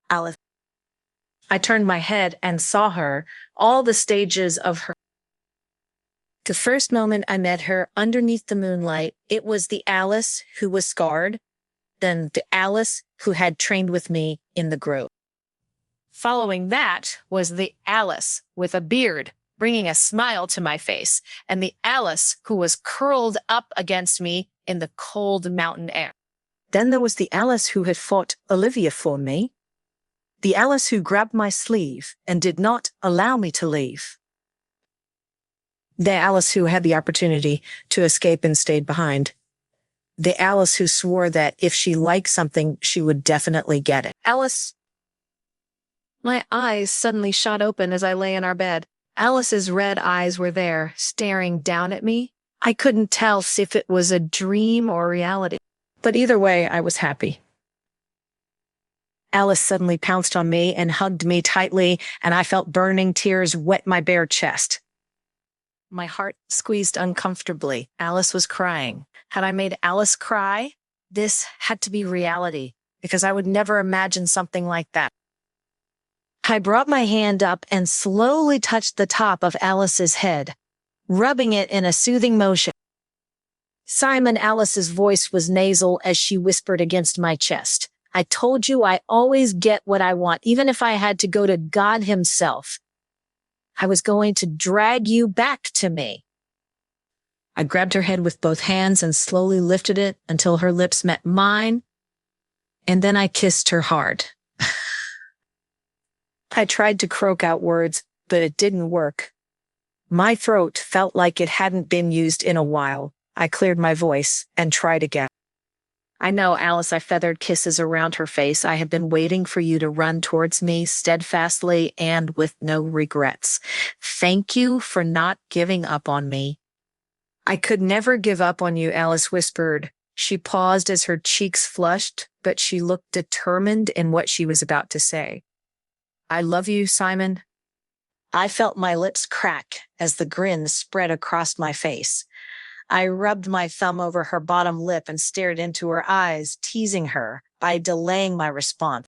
Alice. I turned my head and saw her, all the stages of her. The first moment I met her underneath the moonlight, it was the Alice who was scarred, then the Alice who had trained with me in the grove. Following that was the Alice with a beard, bringing a smile to my face, and the Alice who was curled up against me in the cold mountain air. Then there was the Alice who had fought Olivia for me, the Alice who grabbed my sleeve and did not allow me to leave, the Alice who had the opportunity to escape and stayed behind, the Alice who swore that if she liked something, she would definitely get it. Alice. My eyes suddenly shot open as I lay in our bed. Alice's red eyes were there, staring down at me. I couldn't tell if it was a dream or reality, but either way, I was happy. Alice suddenly pounced on me and hugged me tightly, and I felt burning tears wet my bare chest. My heart squeezed uncomfortably. Alice was crying. Had I made Alice cry? This had to be reality, because I would never imagine something like that. I brought my hand up and slowly touched the top of Alice's head, rubbing it in a soothing motion. Simon Alice's voice was nasal as she whispered against my chest. I told you I always get what I want, even if I had to go to God himself. I was going to drag you back to me. I grabbed her head with both hands and slowly lifted it until her lips met mine, and then I kissed her hard. I tried to croak out words, but it didn't work. My throat felt like it hadn't been used in a while. I cleared my voice and tried again. I know, Alice, I feathered kisses around her face. I have been waiting for you to run towards me steadfastly and with no regrets. Thank you for not giving up on me. I could never give up on you, Alice whispered. She paused as her cheeks flushed, but she looked determined in what she was about to say. I love you, Simon. I felt my lips crack as the grin spread across my face. I rubbed my thumb over her bottom lip and stared into her eyes, teasing her by delaying my response.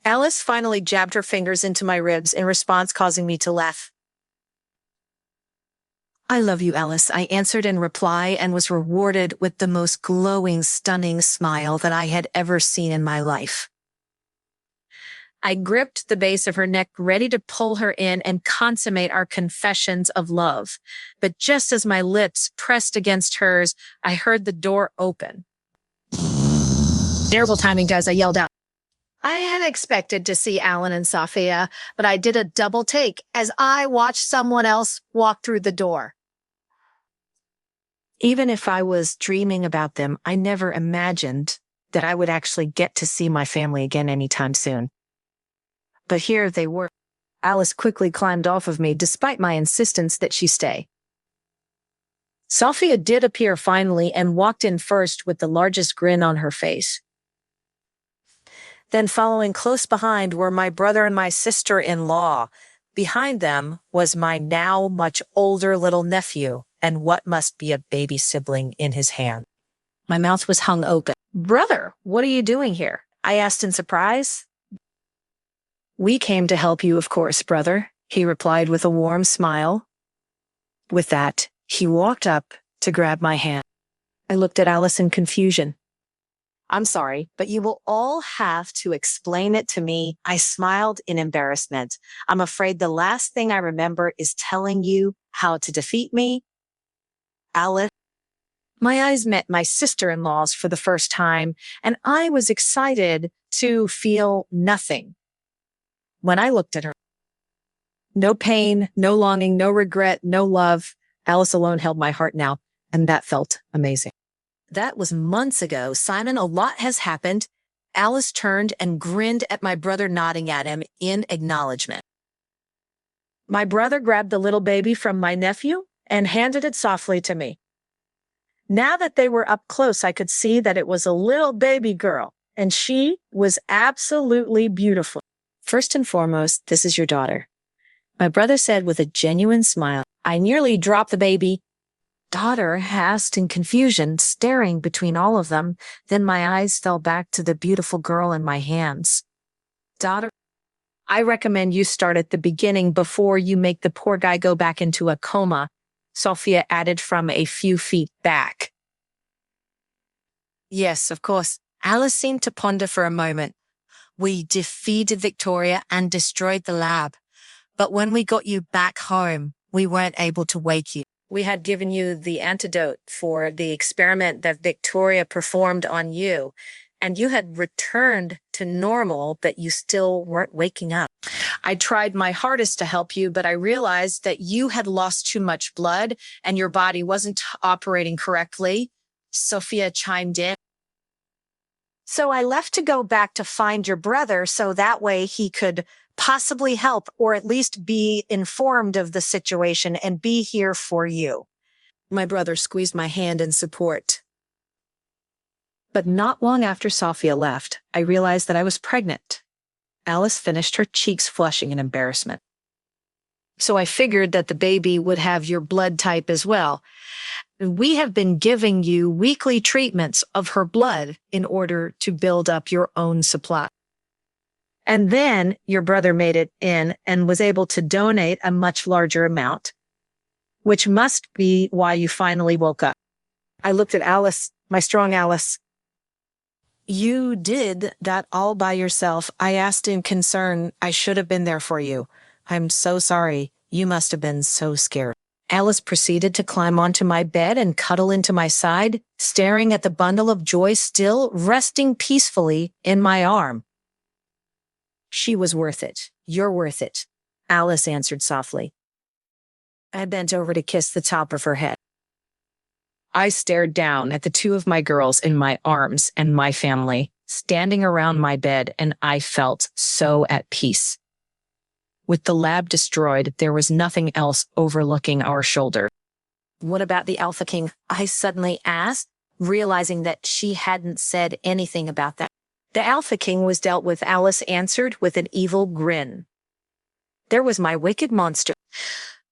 Alice finally jabbed her fingers into my ribs in response, causing me to laugh. I love you, Alice, I answered in reply and was rewarded with the most glowing, stunning smile that I had ever seen in my life. I gripped the base of her neck, ready to pull her in and consummate our confessions of love. But just as my lips pressed against hers, I heard the door open. Terrible timing, guys, I yelled out. I had expected to see Alan and Sophia, but I did a double take as I watched someone else walk through the door. Even if I was dreaming about them, I never imagined that I would actually get to see my family again anytime soon. But here they were. Alice quickly climbed off of me, despite my insistence that she stay. Sophia did appear finally and walked in first with the largest grin on her face. Then following close behind were my brother and my sister-in-law. Behind them was my now much older little nephew and what must be a baby sibling in his hand. My mouth was hung open. Brother, what are you doing here? I asked in surprise. We came to help you, of course, brother, he replied with a warm smile. With that, he walked up to grab my hand. I looked at Alice in confusion. I'm sorry, but you will all have to explain it to me. I smiled in embarrassment. I'm afraid the last thing I remember is telling you how to defeat me. Alice. My eyes met my sister-in-law's for the first time, and I was excited to feel nothing. When I looked at her, no pain, no longing, no regret, no love. Alice alone held my heart now, and that felt amazing. That was months ago. Simon, a lot has happened. Alice turned and grinned at my brother, nodding at him in acknowledgement. My brother grabbed the little baby from my nephew and handed it softly to me. Now that they were up close, I could see that it was a little baby girl, and she was absolutely beautiful. First and foremost, this is your daughter, my brother said with a genuine smile. I nearly dropped the baby. Daughter, asked in confusion, staring between all of them. Then my eyes fell back to the beautiful girl in my hands. Daughter, I recommend you start at the beginning before you make the poor guy go back into a coma, Sophia added from a few feet back. Yes, of course. Alice seemed to ponder for a moment. We defeated Victoria and destroyed the lab. But when we got you back home, we weren't able to wake you. We had given you the antidote for the experiment that Victoria performed on you, and you had returned to normal, but you still weren't waking up. I tried my hardest to help you, but I realized that you had lost too much blood and your body wasn't operating correctly. Sophia chimed in. So I left to go back to find your brother so that way he could possibly help or at least be informed of the situation and be here for you. My brother squeezed my hand in support. But not long after Sophia left, I realized that I was pregnant. Alice finished, her cheeks flushing in embarrassment. So I figured that the baby would have your blood type as well. We have been giving you weekly treatments of her blood in order to build up your own supply. And then your brother made it in and was able to donate a much larger amount, which must be why you finally woke up. I looked at Alice, my strong Alice. You did that all by yourself. I asked in concern. I should have been there for you. I'm so sorry. You must have been so scared. Alice proceeded to climb onto my bed and cuddle into my side, staring at the bundle of joy still resting peacefully in my arm. She was worth it. You're worth it, Alice answered softly. I bent over to kiss the top of her head. I stared down at the two of my girls in my arms and my family standing around my bed, and I felt so at peace. With the lab destroyed, there was nothing else overlooking our shoulder. What about the Alpha King? I suddenly asked, realizing that she hadn't said anything about that. The Alpha King was dealt with, Alice answered with an evil grin. There was my wicked monster.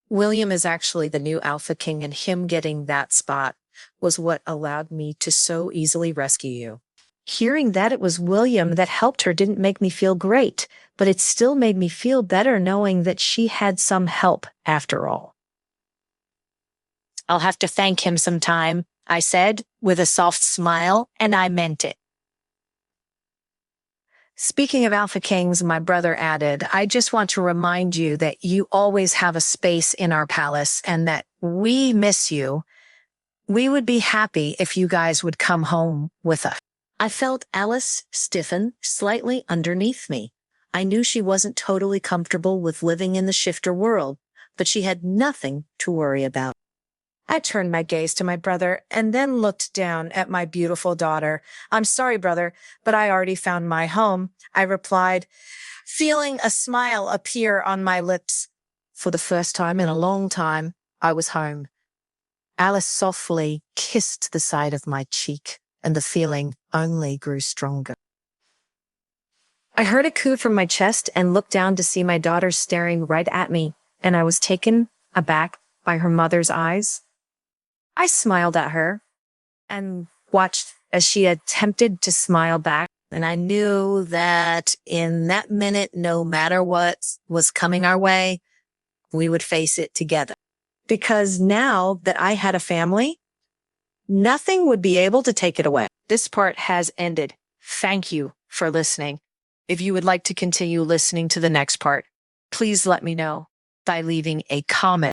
William is actually the new Alpha King, and him getting that spot was what allowed me to so easily rescue you. Hearing that it was William that helped her didn't make me feel great, but it still made me feel better knowing that she had some help after all. I'll have to thank him sometime, I said with a soft smile, and I meant it. Speaking of Alpha Kings, my brother added, I just want to remind you that you always have a space in our palace and that we miss you. We would be happy if you guys would come home with us. I felt Alice stiffen slightly underneath me. I knew she wasn't totally comfortable with living in the shifter world, but she had nothing to worry about. I turned my gaze to my brother and then looked down at my beautiful daughter. I'm sorry, brother, but I already found my home, I replied, feeling a smile appear on my lips. For the first time in a long time, I was home. Alice softly kissed the side of my cheek, and the feeling only grew stronger. I heard a coo from my chest and looked down to see my daughter staring right at me, and I was taken aback by her mother's eyes. I smiled at her and watched as she attempted to smile back, and I knew that in that minute, no matter what was coming our way, we would face it together. Because now that I had a family, nothing would be able to take it away. This part has ended. Thank you for listening. If you would like to continue listening to the next part, please let me know by leaving a comment.